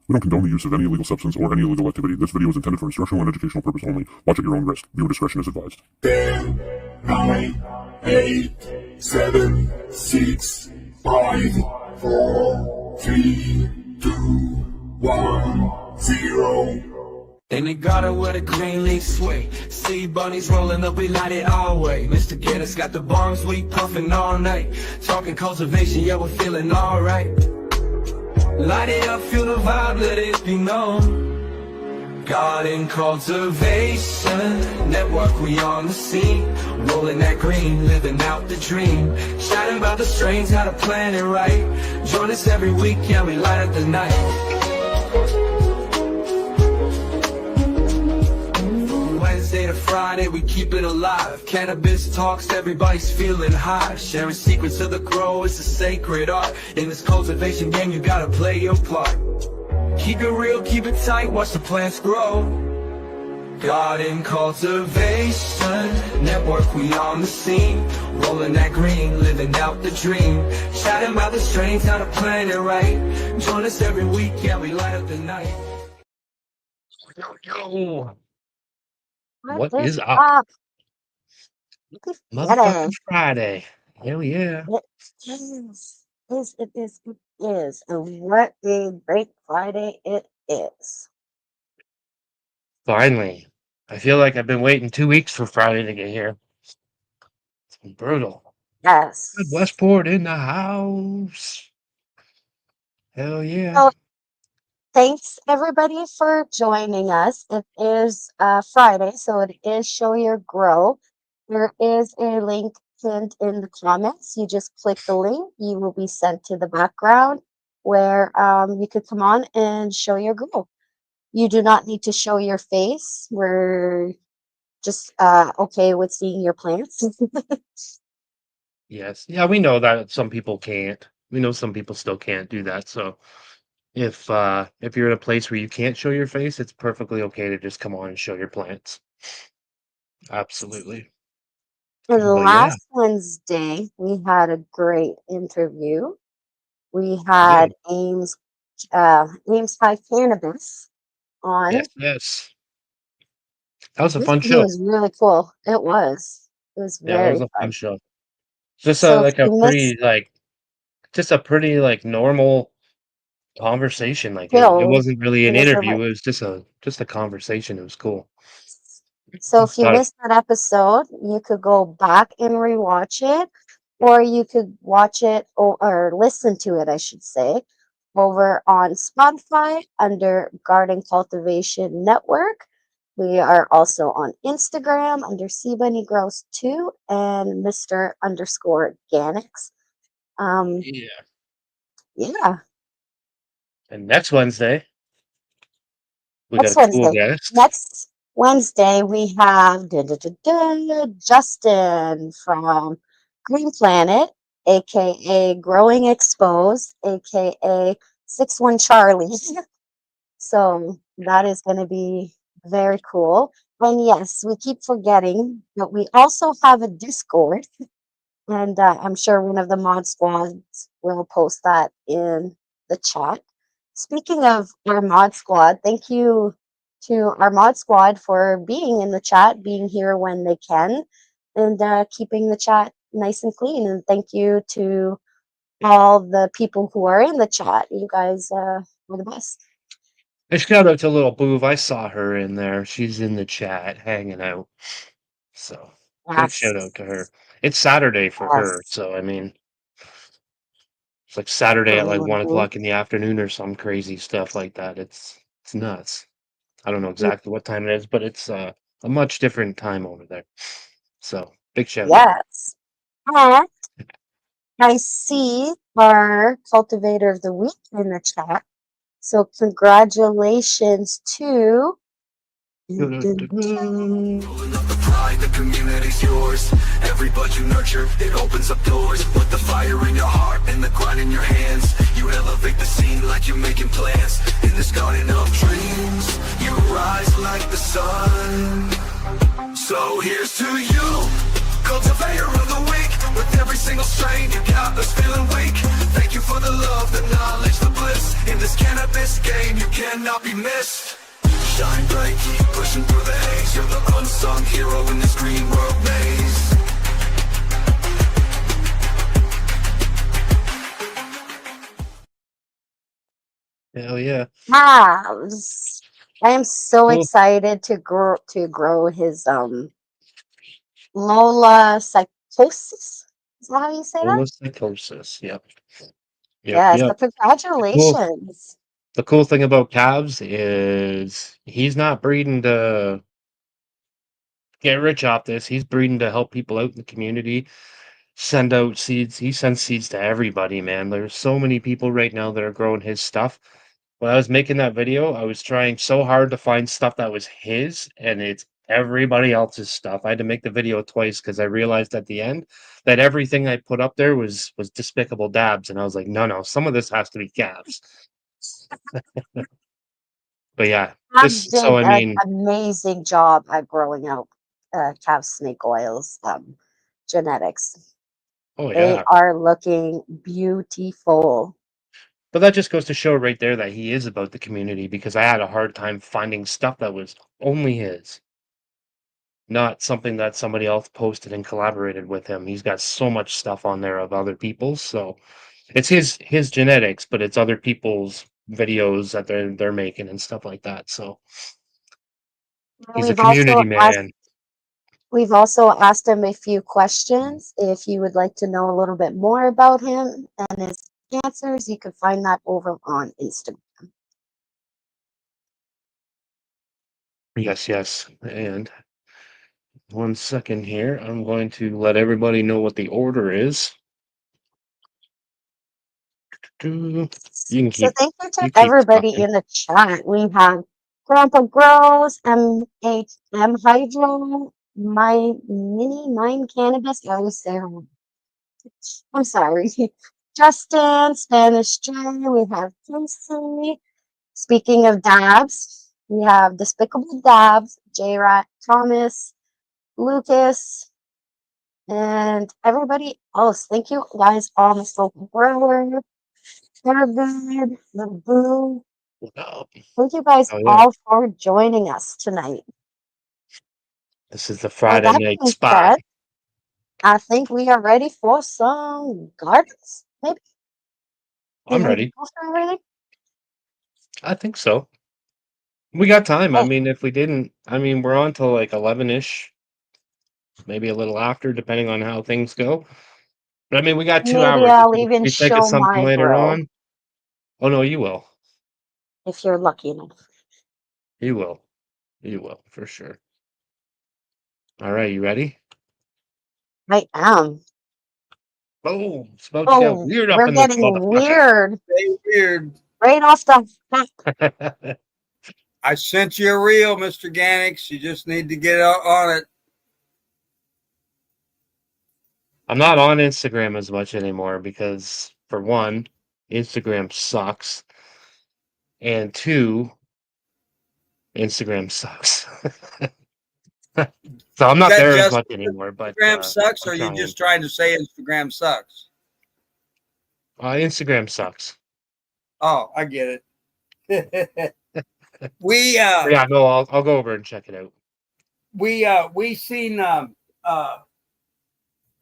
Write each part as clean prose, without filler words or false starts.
We don't condone the use of any illegal substance or any illegal activity. This video is intended for instructional and educational purpose only. Watch at your own risk. Viewer discretion is advised. 10, 9, 8, 7, 6, 5, 4, 3, 2, 1, 0. In the garden where the green leaves sway, see bunnies rolling up, we light it all way. Mr. Gettis got the bombs, we puffin' all night. Talking cultivation, yeah, we're feeling alright. Light it up, feel the vibe, let it be known. Garden cultivation, network, we on the scene. Rolling that green, living out the dream. Shouting about the strains, how to plan it right. Join us every week, yeah, we light up the night. Wednesday to Friday, we keep it alive. Cannabis talks, everybody's feeling high. Sharing secrets of the grow, it's a sacred art. In this cultivation game, you gotta play your part. Keep it real, keep it tight, watch the plants grow. Garden cultivation, network, we on the scene. Rolling that green, living out the dream. Chatting about the strains, how to plan it right. Join us every week, yeah, we light up the night. Yo. What What is is up? up? Motherfucking Friday. Hell yeah. It is. It is. And what a great Friday it is. Finally. I feel like I've been waiting 2 weeks for Friday to get here. It's been brutal. Yes. Good Westport in the house. Hell yeah. So, thanks everybody for joining us. It is Friday, so it is Show Your Grow. There is a link pinned in the comments. You just click the link. You will be sent to the background where you could come on and show your grow. You do not need to show your face. We're just okay with seeing your plants. Yes. Yeah, we know that some people can't. We know some people still can't do that. So if you're in a place where you can't show your face, it's perfectly okay to just come on and show your plants. Absolutely. And But yeah. last Wednesday, we had a great interview. We Yeah. had Ames High Cannabis on. Yes. That was a This fun video show. was really cool. It was. It was Yeah, that very was a fun fun. show. Just So if like a you missed pretty normal conversation. Like it Hill, wasn't really it an was interview. really. It was just a conversation. It was cool. So if you But missed that episode, you could go back and rewatch it, or you could watch it or listen to it, I should say, over on Spotify under Garden Cultivation Network. We are also on Instagram under Bunny Grows 2 and Mr_Organics. yeah. Yeah, And next Wednesday we got next a cool Wednesday. guest. Next Wednesday, we have Justin from Green Planet, aka Growing Exposed, aka 61 Charlie. So that is going to be very cool. And yes, we keep forgetting, but we also have a Discord, and I'm sure one of the mod squads will post that in the chat. Speaking of our mod squad, thank you to our mod squad for being in the chat, being here when they can, and keeping the chat nice and clean. And thank you to all the people who are in the chat. You guys are the best. And shout out to Little Boov. I saw her in there. She's in the chat hanging out. So big shout out to her. It's Saturday for her. Yes. So I mean, it's like Saturday at like 1 Mhm. o'clock in the afternoon or some crazy stuff like that. It's nuts. I don't know exactly what time it is, but it's a much different time over there. So big shout out. Yes. And I see our cultivator of the week in the chat. So congratulations to Pulling up the pride, the community's yours. Every bud you nurture, it opens up doors. Put the fire in your heart and the grind in your hands. You elevate the scene like you're making plans. In this garden of dreams, you rise like the sun. So here's to you, cultivator of the week. With every single strain, you got us feeling weak. Thank you for the love, the knowledge, the bliss. In this cannabis game, you can't cannot be missed. Shine bright, keep pushing through the haze. You're the unsung hero in this green world maze. Hell yeah. Calves. I am so Cool. excited to grow his Lola psychosis. Is that how you say that? Psychosis. Yep. Yes, Yep. but congratulations. The cool thing about calves is he's not breeding to get rich off this. He's breeding to help people out in the community, send out seeds. He sends seeds to everybody, man. There's so many people right now that are growing his stuff. When I was making that video, I was trying so hard to find stuff that was his, and it's everybody else's stuff. I had to make the video twice because I realized at the end that everything I put up there was despicable dabs, and I was like, no, some of this has to be calves. But yeah, Cabs this so did I an mean, amazing job at growing out calf snake oils genetics. oh They yeah. are looking beautiful. But that just goes to show right there that he is about the community because I had a hard time finding stuff that was only his, not something that somebody else posted and collaborated with him. He's got so much stuff on there of other people's, so it's his genetics, but it's other people's videos that they're making and stuff like that. So he's a We've also community asked man. we've also asked him a few questions. If you would like to know a little bit more about him and his answers, you can find that over on Instagram. Yes. And 1 second here. I'm going to let everybody know what the order is. You can So keep thank you to you keep everybody talking. in the chat. We have Grandpa Grows, MHM Hydro, My Mini Mind Cannabis. I always say her name. I'm sorry. Justin, Spanish J. We have Kinsey. Speaking of dabs, we have Despicable Dabs, J Rat, Thomas, Lucas, and everybody else. Thank you guys all, Miss Local Grower, Carabin, the Boo. Oh, Thank you guys oh yeah. all for joining us tonight. This is the With Friday that night being spot. said, I think we are ready for some gardens. Maybe. I'm Did we ready. go through everything? I think so. We got time. I Hey, mean, if we didn't, I mean, we're on till like 11-ish, maybe a little after, depending on how things go. But I mean, we got two maybe hours. If I'll we, if even we think of show something my later grow on, oh no, you will. if you're lucky enough. You will. You will for sure. All right, you ready? I am. Oh, it's about to get Oh, weird up we're in this getting motherfucker. weird Stay weird. right off the I sent you a reel, Mr. Gannix. You just need to get on it. I'm not on Instagram as much anymore because, for one, Instagram sucks, and two, Instagram sucks. So I'm Is not that there as just much anymore, but Instagram sucks, or I'm are you trying. just trying to say Instagram sucks? Instagram sucks. Oh, I get it. we But yeah, no, I'll go over and check it out. we seen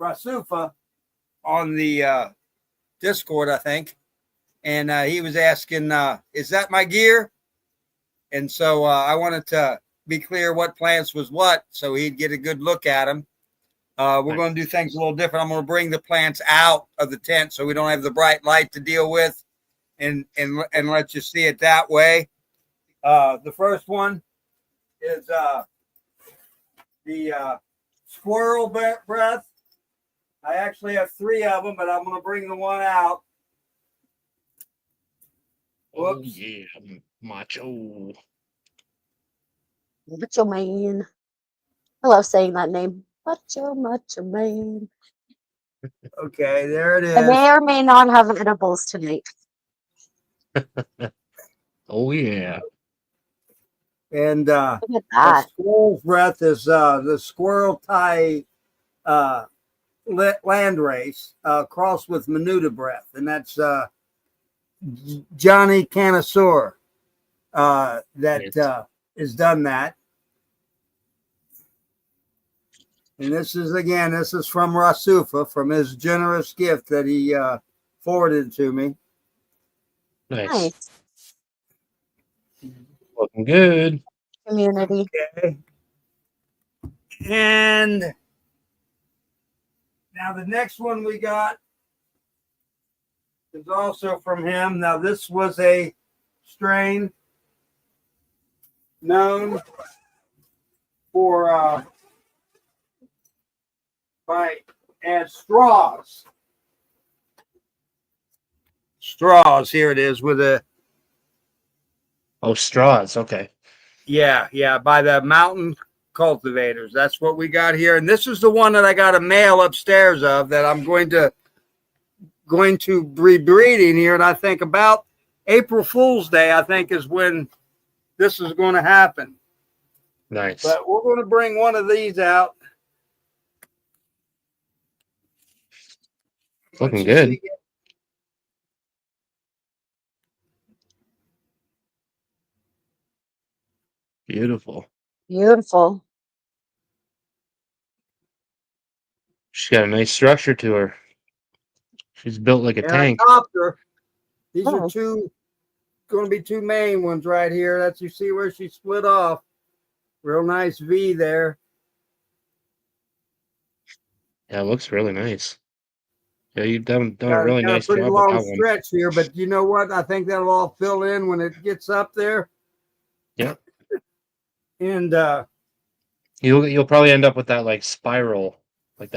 Rasufa on the Discord, I think, and he was asking, "Is that my gear?" And so I wanted to be clear what plants was what, so he'd get a good look at them. We're going to do things a little different. I'm going to bring the plants out of the tent so we don't have the bright light to deal with, and let you see it that way. The first one is the Squirrel Breath. I actually have 3 of them, but I'm going to bring the one out. Oh Whoops. yeah, macho. Macho Man. I love saying that name. Macho Man. Okay, there it I is. may or may not have edibles tonight. Oh yeah. And Look at the that. Squirrel's Breath is the Squirrel Tie land race crossed with Menuda Breath, and that's Johnny Canasaur. that has done that. And this is from Rasufa, from his generous gift that he forwarded to me. Nice. Nice. Looking good. Community. Okay. And now the next one we got is also from him. Now this was a strain known for as straws. Straws. Here it is with a straws. Okay. yeah, by the Mountain Cultivators. That's what we got here, and this is the one that I got a male upstairs of that I'm going to be breeding here. And I think about April Fool's Day, I think, is when this is going to happen. Nice. But we're going to bring one of these out. Looking good. Beautiful. Beautiful. She's got a nice structure to her. She's built like a tank. These are going to be two main ones right here. That's, you see where she split off. Real nice V there. Yeah, it looks really nice. Yeah, you've done a really nice pretty job long with that one. stretch here, but you know what? I think that'll all fill in when it gets up there. Yeah. And you'll probably end up with that like spiral, like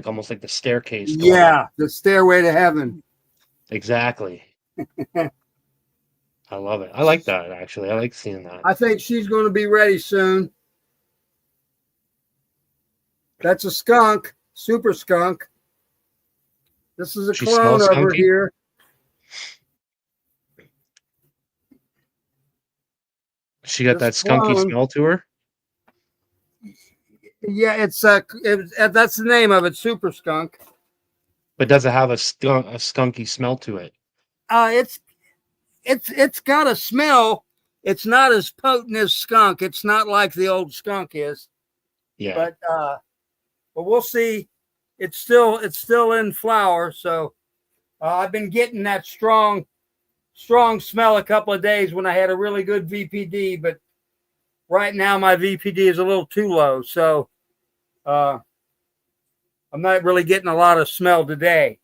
almost like the staircase. Yeah, the stairway to heaven. Exactly. I love it. I like that, actually. I like seeing that. I think she's going to be ready soon. That's a skunk, super skunk. This is a clone over here. She got that skunky smell to her. Yeah, that's the name of it, super skunk. But does it have a skunky smell to it? It's got a smell. It's not as potent as skunk. It's not like the old skunk is. Yeah. But we'll see. It's still in flower. So I've been getting that strong smell a couple of days when I had a really good VPD, but right now my VPD is a little too low. So I'm not really getting a lot of smell today.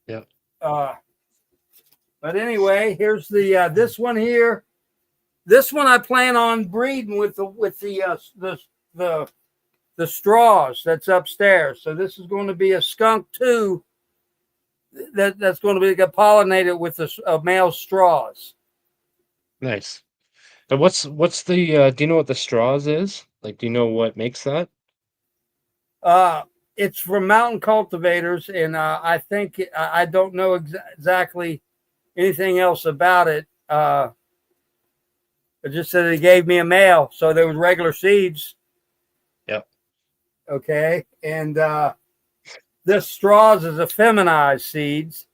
Yeah. But anyway, here's the this one here. This one I plan on breeding with the straws that's upstairs. So this is going to be a skunk too. That's going to be pollinated with the male straws. Nice. And what's the? Do you know what the straws is? Like, do you know what makes that? It's from Mountain Cultivators, and I think I don't know exactly anything else about it. It just said they gave me a male, so there was regular seeds. Yep. Okay, and this straws is a feminized seeds,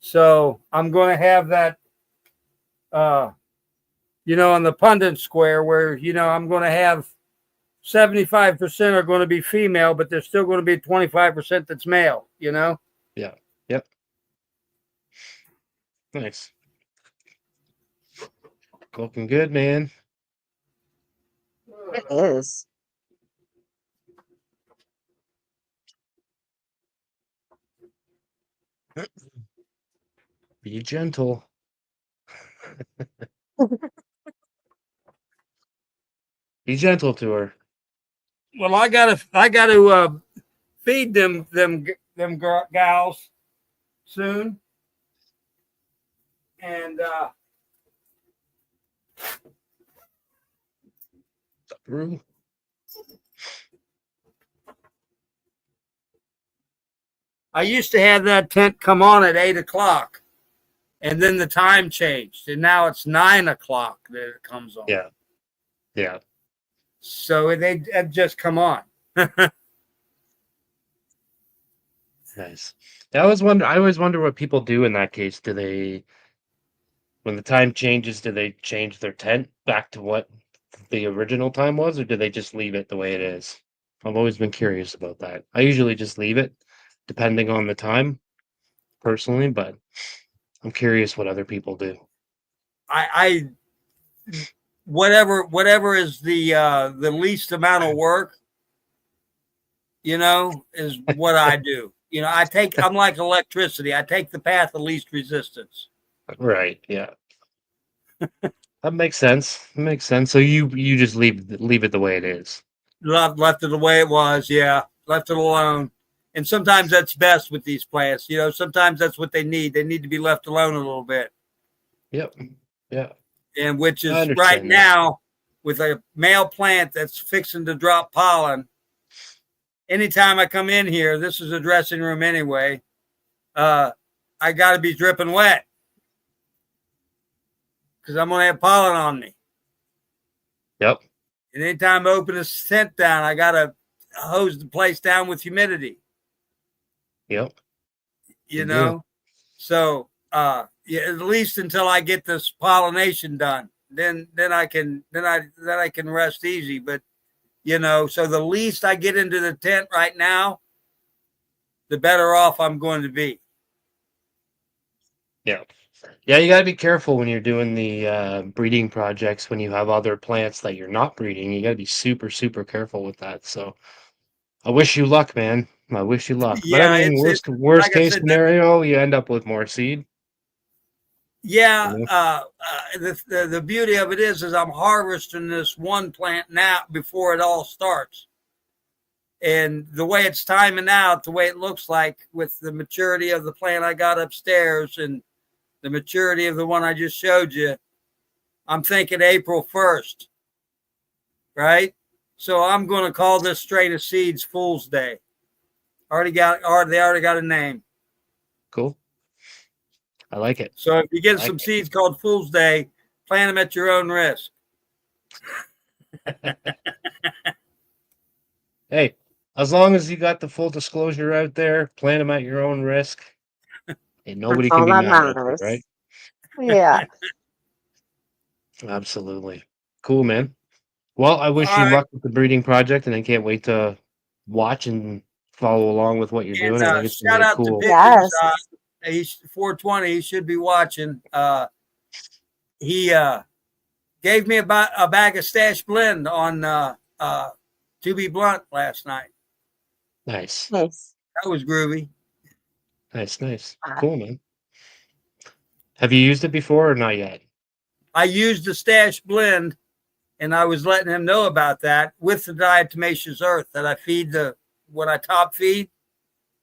so I'm going to have that. On the pundit square where I'm going to have 75% are going to be female, but there's still going to be 25% that's male. Yeah. Yep. Nice. Looking good, man. It is. Be gentle. Be gentle to her. Well, I gotta feed them gals soon, and Through. I used to have that tent come on at 8 o'clock, and then the time changed, and now it's 9 o'clock that it comes on. Yeah. Yeah. So they just come on. Nice. I always wonder what people do in that case. Do they when the time changes, do they change their tent back to what the original time was, or do they just leave it the way it is? I've always been curious about that. I usually just leave it depending on the time personally, but I'm curious what other people do. I whatever is the least amount of work, is what I do. I'm like electricity. I take the path of least resistance. Right. Yeah. That makes sense. It makes sense. So you just leave it the way it is. Left it the way it was. Yeah, left it alone. And sometimes that's best with these plants. Sometimes that's what they need. They need to be left alone a little bit. Yep. Yeah. And which I is right understand that. now with a male plant that's fixing to drop pollen. Anytime I come in here, this is a dressing room anyway. I got to be dripping wet because I'm going to have pollen on me. Yep. And anytime I open the scent down, I got to hose the place down with humidity. Yep. So yeah, at least until I get this pollination done, then I can rest easy. But so the least I get into the tent right now, the better off I'm going to be. Yeah. Yeah, you got to be careful when you're doing the breeding projects when you have other plants that you're not breeding. You got to be super, super careful with that. So I wish you luck, man. I wish you luck. But I Yeah, mean, it's worst like I case said. scenario, you end up with more seed. Yeah, You know? the beauty of it is I'm harvesting this one plant now before it all starts. And the way it's timing out, the way it looks like with the maturity of the plant I got upstairs and the maturity of the one I just showed you, I'm thinking April 1st, right? So I'm going to call this strain of seeds Fool's Day. They already got a name. Cool. I like it. So if you get I like some seeds called Fool's Day, plant them at your own risk. Hey, as long as you got the full disclosure out there, plant them at your own risk, and nobody That's can all be that mad at you, right? matters. Yeah. Absolutely. Cool, man. Well, I wish All you right. luck with the breeding project, and I can't wait to watch and follow along with what you're doing. And I think it's gonna shout be a out to cool. Pigeons. Yes. He's 420. He should be watching. He gave me about a bag of Stash Blend on To Be Blunt last night. Nice, Nice. That was groovy. nice. Cool, man. Have you used it before or not yet? I used the Stash Blend, and I was letting him know about that with the diatomaceous earth that I feed when I top feed.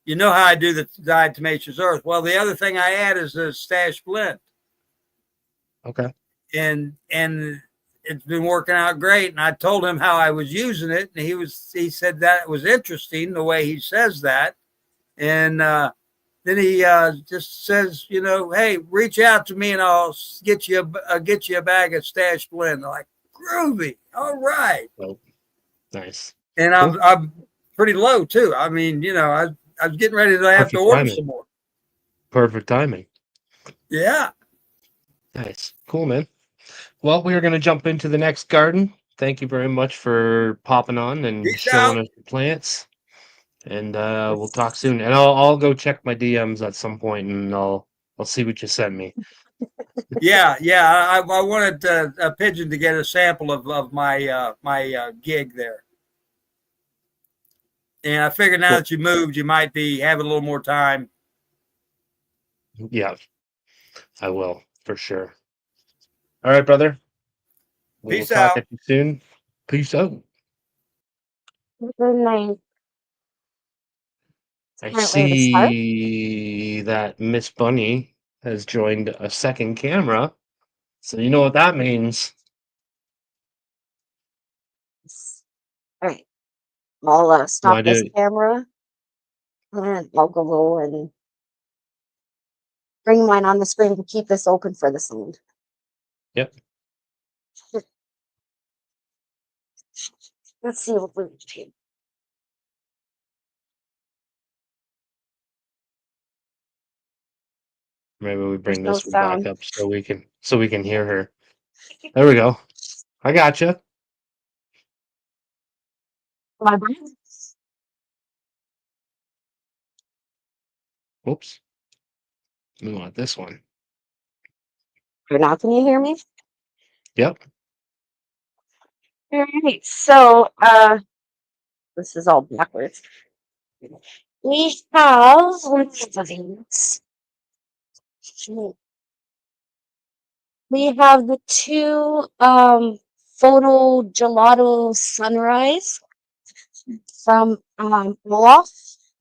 You know how I do the diatomaceous earth. Well, the other thing I add is the Stash Blend. Okay. And it's been working out great. And I told him how I was using it, and he said that it was interesting the way he says that. And then he just says, hey, reach out to me and I'll get you a bag of Stash Blend. I'm like, groovy, all right. Oh, nice. And Cool. I'm pretty low too. I mean, I was getting ready to have to Perfect order timing. some more. Perfect timing. Yeah. Nice. Cool, man. Well, we are going to jump into the next garden. Thank you very much for popping on and Peace showing out. us the plants. And we'll talk soon. And I'll go check my DMs at some point, and I'll see what you sent me. Yeah. I wanted a pigeon to get a sample of my my gig there. And I figured now Cool. that you moved, you might be having a little more time. Yeah, I will for sure. All right, brother. We will Peace talk out. at you soon. Peace out. Good night. I Can't wait to start. see that Miss Bunny has joined a second camera. So you know what that means. All right. I'll Want stop to this do it? camera and I'll go and bring mine on the screen to keep this open for the sound. Yep. Let's see what we do. Maybe we There's bring no this one back sound. up so we can hear her. There we go. I gotcha. My bad. Whoops. We want this one. Or now, can you hear me? Yep. All right. So, this is all backwards. We have we have the two photo gelato sunrise from Olaf.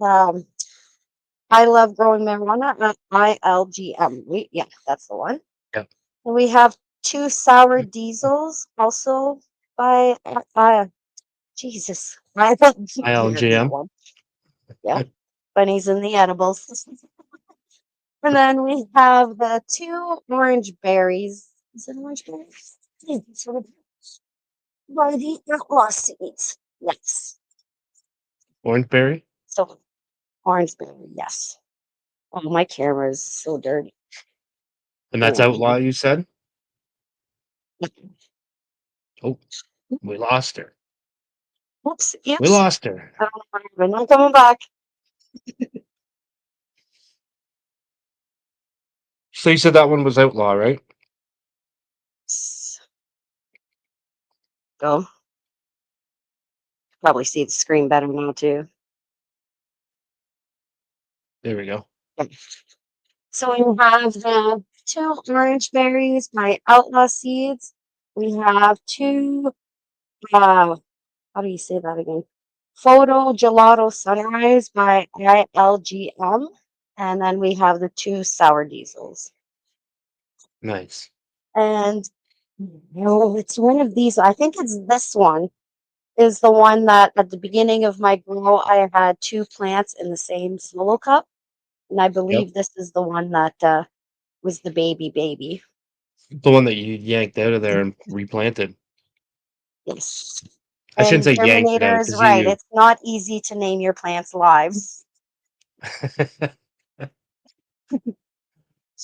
Um, I love growing marijuana at ILGM. Yeah, that's the one. Yep. And we have two sour diesels also by Jesus. I thought that ILGM. one. Yeah. Bunnies in the edibles. And then we have the two orange berries. Is it orange berries? Yeah, sort of by the outlaw seeds. Yes. Orangeberry. So orange berry, yes. Oh, my camera is so dirty. And that's Outlaw, you said? Oh, we lost her. Oops, We oops. lost her. I don't know where we're not coming back. So you said that one was Outlaw, right? Go. Probably see the screen better now too. There we go. So we have the two orange berries by Outlaw Seeds. We have two how do you say that again? Photo Gelato Sunrise by ILGM. And then we have the two sour diesels. Nice. And no, it's one of these. I think it's this one is the one that at the beginning of my grow, I had two plants in the same solo cup. And I Yep. believe this is the one that was the baby. The one that you yanked out of there and replanted. Yes. I shouldn't And say yanked it Germinator out is because right. you. It's not easy to name your plants lives.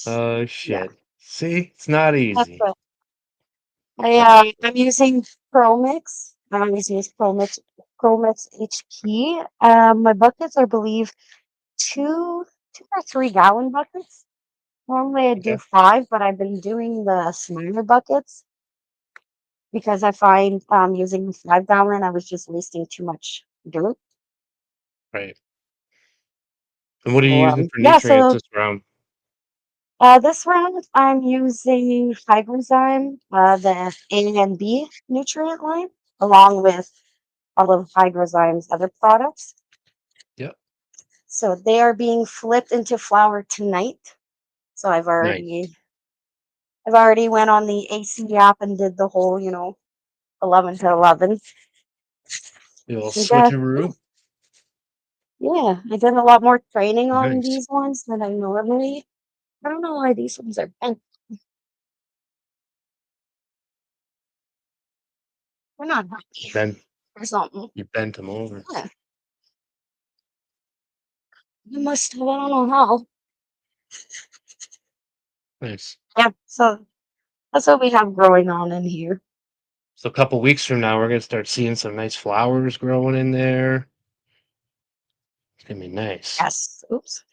Oh Yeah, shit! See, it's not that's easy. what I'm using ProMix. I always use ProMix HP. My buckets, I believe, two or 3 gallon buckets. Normally I do Okay. 5, but I've been doing the smaller buckets because I find using the 5 gallon, I was just wasting too much dirt. Right. And what are you So using for yeah, nutrients so this round? this round I'm using Hygrozyme, the A and B nutrient line, along with all of Hygrozyme's other products. Yep. So they are being flipped into flour tonight. So I've Nice. already went on the AC app and did the whole, 11 to 11. The little And, switcheroo. yeah, I did a lot more training on Nice. these ones than I normally. I don't know why these ones are bent. We're not happy Then or something. you bent them over. Yeah, you must have. I don't know how. Nice. Yeah, so that's what we have growing on in here. So a couple weeks from now, we're gonna start seeing some nice flowers growing in there. It's gonna be nice. Yes. Oops.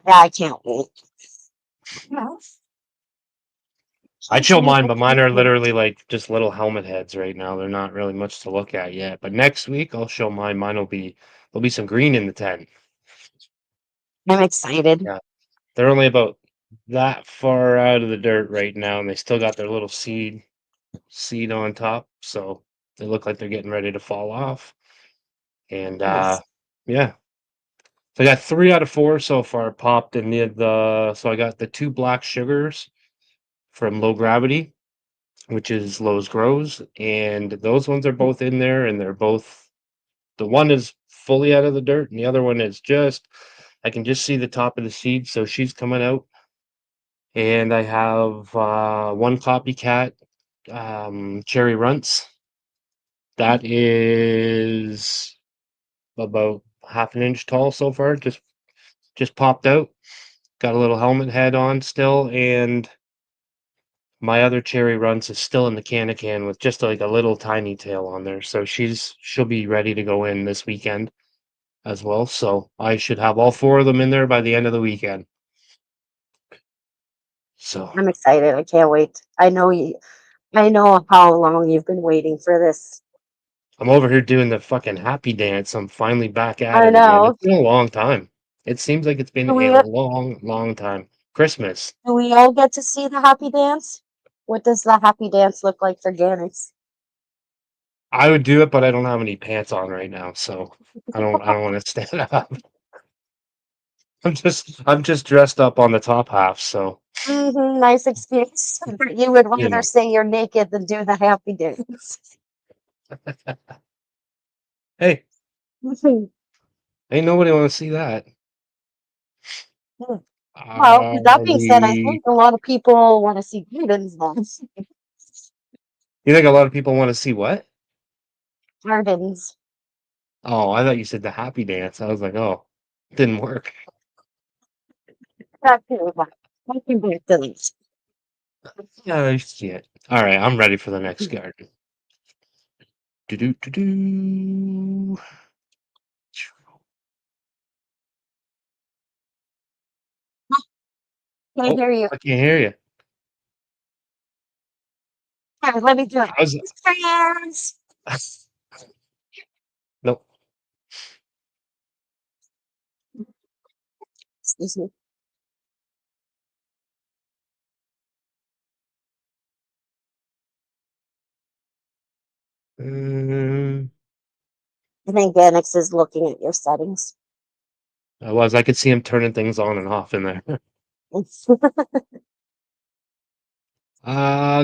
Yeah, I can't wait. No. I'd show mine, but mine are literally like just little helmet heads right now. They're not really much to look at yet. But next week I'll show mine. There'll be some green in the tent. I'm excited. Yeah. They're only about that far out of the dirt right now, and they still got their little seed on top. So they look like they're getting ready to fall off. And Nice. yeah. So I got 3 out of 4 so far popped in so I got the 2 black sugars from Low Gravity, which is Lowe's Grows, and those ones are both in there, and the one is fully out of the dirt, and the other one is I can just see the top of the seed, so she's coming out. And I have one copycat, Cherry Runts. That is about half an inch tall so far, just popped out. got a little helmet head on still, and my other cherry runs is still in the can with just like a little tiny tail on there. So she'll be ready to go in this weekend as well. So I should have all 4 of them in there by the end of the weekend. So I'm excited. I can't wait. I know how long you've been waiting for this. I'm over here doing the fucking happy dance. I'm finally back at I it again. know. It's been a long time. It seems like it's been Do a we long time. Christmas. do we all get to see the happy dance? What does the happy dance look like for Janice? I would do it, but I don't have any pants on right now, so I don't want to stand up. I'm just dressed up on the top half, so Nice excuse. You would you rather know. say you're naked than do the happy dance. Hey, ain't nobody want to see that. Well, with that being said, I The think a lot of people want to see Gardens dance. You think a lot of people want to see what? Gardens. Oh, I thought you said the happy dance. I was like, oh, didn't work. Back to back. Back to back to this. Oh shit! All right, I'm ready for the next garden. Do do do do. Can't Oh, hear you. I can't hear you. Here, let me do it. How's Friends. Nope. Excuse me. Um, I think Anix is looking at your settings. I could see him turning things on and off in there.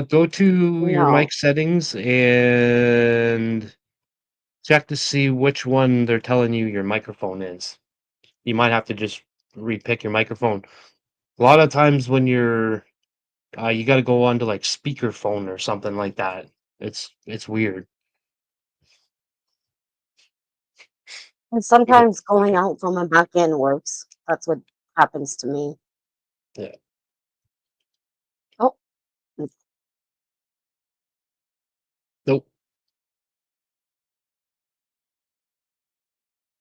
Go to your No. mic settings and check to see which one they're telling you your microphone is. You might have to just repick your microphone. A lot of times when you got to go on to like speakerphone or something like that. It's weird. And sometimes going out from a back end works. That's what happens to me. Yeah. Oh, Nope.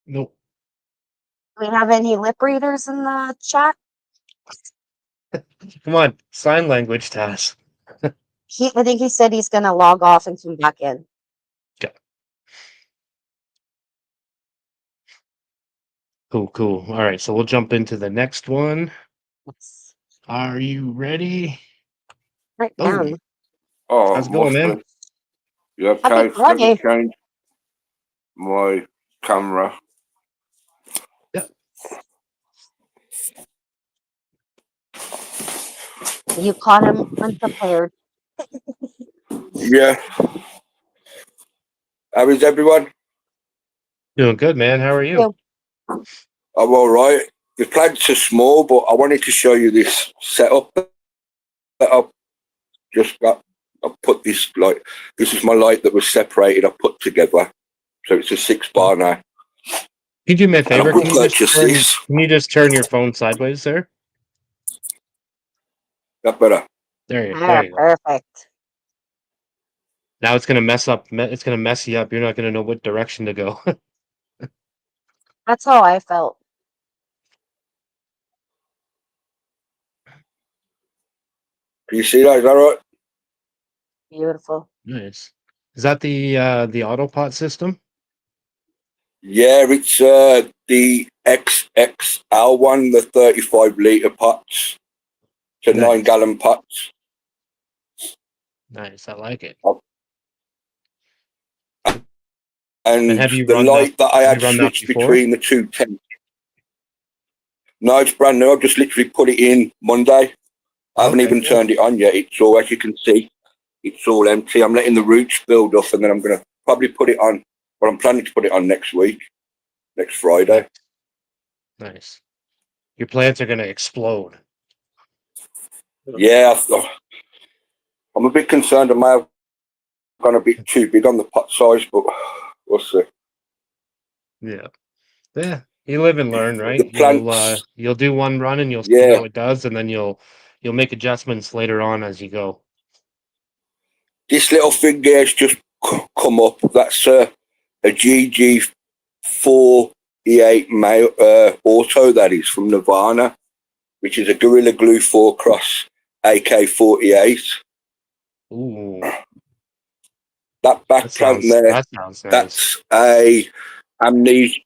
Nope. do we have any lip readers in the chat? Come on, sign language task. I think he said he's going to log off and come back in. Okay. Cool. All right, so we'll jump into the next one. Yes. Are you ready? Right Boom. down. Oh, How's it going, must man? be. You Happy okay? Let me Friday. change my camera. Yeah. You caught him unprepared. Yeah. How is everyone? Doing good, man. How are you? You. I'm all right. The plants are small, but I wanted to show you this setup that I've just got. I put this this is my light that was separated. I put together, so it's a 6 bar now. Can you do me a And favor? I've purchased this. Can you just turn your phone sideways there? That better. There you go. Perfect. Now it's gonna mess up. It's gonna mess you up. You're not gonna know what direction to go. That's how I felt. Can you see that? Is that right? Beautiful. Nice. Is that the autopot system? Yeah, it's the XXL one, the 35 litre pots to Nice. 9 gallon pots. Nice. I like it. And And have you the run that? light that I Have you had run that switched before? between the two tents. No, it's brand new. I've just literally put it in Monday. I haven't Okay, even cool. turned it on yet. It's all, as you can see, it's all empty. I'm letting the roots build up, and then I'm going to probably put it on, but I'm planning to put it on next week, next Friday. Nice. Your plants are gonna explode. Yeah, I'm a bit concerned. I may have gone a bit too big on the pot size, but we'll see. Yeah. Yeah. You live and learn, right? The plants, You'll do one run and you'll see yeah. how it does, and then you'll make adjustments later on as you go. This little thing here has just come up. That's a GG4 E8 auto, that is, from Nirvana, which is a Gorilla Glue 4 Cross AK-48. Ooh, That back plant there, that sounds nice. that's a amnesia.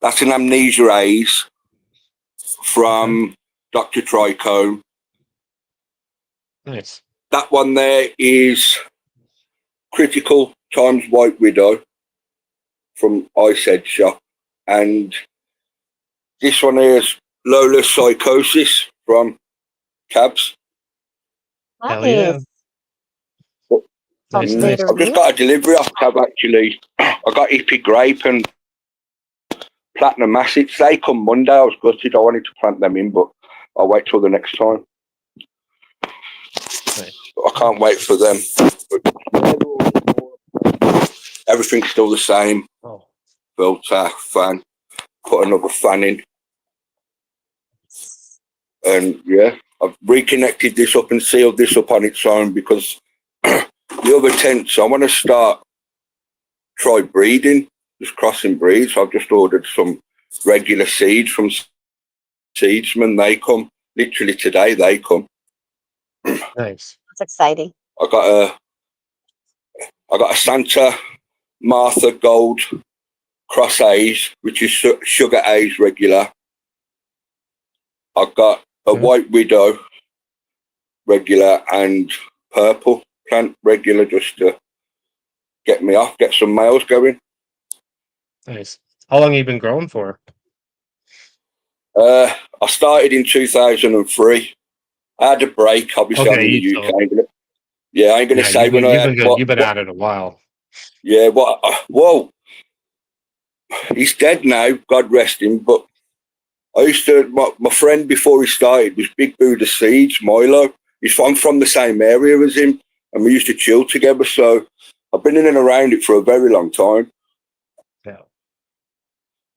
That's an amnesia A's from Dr. Trichome. Nice. That one there is Critical times White Widow from Ice Edge Shop. And this one here is Lola Psychosis from Cabs. Hell yeah. Nice. Nice, Mm, nice. Cultivator I've just root. got a delivery off Cab, actually. I got Hippie Grape and Platinum Acids. They come Monday. I was gutted. I wanted to plant them in, but I'll wait till the next time. Nice. But I can't wait for them. Everything's still the same. Oh, Filter, fan, put another fan in. And yeah, I've reconnected this up and sealed this up on its own because the other tents, I want to try breeding, just crossing breeds. I've just ordered some regular seeds from Seedsman. They come literally today. They come. nice. That's exciting. I got a Santa Martha Gold Cross A's, which is Sugar A's regular. I've got a White Widow regular and purple plant regular, just to get me off, get some males going. Nice. How long have you been growing for? I started in 2003. I had a break, obviously. I'm in the UK. Yeah, I ain't gonna say when I had. You've been at it a while. Yeah, whoa, he's dead now. God rest him. But I used to. My friend before he started was Big Buddha Seeds, Milo. I'm from the same area as him, and we used to chill together. So I've been in and around it for a very long time. Yeah.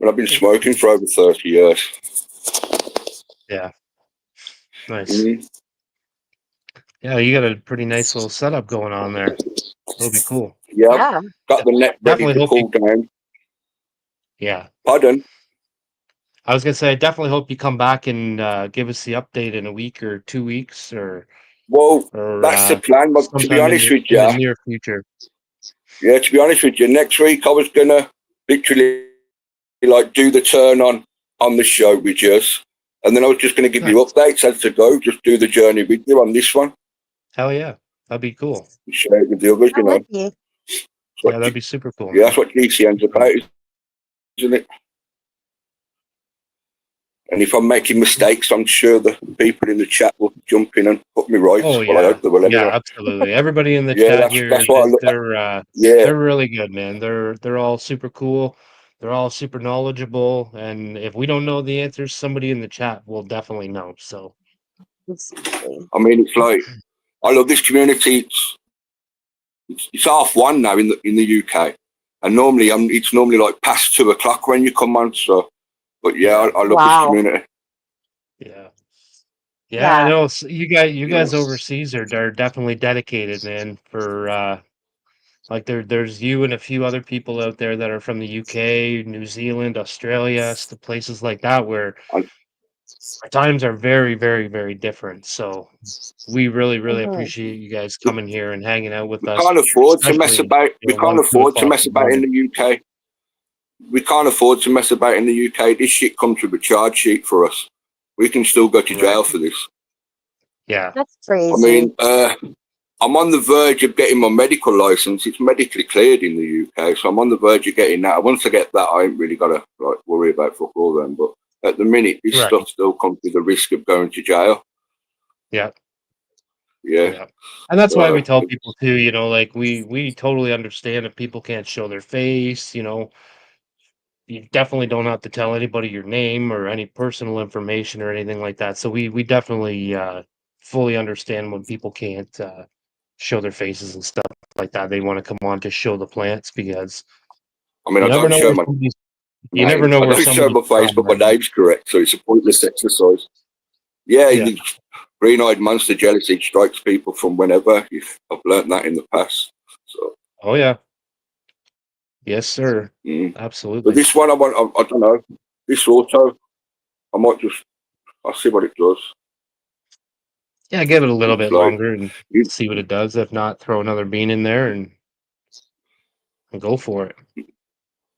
And I've been smoking for over 30 years. Yeah. Nice. Mm. Yeah, you got a pretty nice little setup going on there. It'll be cool. Yeah, Yeah. got the net ready Definitely to hope cool down. Yeah. Pardon? I was gonna say I definitely hope you come back and give us the update in a week or 2 weeks or Well, that's the plan. But to be sometime honest with in the you, near future. yeah, to be honest with you, next week I was gonna literally like do the turn on the show with you, and then I was just gonna give you Nice. updates as to go. Just do the journey with you on this one. Hell yeah. That'd be cool. Share it with the others, That you know. would be. Yeah, that'd be super cool. Yeah, that's what GCN's about, isn't it? And if I'm making mistakes, I'm sure the people in the chat will jump in and put me right. Oh Well, I yeah. hope they will anyway. Yeah, absolutely. Everybody in the Yeah, chat here, that's what I look. Yeah, they're really good, man. They're all super cool. They're all super knowledgeable, and if we don't know the answers, somebody in the chat will definitely know. So Exactly. I mean, it's like I love this community. It's half one now in the UK, and normally it's normally like past 2 o'clock when you come on. So, but yeah, I love this Wow. community. yeah. Yeah, I Yeah. know you guys overseas are definitely dedicated, man, for like there's you and a few other people out there that are from the UK, New Zealand, Australia, places like that where And our times are very, very, very different. So we really, really Mhm. appreciate you guys coming here and hanging out with we us, can't afford to mess especially about. We can't 1, 2 afford to o'clock mess in the about in morning. the UK. We can't afford to mess about in the UK. This shit comes with a charge sheet for us. We can still go to jail Right. for this. Yeah. That's I crazy. mean, I'm on the verge of getting my medical license. It's medically cleared in the UK, so I'm on the verge of getting that. Once I get that, I ain't really got to like worry about fuck all then. But at the minute, this Right. stuff still comes with the risk of going to jail. Yeah. Yeah. Yeah. And that's why we tell people too, like we totally understand if people can't show their face, you definitely don't have to tell anybody your name or any personal information or anything like that. So we definitely fully understand when people can't show their faces and stuff like that. They want to come on to show the plants because I mean, you I never don't know show where my. You never know I where don't show somebody's my face, from, but my man. name's correct, so it's a pointless exercise. Yeah, Yeah. green-eyed monster jealousy strikes people from whenever. I've learnt that in the past. So, Oh yeah. Yes, sir. but Absolutely. this one, I don't know. This auto, I'll see what it does. Yeah, give it a little It's bit like, longer and it- see what it does. If not, throw another bean in there and go for it.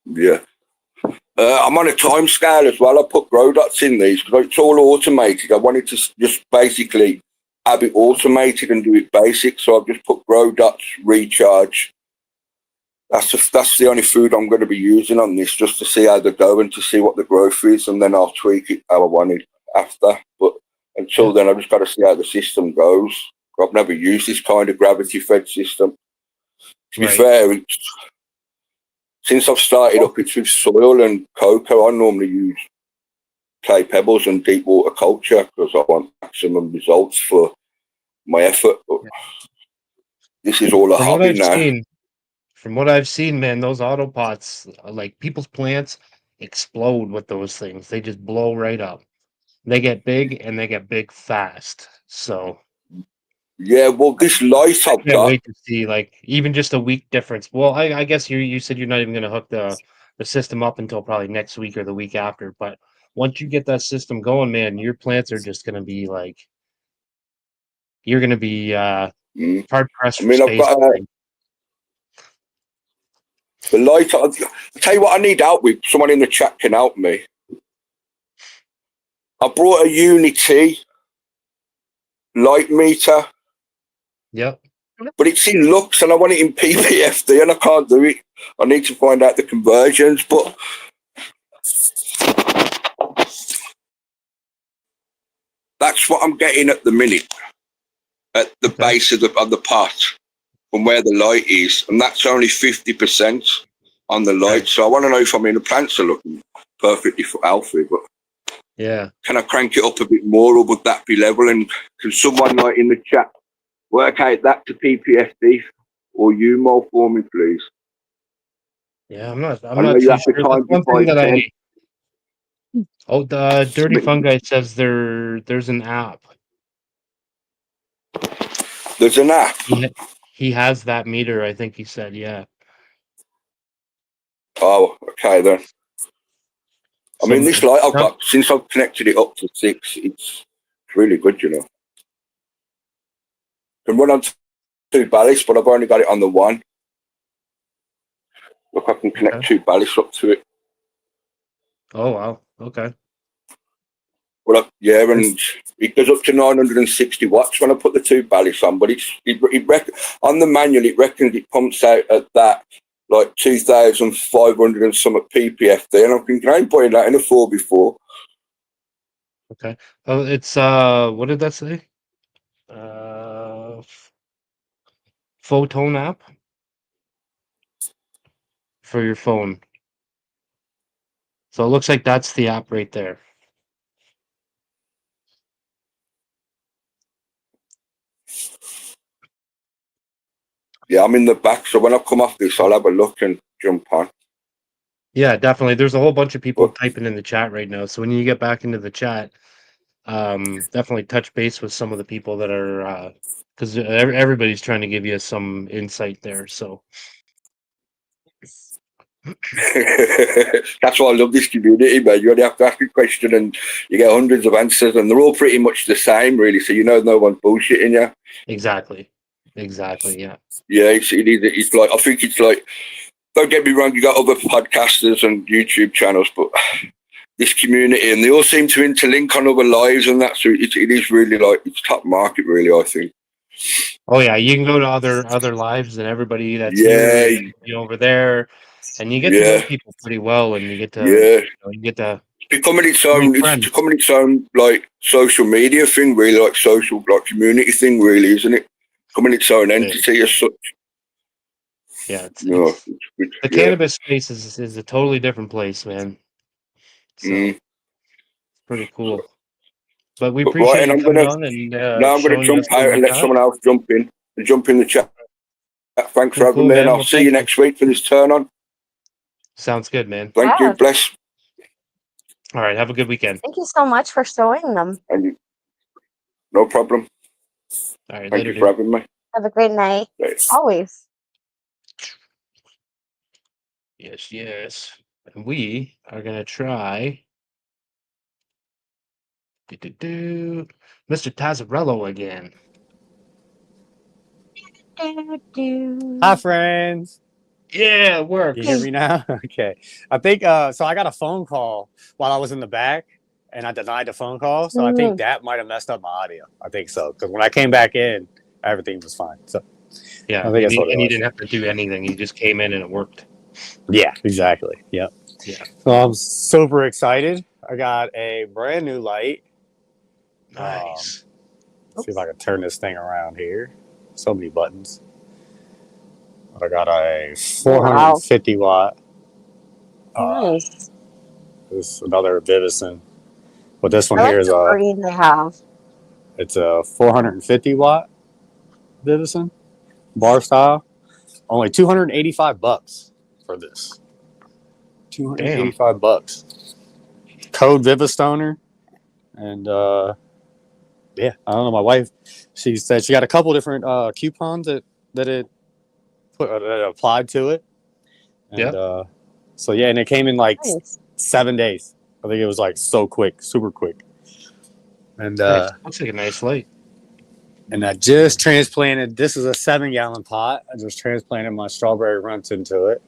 yeah. I'm on a time scale as well. I put grow dots in these because it's all automated. I wanted to just basically have it automated and do it basic. So I've just put grow dots, recharge. That's the only food I'm going to be using on this, just to see how they go and to see what the growth is, and then I'll tweak it how I want it after. But until then, I've just got to see how the system goes. I've never used this kind of gravity-fed system. To be fair, since I've started up, it's with soil and cocoa. I normally use clay pebbles and deep water culture because I want maximum results for my effort. But this is all a From what hobby I've now. seen, man, those auto pots, like people's plants explode with those things. They just blow right up. They get big and they get big fast. So Yeah, well, this light I I've can't got, wait to see like even just a week difference. Well, I guess you said you're not even gonna hook the system up until probably next week or the week after. But once you get that system going, man, your plants are just gonna be like you're gonna be hard pressed I for mean, I've space, got I think. the light. I'll tell you what I need help with. Someone in the chat can help me. I brought a Unity light meter, Yep. but it's in Lux and I want it in PPFD and I can't do it. I need to find out the conversions, but that's what I'm getting at the minute at the Okay. base of the pot from where the light is, and that's only 50% on the light. Okay. So I want to know if the plants are looking perfectly healthy, but Yeah. can I crank it up a bit more, or would that be level? And can someone like in the chat work out that to PPFD or UMO for me, please? Yeah, I'm I know not you too have to sure. That's time one thing define that 10. the Dirty Fungi says there's an app. There's an app. He has that meter, I think he said, yeah. Oh, okay then. I mean, this light I've got, since I've connected it up to 6, it's really good, you know. Can run on 2 ballasts, but I've only got it on the 1. Look, I can connect 2 ballasts up to it. Oh wow, okay. Well, yeah, and it goes up to 960 watts when I put the 2 ballasts on, but on the manual it reckons it pumps out at that like 2,500 and some at PPFD, and I'm thinking I ain't putting that in a 4x4. Okay. Oh, it's what did that say? Photon app for your phone. So it looks like that's the app right there. Yeah, I'm in the back, so when I come off this, I'll have a look and jump on. Yeah, definitely. There's a whole bunch of people typing in the chat right now. So when you get back into the chat, definitely touch base with some of the people that are because everybody's trying to give you some insight there. So that's why I love this community, man. You only have to ask a question and you get hundreds of answers, and they're all pretty much the same, really. So you know no one's bullshitting you. exactly, yeah. Yeah, it's like, I think it's like, don't get me wrong, you got other podcasters and YouTube channels, but this community, and they all seem to interlink on other lives, and that's it is really like it's top market, really. I think. Oh yeah, you can go to other lives and everybody that's here Yeah, is over there, and you get to know yeah, people pretty well, and you get to yeah. you get to It's friends. becoming its own like social media thing, really, like social like community thing, really, isn't it? Becoming its own entity as such. Yeah, No, the cannabis space is a totally different place, man. So pretty cool. But we But right, appreciate and you I'm coming gonna on and now I'm gonna showing jump us what out you and let got. someone else jump in and jump in the chat. Thanks for having Cool, me, and man. I'll Well, see you next week for this turn on. Sounds good, man. Thank you. Yeah. Bless. All right. Have a good weekend. Thank you so much for showing them. And you. No problem. All right. Thank Later, you for dude. having me. Have a great night. Yes. Always. Yes, yes. And we are going to try Mr. Tarello again. Hi, friends. Yeah, it worked. You hear me now? Okay. I think so. I got a phone call while I was in the back, and I denied the phone call. So I think that might have messed up my audio. I think so because when I came back in, everything was fine. So Yeah, I think that's what it and you was. didn't have to do anything. You just came in and it worked. Yeah, exactly. Yep. Yeah. So I'm super excited. I got a brand new light. Nice. See if I can turn this thing around here. So many buttons. I got a 450 watt. Nice. This is another Vivison, but this one I like here is the green they have. it's a 450 watt Vivison bar style. Only $285 for this. $285. Code Vivistoner, and yeah, I don't know. My wife, she said she got a couple different coupons that it put that applied to it, and so yeah, and it came in like 7 days. I think it was like so quick, super quick, and looks like a nice light. And I just transplanted. This is a 7-gallon pot. I just transplanted my strawberry runts into it.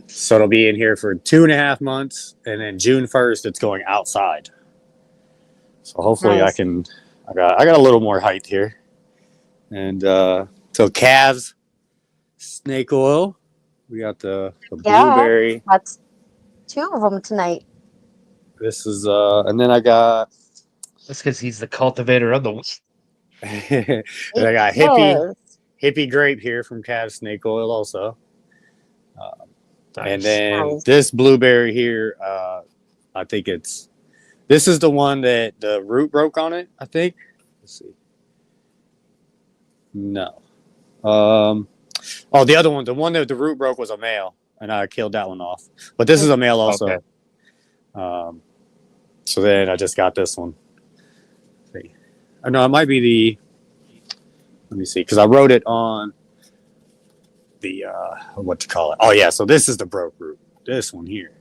So it'll be in here for 2.5 months, and then June 1st, it's going outside. So hopefully I can. I got a little more height here, and so calves, snake oil. We got the blueberry. That's 2 of them tonight. This is and then I got. That's because he's the cultivator of the. And I got hippie grape here from Calves Snake Oil also. And then this blueberry here, I think this is the one that the root broke on it, I think. Let's see. No. The other one, the one that the root broke was a male, and I killed that one off. But this is a male also. Okay. So then I just got this one. No, it might be let me see, because I wrote it on the, what to call it. Oh, yeah, so this is the broke root. This one here.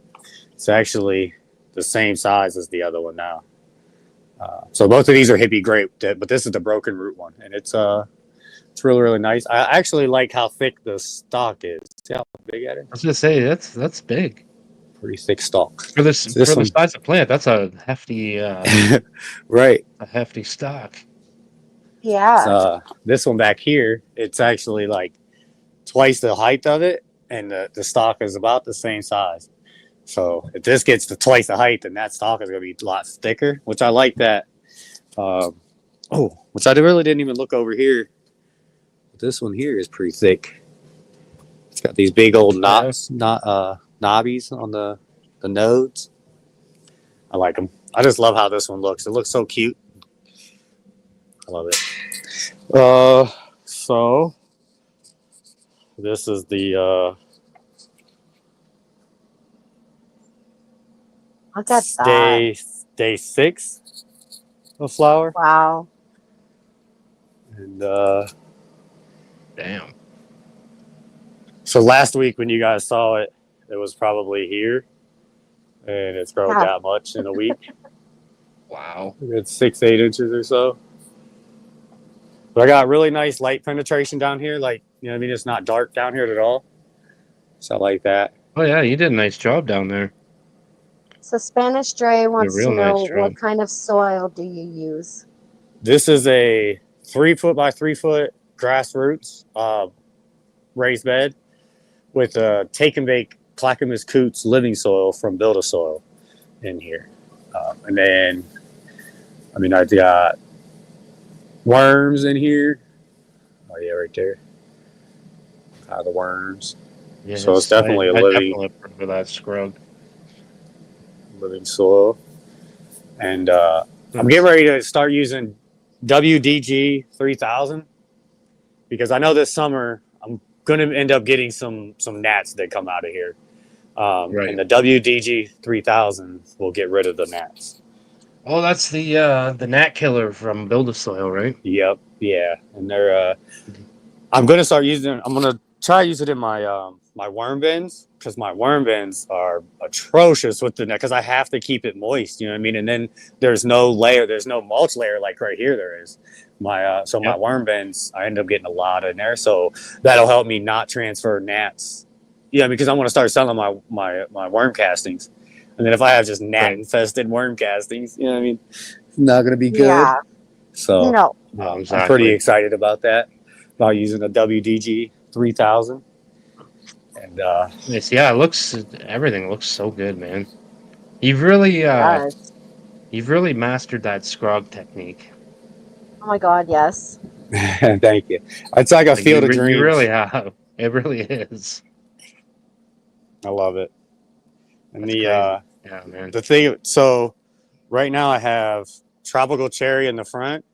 It's actually the same size as the other one now. So both of these are hippie grape, but this is the broken root one. And it's really, really nice. I actually like how thick the stalk is. See how big it is? I was going to say, that's big. Pretty thick stalk. For the size of plant, that's a hefty right. A hefty stock. Yeah. So, this one back here, it's actually like twice the height of it, and the stalk is about the same size. So if this gets to twice the height, then that stalk is going to be a lot thicker, which I like that. Which I really didn't even look over here. This one here is pretty thick. It's got these big old knobbies on the nodes. I like them. I just love how this one looks. It looks so cute. I love it. So this is the look at that. Day 6 of flower. Wow. And damn. So last week when you guys saw it, it was probably here, and it's grown that much in a week. Wow. It's 6-8 inches or so. But I got really nice light penetration down here. Like, you know what I mean? It's not dark down here at all. So I like that. Oh, yeah. You did a nice job down there. So Spanish Dre wants to know, nice what kind of soil do you use? This is a 3-foot by 3-foot grassroots raised bed with a take and bake Clackamas Coots living soil from Build a Soil in here. And then, I mean, I've got worms in here. Oh, yeah, right there. The worms. Yes, so it's definitely I living. Definitely prefer that scrub. Living soil. And I'm getting ready to start using WDG 3000 because I know this summer I'm going to end up getting some gnats that come out of here. Right. And the WDG 3000 will get rid of the gnats. Oh, that's the gnat killer from Build a Soil, right? Yep. Yeah. And they're I'm gonna start using. I'm gonna try to use it in my my worm bins, because my worm bins are atrocious with the net, because I have to keep it moist. You know what I mean? And then there's no layer. There's no mulch layer like right here there is. My my worm bins, I end up getting a lot in there, so that'll help me not transfer gnats. Yeah, because I want to start selling my worm castings, and then if I have just gnat infested worm castings, you know what I mean, it's not gonna be good. Yeah. So No. No, I'm pretty excited about that. About using a WDG 3000. And Yes, yeah, everything looks so good, man. You've really Yes. you've really mastered that scrog technique. Oh my God, yes. thank you. It's like a Like, field of dreams. You really have. It really is. I love it. And That's the crazy. Yeah, man. the thing, so right now I have tropical cherry in the front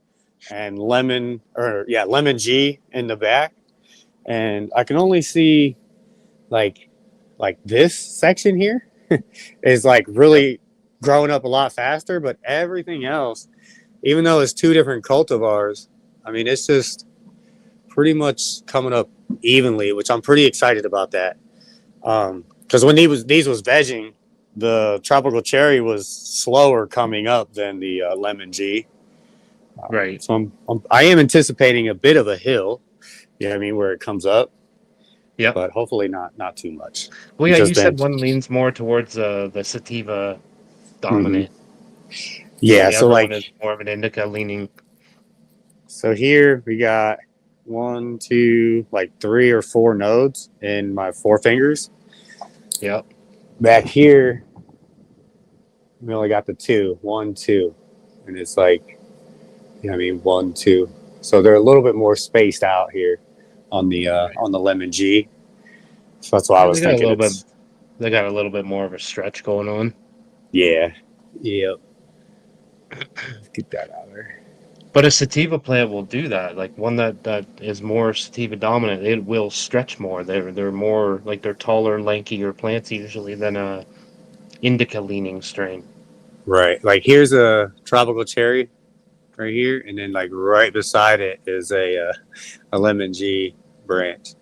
and lemon G in the back, and I can only see like this section here is like really growing up a lot faster, but everything else, even though it's two different cultivars, I mean, it's just pretty much coming up evenly, which I'm pretty excited about that. Because when these was vegging, the tropical cherry was slower coming up than the lemon G. Right. So I am anticipating a bit of a hill, you know what I mean, where it comes up. Yeah. But hopefully not too much. Well, yeah, you said one leans more towards the sativa dominant. Mm-hmm. Yeah, the so other like one is more of an indica leaning. So here we got 1, 2, like 3 or 4 nodes in my 4 fingers. Yep. Back here, we only got the 2, 1, 2, and it's like, you know what I mean, 1, 2. So they're a little bit more spaced out here on the lemon G. So that's why I was thinking they got a little bit more of a stretch going on. Yeah. Yep. Let's get that out of there. But a sativa plant will do that. Like one that is more sativa dominant, it will stretch more. They're more like they're taller, lankier plants usually than a indica leaning strain. Right. Like here's a tropical cherry right here, and then like right beside it is a lemon G branch.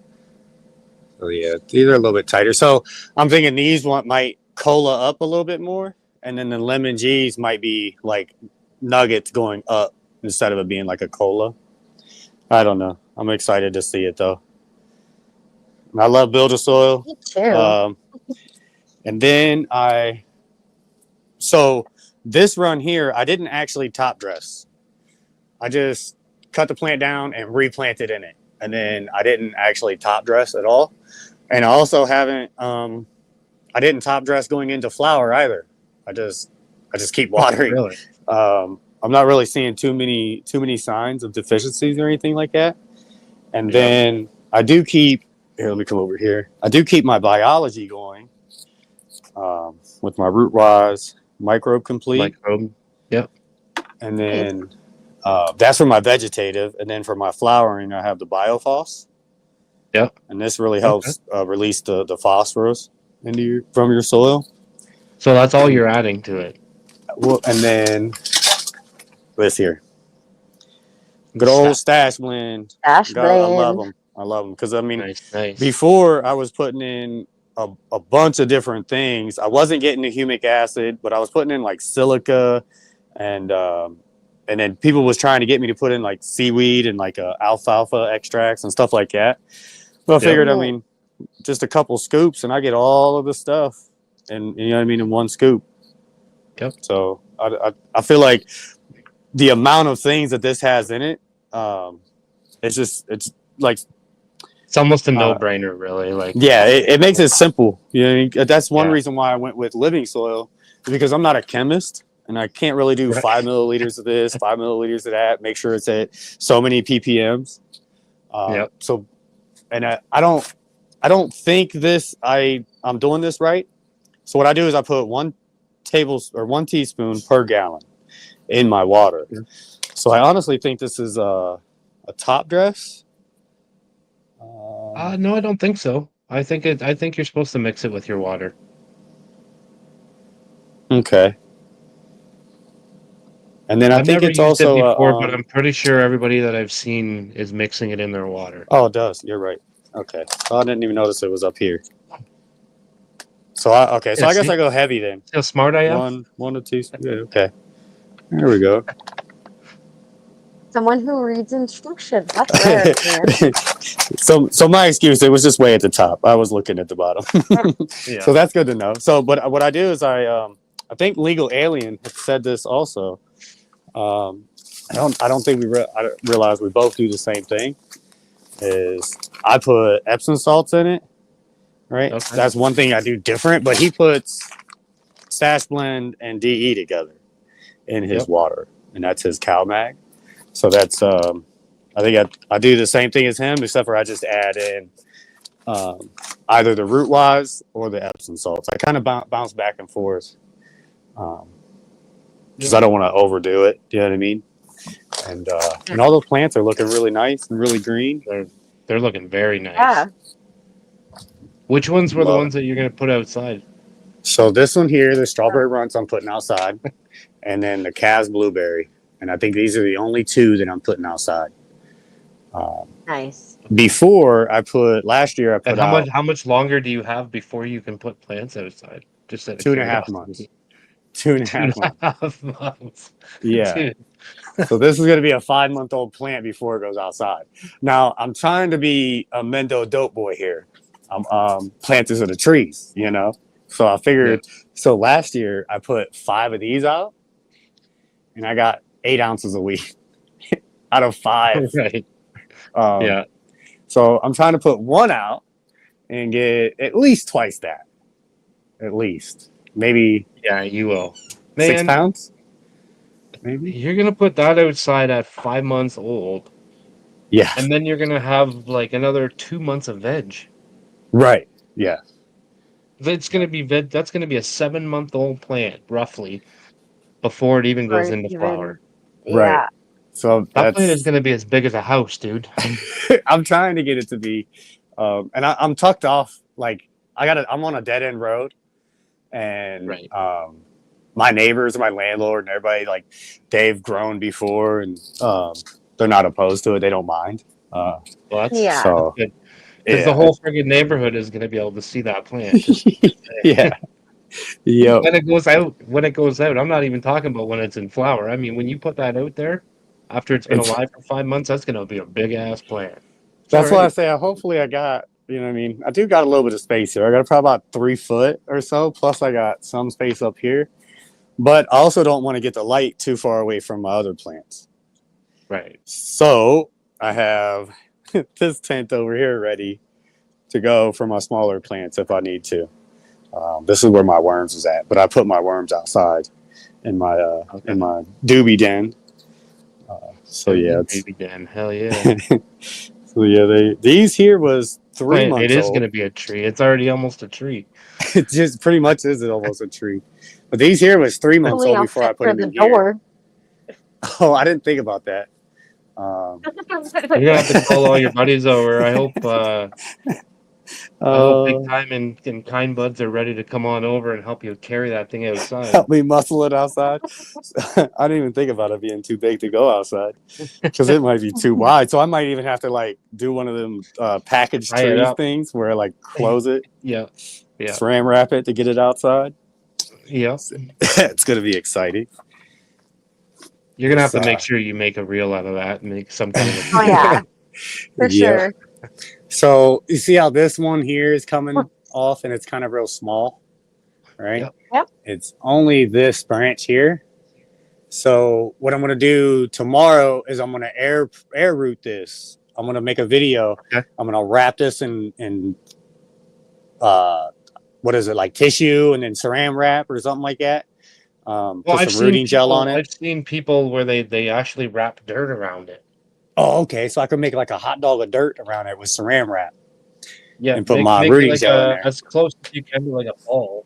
So yeah, these are a little bit tighter. So I'm thinking these might cola up a little bit more, and then the lemon G's might be like nuggets going up instead of it being like a cola. I don't know. I'm excited to see it though. I love Build a Soil. Me too. And then so this run here, I didn't actually top dress. I just cut the plant down and replanted in it. And then I didn't actually top dress at all. And I also haven't, I didn't top dress going into flower either. I just keep watering. Really? I'm not really seeing too many signs of deficiencies or anything like that. And then I do keep, here, let me come over here. I do keep my biology going with my root wise microbe complete. Yep. And then that's for my vegetative. And then for my flowering, I have the biofos. Yep. And this really helps release the phosphorus from your soil. So that's all you're adding to it. Well, and then this here, good old stash blend. I love them. I love them because I mean, nice. Before I was putting in a bunch of different things. I wasn't getting the humic acid, but I was putting in like silica, and then people was trying to get me to put in like seaweed and like alfalfa extracts and stuff like that. But I figured, I mean, just a couple scoops and I get all of the stuff, and you know what I mean, in one scoop. Yep. So I feel like the amount of things that this has in it, it's like it's almost a no-brainer, really. Like, yeah, it makes it simple. You know, that's one reason why I went with living soil, because I'm not a chemist and I can't really do 5 milliliters of this, 5 milliliters of that. Make sure it's at so many ppms. So, and I don't think I'm doing this right. So what I do is I put 1 teaspoon per gallon in my water. So I honestly think this is a top dress. No, I don't think so. I think you're supposed to mix it with your water. Okay. And then I I've think never it's used it also before, but I'm pretty sure everybody that I've seen is mixing it in their water. oh, it does. You're right. Okay. So I didn't even notice it was up here. So okay. So Yeah, I guess see? I go heavy then. See how smart I am? One or two. Yeah, okay. There we go. Someone who reads instructions. That's rare, man. So my excuse, it was just way at the top. I was looking at the bottom. Yeah. So that's good to know. So, but what I do is I think Legal Alien said this also. I don't think I realize we both do the same thing. Is I put Epsom salts in it, right? Okay. That's one thing I do different. But he puts Stash Blend and DE together in his Yep. water, and that's his cow mag. So that's I think I do the same thing as him, except for I just add in either the root wise or the Epsom salts. I kind of bounce back and forth because I don't want to overdo it. You know what I mean? And all those plants are looking really nice and really green. They're looking very nice. Yeah. Which ones were the Love ones that you're gonna put outside? So this one here, the strawberry runts, I'm putting outside, and then the Cas blueberry. And I think these are the only two that I'm putting outside. Nice. Before last year I put And out how much longer do you have before you can put plants outside? Just out of 2.5 curiosity. months. 2.5 months. 2.5 months. Yeah. Dude. So this is going to be a 5-month-old plant before it goes outside. Now I'm trying to be a Mendo dope boy here. I'm planters of the trees, you know. So I figured. Yeah. So last year I put 5 of these out, and I got 8 ounces a week out of 5. Right. Yeah. So I'm trying to put 1 out and get at least twice that. At least maybe. Yeah, you will. 6 Man, pounds. Maybe. you're gonna put that outside at 5 months old, Yeah. and then you're gonna have like another 2 months of veg. Right. Yeah. It's gonna be veg. That's gonna be a 7-month-old plant, roughly, before it even goes Or into even, flower. Right. yeah. So That plant is gonna be as big as a house, dude. I'm trying to get it to be, and I'm tucked off. Like I'm on a dead end road, and Right. My neighbors, my landlord, and everybody like they've grown before, and they're not opposed to it. They don't mind. Well, that's Yeah. So good. Because the whole friggin' neighborhood is gonna be able to see that plant. yeah, yeah. When it goes out, I'm not even talking about when it's in flower. I mean, when you put that out there, after it's been alive for 5 months, that's gonna be a big ass plant. That's why I say hopefully I got, you know what I mean? I do got a little bit of space here. I got probably about 3 foot or so. Plus I got some space up here. But I also don't want to get the light too far away from my other plants. Right. So I have this tent over here ready to go for my smaller plants if I need to. This is where my worms is at. But I put my worms outside in my doobie den. So yeah, Baby den, hell yeah. so yeah, these here was 3 months It is old. gonna be a tree. It's already almost a tree. It just pretty much is almost a tree. But these here was 3 months Hopefully old I'll before I fit put for them the in here. door. Oh, I didn't think about that. You're gonna have to call all your buddies over. I hope Big Time and Kind Buds are ready to come on over and help you carry that thing outside. Help me muscle it outside. I didn't even think about it being too big to go outside because it might be too wide. So I might even have to like do one of them package Tie it trees up. things where I like close it, Yeah. Yeah. saran wrap it to get it outside. Yeah. It's gonna be exciting. You're gonna have to make sure you make a reel out of that and make some kind of a Oh yeah, for sure. So you see how this one here is coming off and it's kind of real small, right? Yep. It's only this branch here. So what I'm gonna do tomorrow is I'm gonna air root this. I'm gonna make a video. Okay. I'm gonna wrap this in what is it, like tissue and then saran wrap or something like that. Put some rooting gel on it. I've seen people where they actually wrap dirt around it. Oh, okay. So I can make like a hot dog of dirt around it with saran wrap. Yeah, And put my rooting gel in there. as close as you can to like a ball.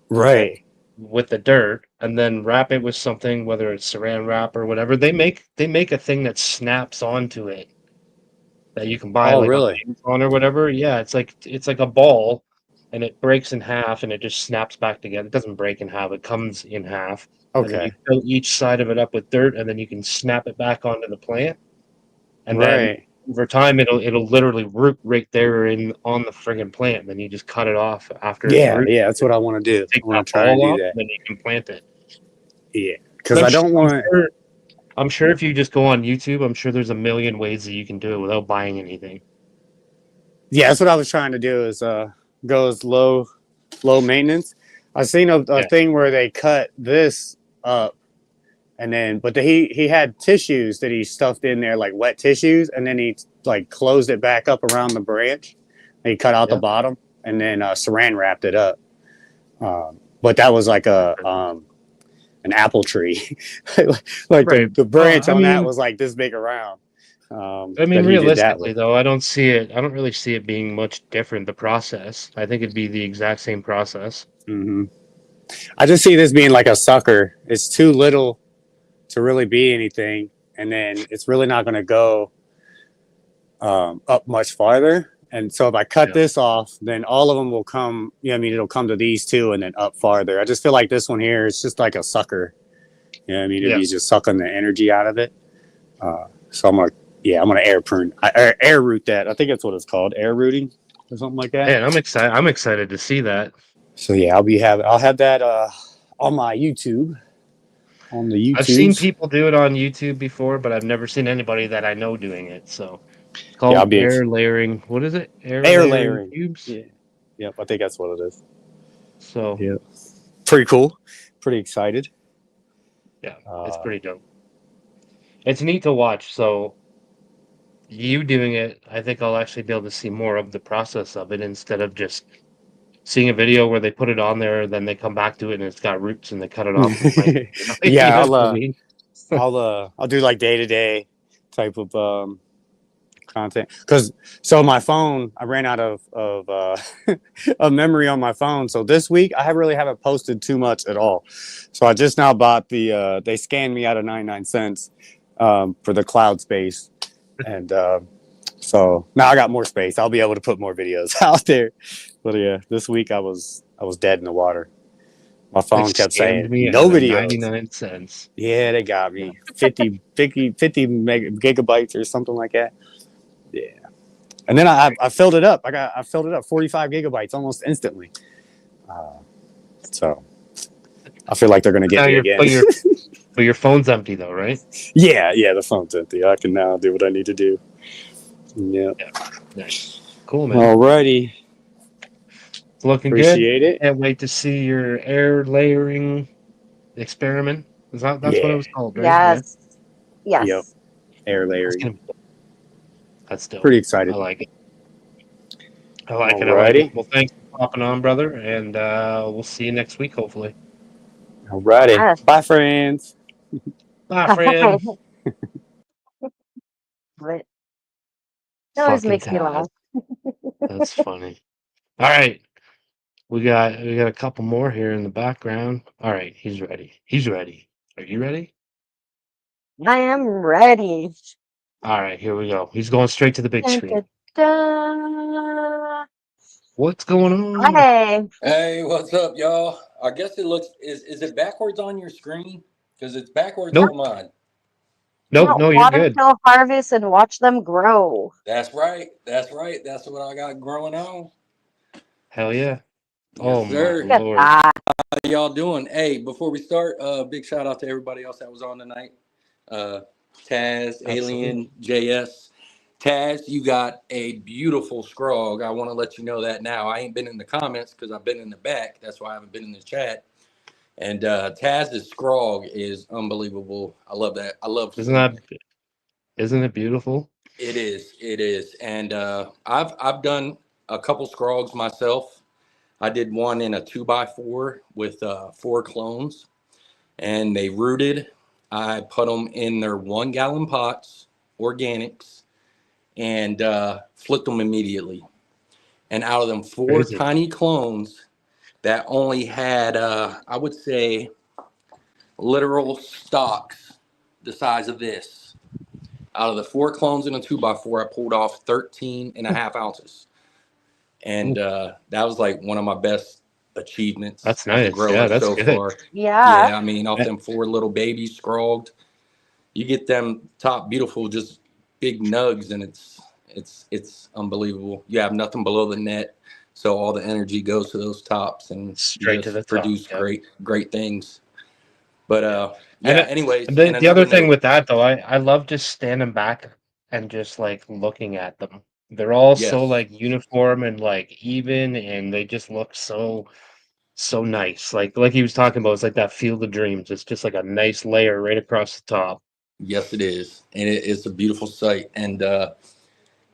Right. With the dirt, and then wrap it with something, whether it's saran wrap or whatever. They make a thing that snaps onto it. that you can buy Oh, like really? on Amazon or whatever. Yeah, it's like a ball, and it breaks in half, and it just snaps back together. It doesn't break in half; it comes in half, and then you Okay. fill each side of it up with dirt, and then you can snap it back onto the plant, and then Right. over time it'll literally root right there in on the friggin' plant. And then you just cut it off after it's Yeah, rooted. yeah, that's what I want to do. Take I want that to try and ball do off, that. and then you can plant it. Yeah, And because I don't want. I'm sure if you just go on YouTube, I'm sure there's a million ways that you can do it without buying anything. Yeah, that's what I was trying to do. Is go as low maintenance. I've seen a Yeah. thing where they cut this up, and then he had tissues that he stuffed in there, like wet tissues, and then he like closed it back up around the branch. He cut out the Yeah. bottom and then saran wrapped it up. But that was like an apple tree, like Right. the branch I on that mean, was like this big around. I mean, That he did that realistically with. though, I don't really see it being much different. The process, I think it'd be the exact same process. Mm-hmm. I just see this being like a sucker. It's too little to really be anything, and then it's really not going to go up much farther. And so if I cut Yeah. this off, then all of them will come. Yeah, I mean, it'll come to these two and then up farther. I just feel like this one here is just like a sucker. You know what I mean? If Yeah. you just sucking the energy out of it. So I'm gonna air prune, air root that. I think that's what it's called, air rooting or something like that. Man, I'm excited. I'm excited to see that. So yeah, I'll have that on my YouTube. On the YouTube. I've seen people do it on YouTube before, but I've never seen anybody that I know doing it. So it's I'll called be air layering. What is it? Air air layering layering. cubes. Yeah. Yep, I think that's what it is. So Yeah. Pretty cool. Pretty excited. yeah, it's pretty dope. It's neat to watch. So you doing it, I think I'll actually be able to see more of the process of it instead of just seeing a video where they put it on there, then they come back to it and it's got roots and they cut it off. The plant, you know? You Yeah, know what I mean? I'll do like day-to-day type of content, because so my phone, I ran out of of memory on my phone, so this week I haven't posted too much at all. So I just now bought the they scanned me out of 99 cents for the cloud space, and so now I got more space. I'll be able to put more videos out there. But yeah, this week I was dead in the water. My phone They kept scammed saying me no out of videos. 99 cents. Yeah, they got me 50 gigabytes or something like that. Yeah, and then I filled it up. I filled it up 45 gigabytes almost instantly. So I feel like they're gonna get Now me again. but your phone's empty though, right? Yeah, the phone's empty. I can now do what I need to do. Yeah. Nice. Cool, man. Alrighty. It's looking Appreciate good. it. Can't wait to see your air layering experiment. That's what it was called, right? Yes. Yes. Yep. Air That's layering. gonna be dope. That's dope. Pretty excited. I like it. I like it. Alrighty. Well, thanks for popping on, brother, and we'll see you next week, hopefully. Alrighty. Yes. Bye, friends. Bye, friend. But it always Fucking makes me Taz. laugh. That's funny. All right. We got a couple more here in the background. All right, he's ready. He's ready. Are you ready? I am ready. All right, here we go. He's going straight to the big Dun, screen. dun, dun. What's going on? Hey, Hey, what's up, y'all? I guess it looks is it backwards on your screen? Because it's backwards Nope. on mine. No, you're water good. till harvest and watch them grow. That's right. That's right. That's what I got growing on. Hell yeah. Yes, Oh sir. my Look at lord. that. How y'all doing? Hey, before we start, big shout out to everybody else that was on tonight. Taz, Alien, JS. Taz, you got a beautiful scrog. I want to let you know that now. I ain't been in the comments because I've been in the back. That's why I haven't been in the chat. And Taz's scrog is unbelievable. I love that. I love Isn't it beautiful? It is. It is. And I've done a couple scrogs myself. I did one in a 2x4 with 4 clones, and they rooted. I put them in their 1 gallon pots, organics, and flipped them immediately. And out of them 4 Crazy. tiny clones that only had, I would say, literal stalks the size of this, Out of the 4 clones in a 2x4, I pulled off 13.5 ounces. And that was like one of my best achievements That's as a nice. Yeah, grower that's so good. far. Yeah. Yeah, I mean, off Eh, them 4 little babies scrogged, you get them top beautiful, just big nugs, and it's unbelievable. You have nothing below the net, so all the energy goes to those tops, and you Straight to the just top. produce Yep. great things. But Yeah. And yeah. Anyways, the and the other another thing note, with that though, I love just standing back and just like looking at them. They're all so yes, like uniform and like even, and they just look so nice. Like he was talking about, it's like that field of dreams. It's just like a nice layer right across the top. yes, it is, and it's a beautiful sight. And I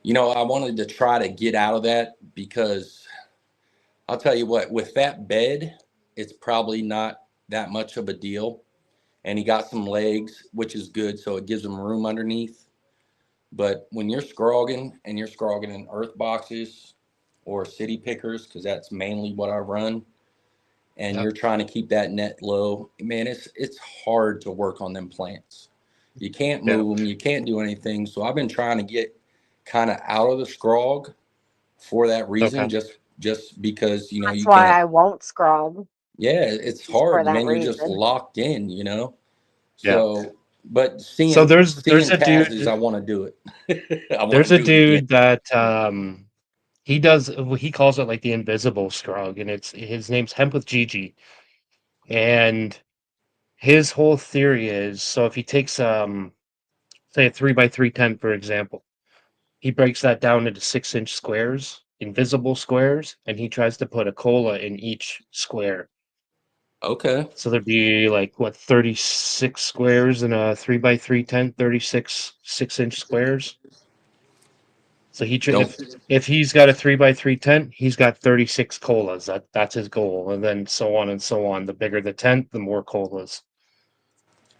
wanted to try to get out of that because I'll tell you what, with that bed, it's probably not that much of a deal. And he got some legs, which is good, so it gives him room underneath. But when you're scrogging and you're scrogging in earth boxes or city pickers, because that's mainly what I run, and Yep. you're trying to keep that net low, man, it's hard to work on them plants. You can't Yeah. move them, you can't do anything. So I've been trying to get kind of out of the scrog for that reason, Okay. just because That's you why can't. I won't scrub, Yeah, it's just for hard, that man. You're just reason. locked in. Yeah. So, but So seeing there's seeing a Taz's, dude I want to do it. I want there's to a do it again. dude that he does, he calls it like the invisible scrog, and it's his name's Hemp with Gigi. And his whole theory is, so if he takes say a 3x3 tent, for example, he breaks that down into 6-inch squares, invisible squares, and he tries to put a cola in each square. Okay. So there'd be like what, 36 squares in a 3x3 tent, 36 6-inch squares. So Don't. if he's got a 3x3 tent, he's got 36 colas. That's his goal, and then so on and so on. The bigger the tent, the more colas.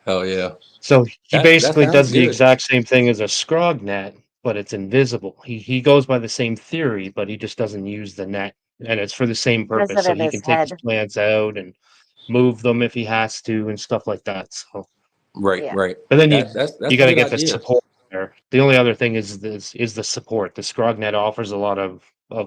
Hell yeah. So he That basically sounds does the good. exact same thing as a scrog net, but it's invisible. He goes by the same theory, but he just doesn't use the net, and it's for the same Has purpose. it So in he his can take his head. plants out and move them if he has to and stuff like that. So, Right, Yeah. right. but then you That's a got to good get the idea. support there. The only other thing is the support. The scrog net offers a lot of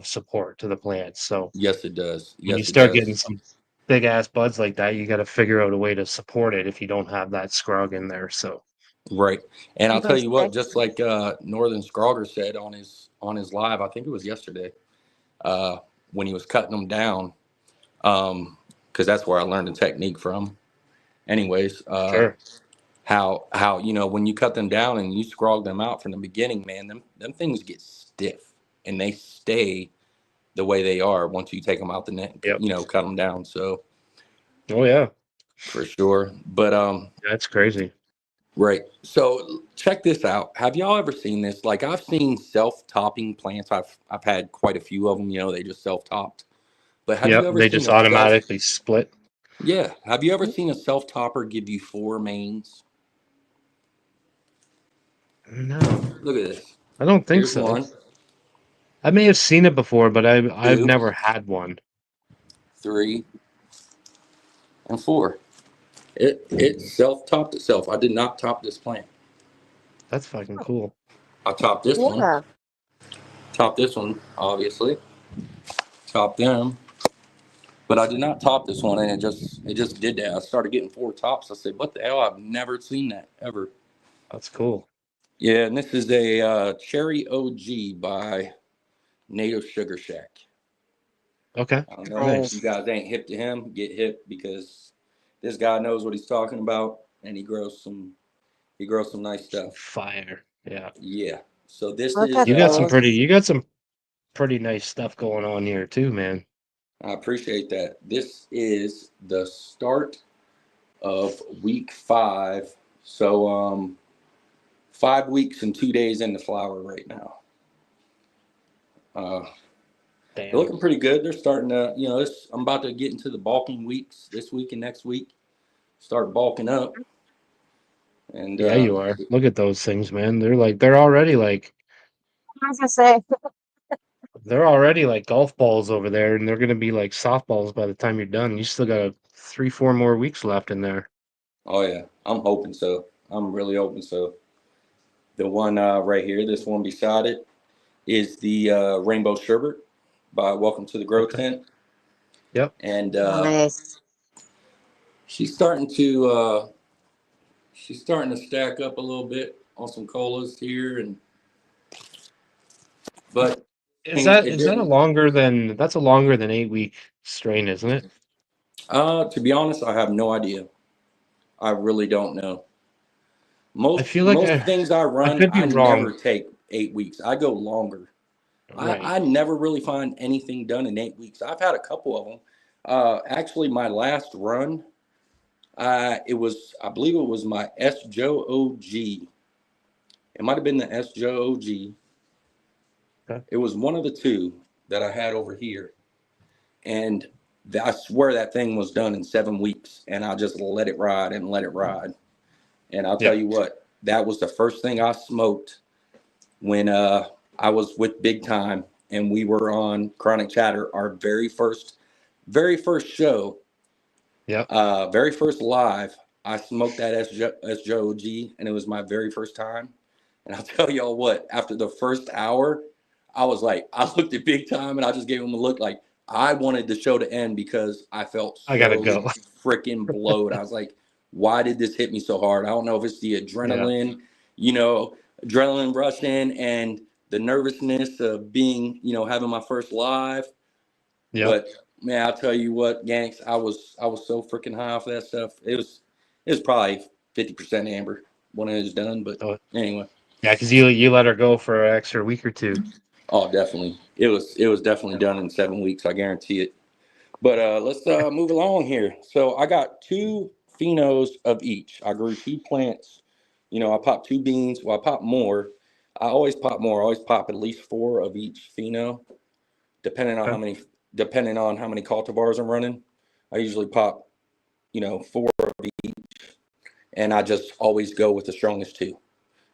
support to the plants. So Yes, it does. when you Yes, it start getting does. some big ass buds like that, you got to figure out a way to support it if you don't have that scrog in there. So Right. And I'll tell Those you what, sticks. just like Northern Scrogger said on his live, I think it was yesterday, uh, when he was cutting them down, because that's where I learned the technique from. Anyways, sure. how when you cut them down and you scrog them out from the beginning, man, them things get stiff and they stay the way they are once you take them out the net, Yep. cut them down. So Oh yeah. for sure. But That's crazy. right. So check this out. Have y'all ever seen this? Like I've seen self-topping plants. I've had quite a few of them. They just self-topped. But have you Yep. ever They seen just a self? automatically split. Yeah. Have you ever seen a self-topper give you 4 mains? No, Look at this. I don't think Here's so. one, I may have seen it before, but I've 2, never had one. 3, and 4. It self-topped itself. I did not top this plant. That's fucking cool. I topped this one. Yeah. Topped this one, obviously. Topped them. But I did not top this one, and it just did that. I started getting 4 tops. I said, "What the hell? I've never seen that ever." That's cool. Yeah, and this is a Cherry OG by Native Sugar Shack. Okay. I don't know if you Nice. guys ain't hip to him. Get hip because this guy knows what he's talking about, and he grows some nice stuff. Fire. Yeah. Yeah. So this Look is at this. You got some pretty nice stuff going on here too, man. I appreciate that. This is the start of week 5. So 5 weeks and 2 days in the flower right now. They're Damn. looking pretty good. They're starting to, I'm about to get into the bulking weeks this week and next week. Start bulking up, and Yeah, you are. Look at those things, man. They're already like I was gonna say, golf balls over there, and they're gonna be like softballs by the time you're done. You still got 3, 4 more weeks left in there. oh yeah, I'm hoping so. I'm really hoping so. The one right here, this one beside it, is the Rainbow Sherbet by Welcome to the Grow Okay. Tent. Yep. And Nice. she's starting to stack up a little bit on some colas here, and but Is things that it is that a didn't. longer than that's a longer than 8 week strain, isn't it? To be honest, I have no idea. I really don't know. I Most feel like most things I I run, could be I never wrong. take 8 weeks. I go longer. Right. I never really find anything done in 8 weeks. I've had a couple of them. Actually, my last run, I believe it was my SJOG. It might have been the SJOG. Okay. It was one of the two that I had over here, and I swear that thing was done in 7 weeks, and I just let it ride and let it ride. And I'll tell Yeah. you what, that was the first thing I smoked when I was with Big Time and we were on Chronic Chatter, our very first show, Yep. very first live. I smoked that SJOG, and it was my very first time. And I'll tell y'all what, after the first hour, I was like, I looked at Big Time and I just gave him a look like I wanted the show to end because I felt I gotta so go. freaking blowed. I was like, why did this hit me so hard? I don't know if it's the Yeah. adrenaline, you know, adrenaline rushing and the nervousness of being, having my first live. Yep. But man, I'll tell you what, Ganks, I was so freaking high off that stuff. It was probably 50% amber when it was done. But So, anyway. yeah, because you let her go for an extra week or two. Oh, definitely. It was definitely done in 7 weeks. I guarantee it. But let's move along here. So I got two phenos of each. I grew two plants. I popped two beans. Well, I popped more. I always pop more. I always pop at least four of each pheno, depending on how Okay. many depending on how many cultivars I'm running. I usually pop, four of each, and I just always go with the strongest two,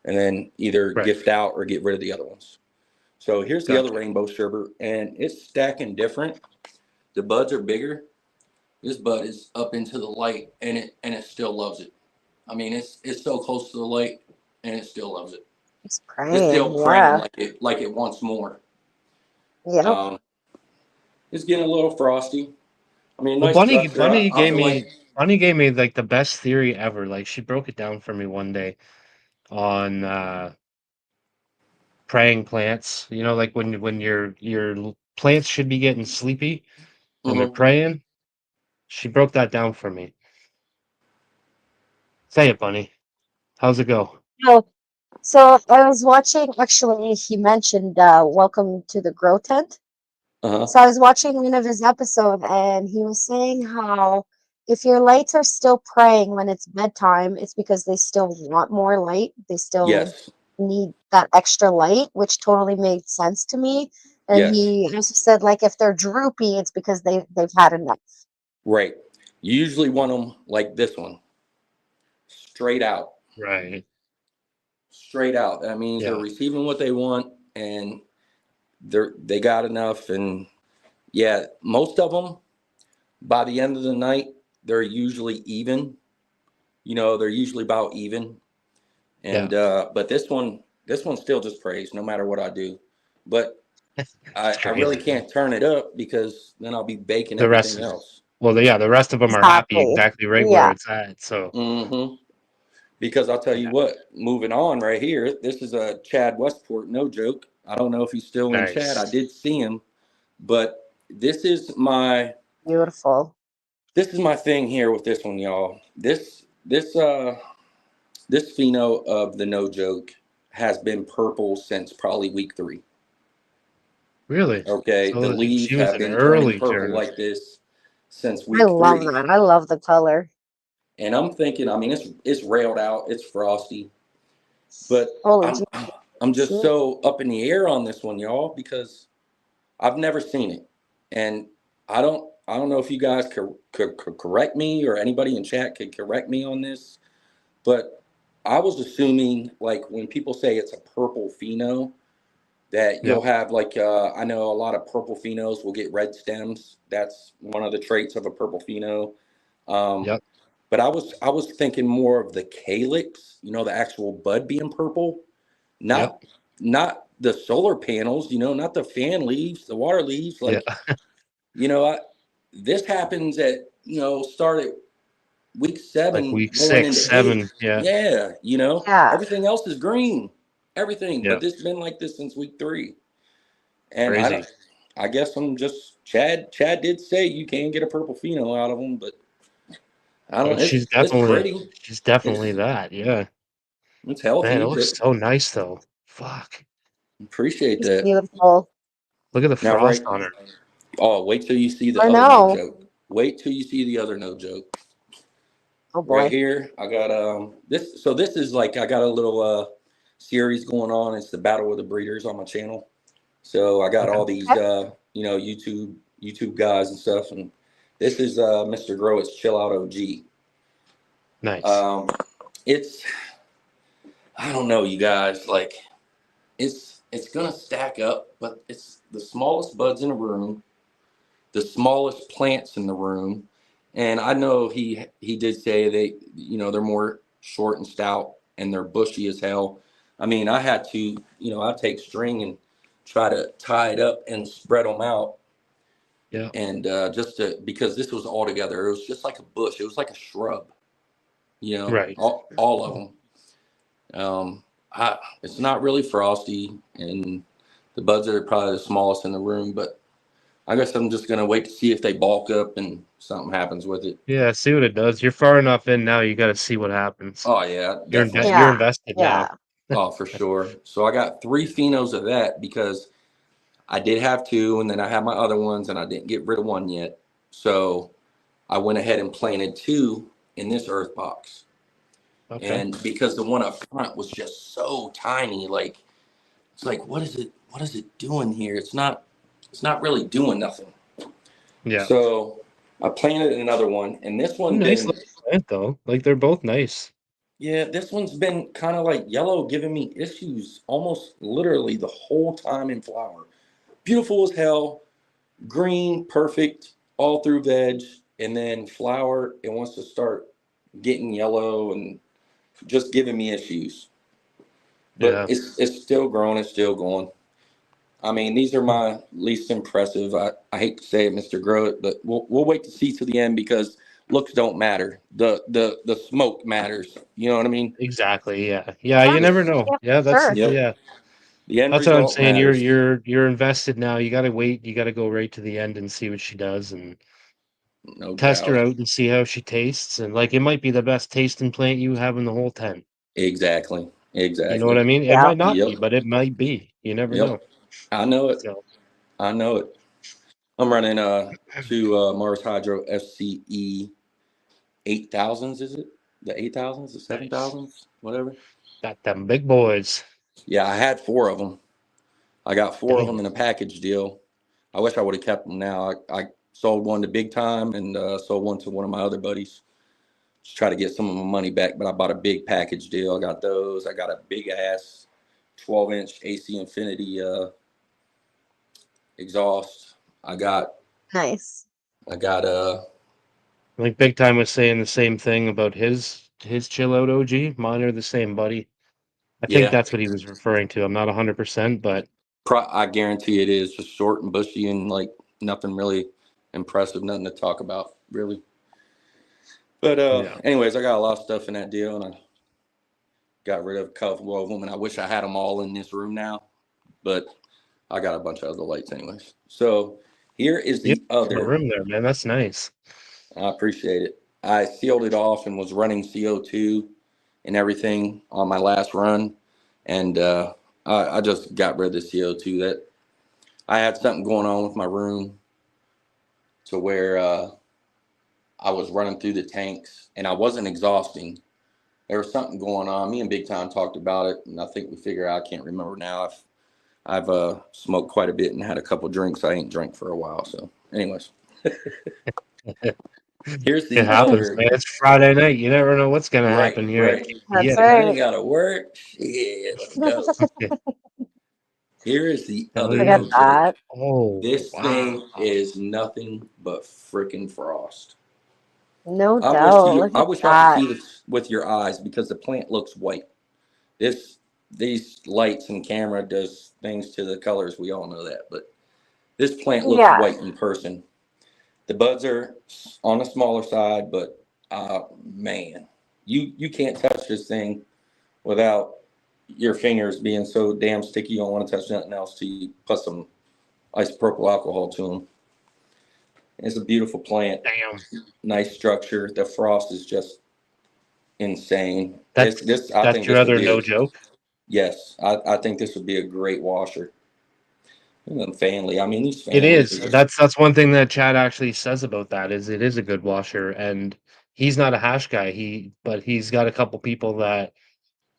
and then either Right. gift out or get rid of the other ones. So here's the other Gotcha. rainbow sherbet, and it's stacking different. The buds are bigger. This bud is up into the light, and it still loves it. I mean, it's so close to the light, and it still loves it. It's It's praying. still praying Yeah. like it wants more. Yep. Um, it's getting a little frosty. I mean, Well, nice cluster. I feel like Bunny gave me like the best theory ever. Like she broke it down for me one day on praying plants. Like when your plants should be getting sleepy when they're mhm. praying. She broke that down for me. Say it, Bunny. How's it go? So, so I was watching, actually, he mentioned Welcome to the Grow Tent. Uh-huh. So I was watching one of his episodes, and he was saying how if your lights are still praying when it's bedtime, it's because they still want more light. They still Yes. need that extra light, which totally made sense to me. And Yes. he also said, like, if they're droopy, it's because they've had enough. Right. You usually want them like this one, straight out. Right. Straight out. That means they're Yeah. receiving what they want, and they got enough. And yeah, most of them by the end of the night, they're usually even. They're usually about even. Yeah. And but this one still just prays no matter what I do. But It's I really crazy. can't turn it up because then I'll be baking The rest everything is else. well, yeah, the rest of them are happy Exactly. exactly right where Yeah. it's at. So Mm-hmm. Because I'll tell you yeah, what, moving on right here, this is a Chad Westport, no joke. I don't know if he's still in chat. I nice. did see him, but Beautiful. this is my thing here with this one, y'all. This pheno of the no joke has been purple since probably week 3. Really? Okay, the So leaves she was have an been turning early purple turner. like this since I week love 3. that. I love the color. And I'm thinking, I mean, it's railed out, it's frosty, but Holy I'm Jesus. I'm just See? so up in the air on this one, y'all, because I've never seen it, and I don't know if you guys could correct me or anybody in chat could correct me on this, but I was assuming like when people say it's a purple pheno that you'll Yep. have like I know a lot of purple phenos will get red stems. That's one of the traits of a purple pheno. Um, Yep. but I was thinking more of the calyx, the actual bud being purple. not the solar panels, not the fan leaves, the water leaves. Like, this happens at, start at week 7, like week going 6, into 7. 8. Yeah. Yeah. Everything else is green, everything. Yeah. But this has been like this since week 3. And Crazy. I guess I'm just, Chad did say you can get a purple pheno out of them, but I don't know. She's It's pretty. definitely It's, that. Yeah. it's Man, healthy, it but looks so nice though. Fuck. appreciate It's that. beautiful. Look at the Now, frost on her. oh, wait till you see the I other no know. joke. Wait till you see the other no joke. Oh Right boy. here, I got this. So this is like, I got a little series going on. It's the Battle of the Breeders on my channel. So I got all these Okay. YouTube guys and stuff, and this is Mr. Grow It's Chill Out OG. Nice. It's, I don't know, you guys, like, it's gonna stack up, but it's the smallest buds in the room, the smallest plants in the room. And I know he did say they're more short and stout and they're bushy as hell. I mean, I had to, I take string and try to tie it up and spread them out. Yeah. And because this was all together, it was just like a bush. It was like a shrub, Right. all of them. It's not really frosty, and the buds are probably the smallest in the room, but I guess I'm just going to wait to see if they bulk up and something happens with it. Yeah, see what it does. You're far enough in now, you got to see what happens. Oh, yeah, You're definitely. you're Yeah. invested Yeah. now. Oh, for sure. So I got 3 phenos of that because I did have 2, and then I had my other ones, and I didn't get rid of 1 yet. So I went ahead and planted 2 in this earth box. Okay. And because the one up front was just so tiny, like, it's like, what is it doing here? It's not really doing nothing. Yeah. So I planted another one, and this one Nice been, little plant though. Like they're both nice. yeah, this one's been kind of like yellow, giving me issues almost literally the whole time in flower. Beautiful as hell, green, perfect, all through veg, and then flower, it wants to start getting yellow and just giving me issues. But Yeah. it's still growing, it's still going. I mean, these are my least impressive. I hate to say it, Mr. Grow It, but we'll wait to see to the end because looks don't matter. The smoke matters. You know what I mean? Exactly. Yeah. Yeah, Yeah. you never Yes. know. Yeah. Yeah, that's Sure. Yep. yeah. The end That's what I'm result saying. matters. You're invested now. You gotta wait. You gotta go right to the end and see what she does and No test her doubt. out and see how she tastes. And like it might be the best tasting plant you have in the whole 10. Exactly. You know what I Exactly. mean? It Yeah. might not Yep. be, but it might be. You never know. Yep. I know it. So I know it. I'm running 2 Mars Hydro FCE 8000s. Is it the 8000s, the nice. 7000s, whatever? Got them big boys. Yeah, I had 4 of them. I got 4 of them Dang. in a package deal. I wish I would have kept them now. I sold one to Big Time and sold one to one of my other buddies. Just try to get some of my money back, but I bought a big package deal. I got those. I got a big ass 12-inch AC Infinity exhaust. Nice. I got Like Big Time was saying the same thing about his chill out OG. Mine are the same, buddy. I think yeah. that's what he was referring to. I'm not 100%, but I guarantee it is just short and bushy and like nothing really impressive, nothing to talk about really. But yeah. anyways, I got a lot of stuff in that deal, and I got rid of a couple of them, and I wish I had them all in this room now, but I got a bunch of other lights anyways. So here is Yep. the A other. room there, man. That's nice. I appreciate it. I sealed it off and was running CO2 and everything on my last run, and I just got rid of the CO2. That I had something going on with my room to where I was running through the tanks and I wasn't exhausting. There was something going on. Me and Big Time talked about it, and I think we figured out. I can't remember now. I've smoked quite a bit and had a couple drinks. I ain't drank for a while. So, anyways, here's It the happens, other. man. It's Friday night. You never know what's gonna Right, happen here. right. That's Yeah. I ain't right. got to work. Shit, let's go. Here is the Hell other Forget no yeah. joke. that. Oh This wow. thing is nothing but freaking frost. No I wish doubt. Look I at wish y'all could that. see this with your eyes because the plant looks white. This these lights and camera does things to the colors. We all know that, but this plant looks Yeah. white in person. The buds are on the smaller side, but man, you can't touch this thing without your fingers being so damn sticky. You don't want to touch nothing else till you put some isopropyl alcohol to them. It's a beautiful plant. Damn. Nice structure. The frost is just insane. That's I that's think your this would other be no joke. yes. I think this would be a great washer. And family. I mean, these It families is. are just That's one thing that Chad actually says about that is it is a good washer, and he's not a hash guy. But he's got a couple people that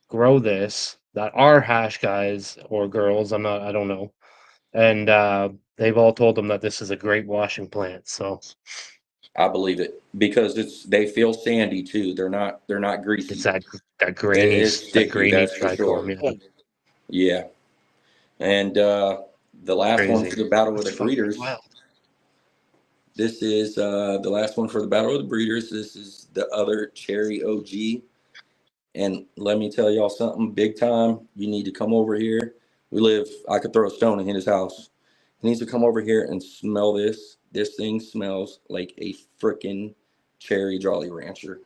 grow this that are hash guys or girls. I don't know. And they've all told him that this is a great washing plant. So I believe it because they feel sandy too. They're not it's greasy. that It's that sticky, grainy that's for sure. trichome. Yeah, Yeah. And the last one crazy. for the battle with That's the fucking breeders. wild. This is the last one for the battle with the breeders. This is the other cherry OG. And let me tell y'all something big time. You need to come over here. I could throw a stone and hit his house. He needs to come over here and smell this. This thing smells like a freaking cherry Jolly Rancher.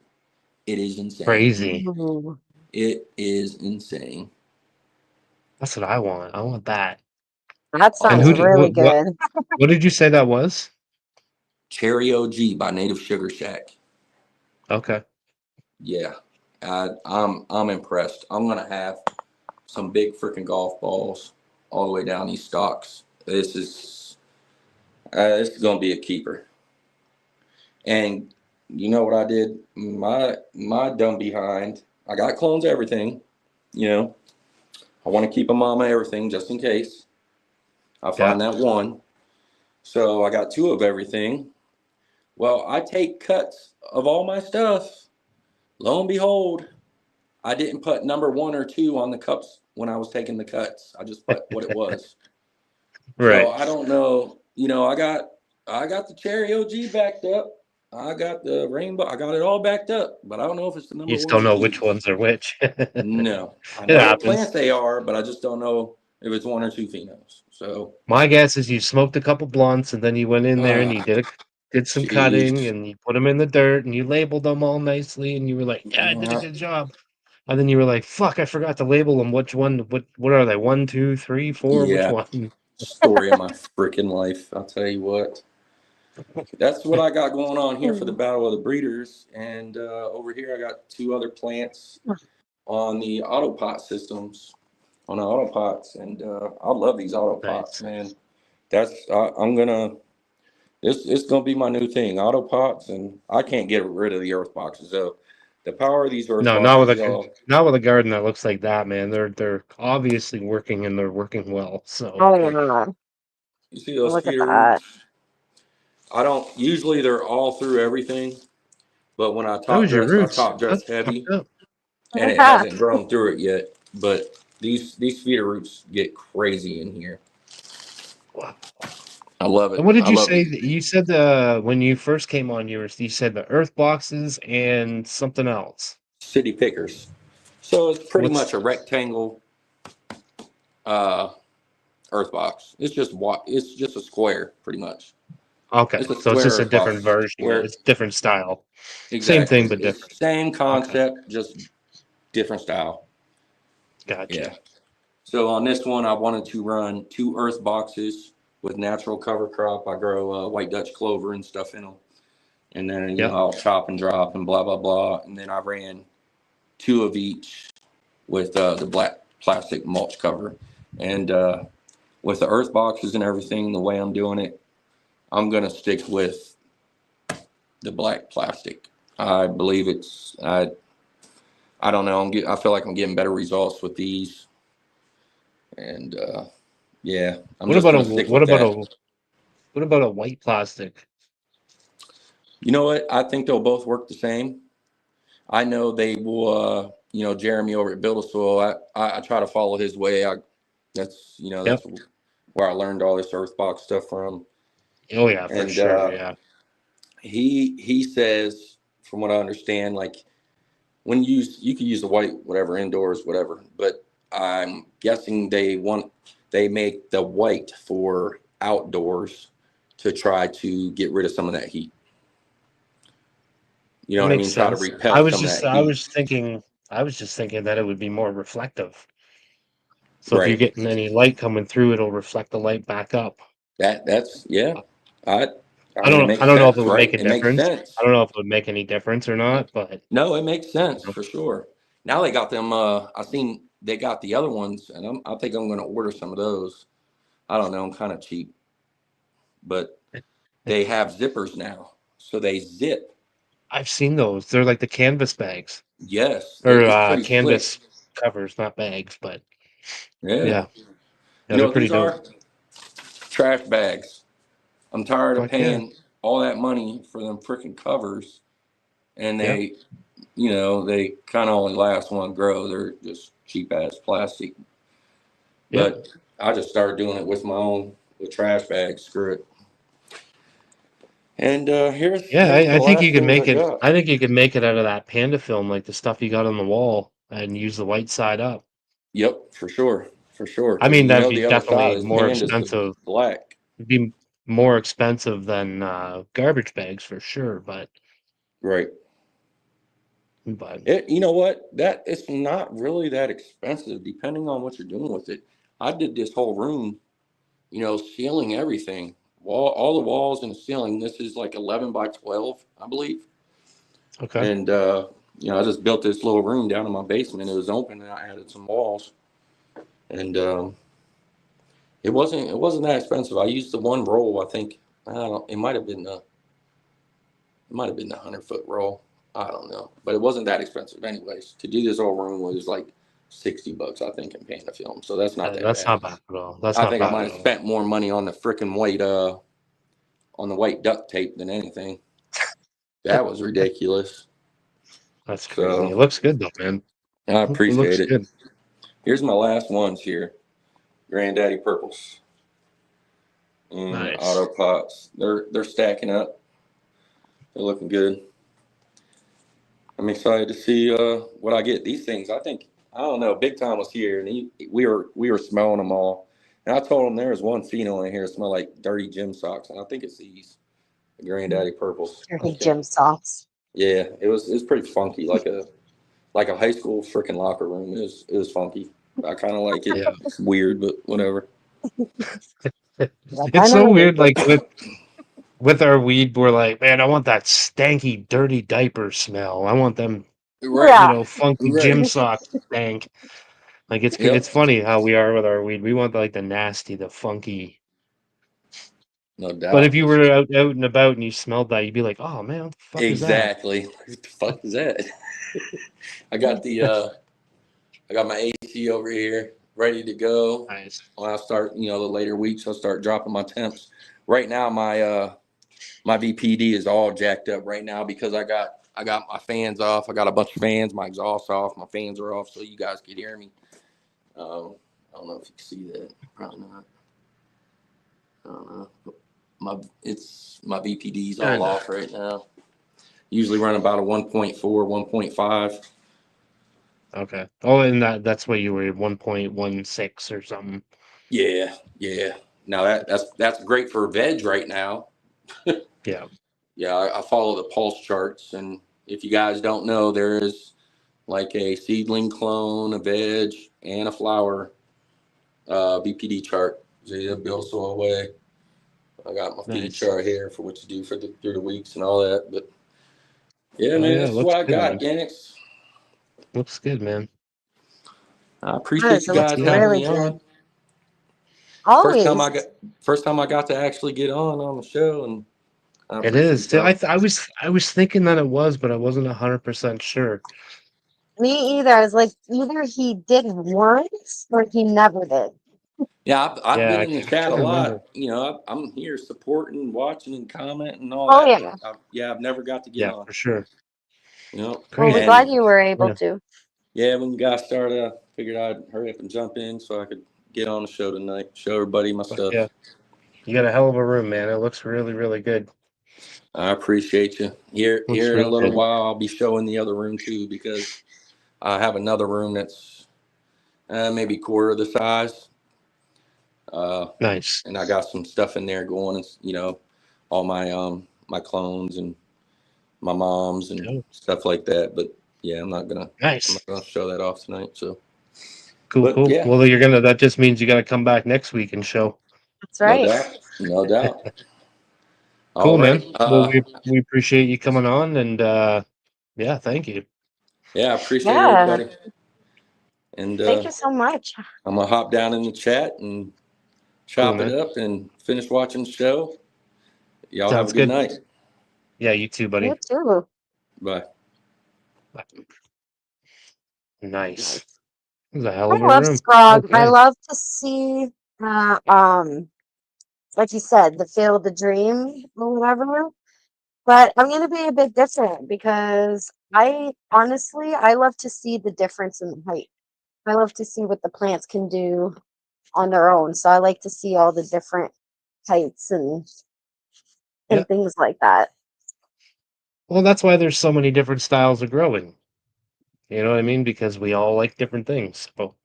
It is insane. Crazy. Mm, It is insane. That's what I want. I want that. that And sounds really what good. what did you say that was? Cherry OG by Native Sugar Shack. Okay. Yeah, I'm impressed. I'm gonna have some big freaking golf balls all the way down these stalks. This is gonna be a keeper. And you know what I did? My dumb behind. I got clones of everything. You know, I want to keep a mama everything just in case I Yeah. find that one. So I got two of everything. Well, I take cuts of all my stuff. Lo and behold, I didn't put number 1 or 2 on the cups when I was taking the cuts. I just put what it was. So Right. I don't know. You know, I got the cherry OG backed up. I got the rainbow. I got it all backed up, but I don't know if it's the You number just ones don't or know which twos. ones are which. It No, I know what happens. plants they are, but I just don't know if it's 1 or 2 phenols. So, My guess is you smoked a couple blunts and then you went in there and you ah, did some cutting jeez. and you put them in the dirt and you labeled them all nicely and you were like, yeah, I did a Yeah, good job. And then you were like, fuck, I forgot to label them. Which one? What are they? 1, 2, 3, 4? Which yeah. one? Story of my freaking life. I'll tell you what. That's what I got going on here for the Mm. Battle of the Breeders. And over here, I got 2 other plants on the autopot systems, on the autopots. And I love these autopots, Nice. man. I'm gonna, it's gonna be my new thing, autopots. And I can't get rid of the earth boxes, though. The power of these earth No, boxes, y'all. not with a garden that looks like that, man. They're obviously working and they're working well. So Oh Like, yeah, you see those look at feeder that. roots? I don't, usually they're all through everything. But when those are your I roots. top dress That's fucked heavy. up. And it Yeah. hasn't grown through it yet. But these feeder roots get crazy in here. Wow. I love And it. what did I you love say? it. You said when you first came on, you said the earth boxes and something else. City pickers. So it's pretty much What's a rectangle uh, earth box. It's just a square, pretty much. okay? It's a So it's square just a earth different box version. where It's different style. Same thing, exactly but different. it's same Okay, concept, just different style. gotcha. Yeah. So on this one, I wanted to run 2 earth boxes with natural cover crop. I grow white Dutch clover and stuff in them. And then, Yep. I'll chop and drop and blah, blah, blah. And then I ran 2 of each with the black plastic mulch cover. And with the earth boxes and everything, the way I'm doing it, I'm going to stick with the black plastic. I believe I don't know. I feel like I'm getting better results with these. And yeah, I'm What just about going to stick with that. what about a white plastic? You know what? I think they'll both work the same. I know they will. Jeremy over at Build a Soil. I try to follow his way. That's Yep. where I learned all this Earthbox stuff from. Oh yeah, for And sure. Yeah. he says, from what I understand, like when you can use the white whatever indoors, whatever. But I'm guessing they make the white for outdoors to try to get rid of some of that heat. You know That what I makes mean? Try to sense. repel some of that I heat. was just thinking that it would be more reflective. So if you're Right. getting any light coming through, it'll reflect the light back up. That's yeah. I mean, it I makes don't know if it sense, would right? make a It makes difference. sense. I don't know if it would make any difference or not, but No, it makes you sense know, for sure. Now they got them. I seen they got the other ones, and I think I'm going to order some of those. I don't know. I'm kind of cheap, but they have zippers now, so they zip. I've seen those. They're like the canvas bags Yes, or it's pretty slick. canvas covers, not bags, but Yeah. yeah, You yeah, know they're what pretty these dope. are? Trash bags. I'm tired of Fuck yeah, paying all that money for them freaking covers, and yeah, they kind of only last one grow. They're just cheap ass plastic. yeah, But I just started doing it with my own with trash bags. Screw it. And yeah. here's the I think last you can things I make it. got. I think you can make it out of that panda film, like the stuff you got on the wall, and use the white side up. Yep, for sure. I Because mean, that'd be the other side definitely is more pandas the expensive. black. It'd be more expensive than garbage bags for sure, Right. but You know what? That it's not really that expensive, depending on what you're doing with it. I did this whole room, ceiling everything, all the walls and the ceiling. This is like 11 by 12, I believe. okay. And I just built this little room down in my basement. It was open, and I added some walls, and it wasn't that expensive. I used the one roll. I think I don't know. It might have been the 100-foot roll. I don't know, but it wasn't that expensive, anyways. To do this whole room was like $60, I think, in Panda film. So that's not that That's bad. not bad at all. That's I not think I bad might at have all. spent more money on the freaking white duct tape than anything. That was ridiculous. That's crazy. It So looks good though, man. I It looks appreciate it. good. Here's my last ones here. Granddaddy Purples and Nice. Auto Pots. They're stacking up. They're looking good. I'm excited to see what I get. These things, I don't know. Big Tom was here, and we were smelling them all, and I told him there was one pheno in here that smelled like dirty gym socks, and I think it's these, the Granddaddy Purples. Dirty gym socks. Yeah, it was pretty funky, like a high school freaking locker room. It was funky. I kind of like it. Yeah. It's weird, but whatever. Like, I It's so know. weird. Like with our weed, we're like, man, I want that stanky, dirty diaper smell. I want them, Right, Yeah. funky right. gym socks stank. Like it's Yep, funny how we are with our weed. We want like the nasty, the funky. no But if doubt. you were out and about and you smelled that, you'd be like, oh man, what the fuck is that? Exactly. What the fuck is that? I got I got my AC over here ready to go. Nice. When I start, the later weeks, I'll start dropping my temps. Right now, my VPD is all jacked up right now because I got my fans off. I got a bunch of fans, my exhaust off, my fans are off, so you guys can hear me. I don't know if you can see that. Probably not. I don't know. My VPD's all Kinda. off right now. Usually run about a 1.4, 1.5. Okay. Oh, and that's what you were 1.16 or something. Yeah, yeah. Now that's great for veg right now. Yeah. Yeah, I follow the pulse charts, and if you guys don't know, there is like a seedling clone, a veg, and a flower BPD chart. Zeta Bill Soil Way. I got my feed Nice. chart here for what to do through the weeks and all that. But yeah, Oh man, yeah, that's looks what I good, got, man. Yanix. Looks good, man. I appreciate Yes, you it looks guys having really me good. on. Always. First time I got to actually get on the show, and I It is. appreciate y'all. I was thinking that it was, but I wasn't 100% sure. Me either. I was like, either he did once or he never did. Yeah, I've Yeah, been I in the chat a can't remember. lot. I'm here supporting, watching, and commenting and all Oh, that. yeah. But I've never got to get Yeah, on. for sure. Well, we're Crazy. glad And you were able Yeah. to. yeah, when you guys started, I figured I'd hurry up and jump in so I could get on the show tonight, show everybody my But stuff. yeah, you got a hell of a room, man. It looks really, really good. I appreciate you. Here Looks in a real little good. while, I'll be showing the other room too because I have another room that's maybe quarter the size. Nice. And I got some stuff in there going, you know, all my clones and my mom's and Oh, stuff like that. But yeah, I'm not gonna nice. show that off tonight. So, Cool, but cool. yeah, Well, that just means you got to come back next week and show. That's no right. doubt, no doubt. Cool, All man. right. Well, we appreciate you coming on, and yeah, thank you. Yeah, I appreciate Yeah. everybody. And Thank you so much. I'm gonna hop down in the chat and Cool, chop it man. up and finish watching the show. Y'all have Sounds a good good. night. Yeah, you too, buddy. You too. Bye. Nice. Nice. It was a hell I of a love room. Scrog. I Okay. love to see, like you said, the feel of the dream or whatever. But I'm gonna be a bit different because I honestly I love to see the difference in the height. I love to see what the plants can do on their own. So I like to see all the different heights Yeah. and things like that. Well, that's why there's so many different styles of growing. You know what I mean? Because we all like different things. So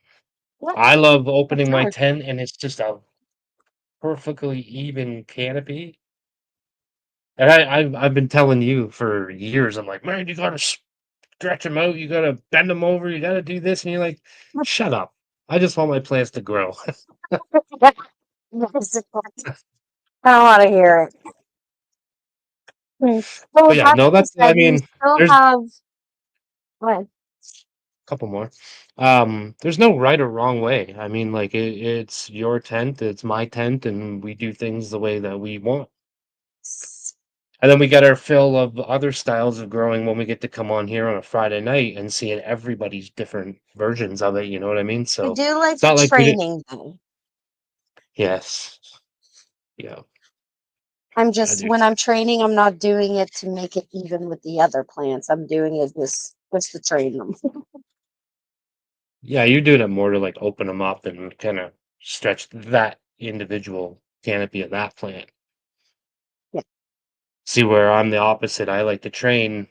Yeah, I love for opening my sure. tent, and it's just a perfectly even canopy. And I've been telling you for years. I'm like, man, you gotta stretch them out. You gotta bend them over. You gotta do this, and you're like, shut up. I just want my plants to grow. Yes, I don't want to hear it. Well, But with yeah, that no, being that's. I said, you mean, still there's a have what? couple more. There's no right or wrong way. I mean, like it's your tent, it's my tent, and we do things the way that we want. And then we get our fill of other styles of growing when we get to come on here on a Friday night and seeing everybody's different versions of it. You know what I mean? I So do like it's the not like we did. training though. Yes. Yeah, I'm I just do. when I'm training, I'm not doing it to make it even with the other plants. I'm doing it just to train them. Yeah, you're doing it more to like open them up and kind of stretch that individual canopy of that plant. Yeah, See where I'm the opposite. I like to train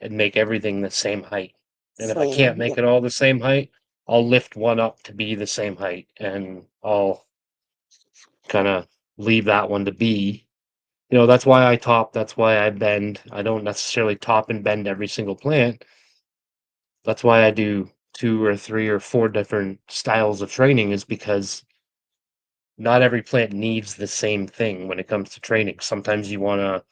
and make everything the same height. And if I can't same. make Yeah, it all the same height, I'll lift one up to be the same height and I'll kind of leave that one to be. That's why I top, that's why I bend. I don't necessarily top and bend every single plant. That's why I do 2 or 3 or 4 different styles of training, is because not every plant needs the same thing when it comes to training. Sometimes you're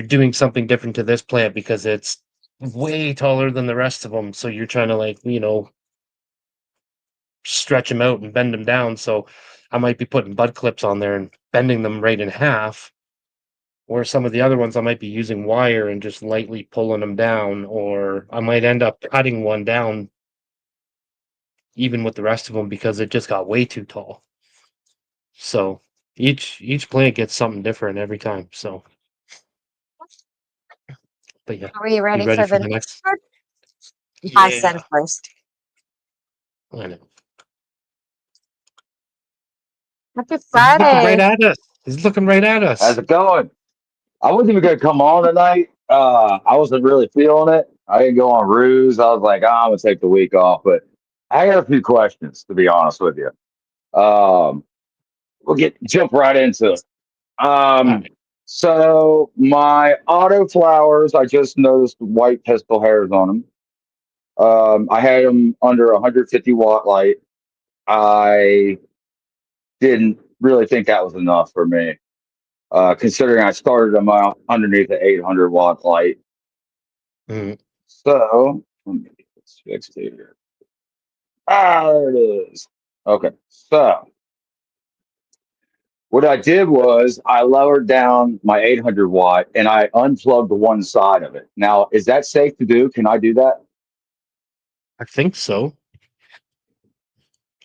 doing something different to this plant because it's way taller than the rest of them. So you're trying to stretch them out and bend them down. So I might be putting bud clips on there and bending them right in half. Or some of the other ones, I might be using wire and just lightly pulling them down. Or I might end up cutting one down even with the rest of them because it just got way too tall. So each plant gets something different every time. So, but yeah, are we you ready ready for for the the next next? part? I said Yeah, first. I know. Happy He's looking right Friday. at us. He's looking right at How's us. it going? I wasn't even gonna come on tonight. I wasn't really feeling it. I didn't go on ruse. I was like, I'm gonna take the week off. But I got a few questions to be honest with you. Um, we'll jump right into it. All Um, right. so my auto flowers, I just noticed white pistil hairs on them. I had them under 150-watt light. I didn't really think that was enough for me, considering I started them out underneath the 800-watt light. Mm, So let me get this fixed here. There it is. Okay. So what I did was I lowered down my 800-watt and I unplugged one side of it. Now, is that safe to do? Can I do that? I think so.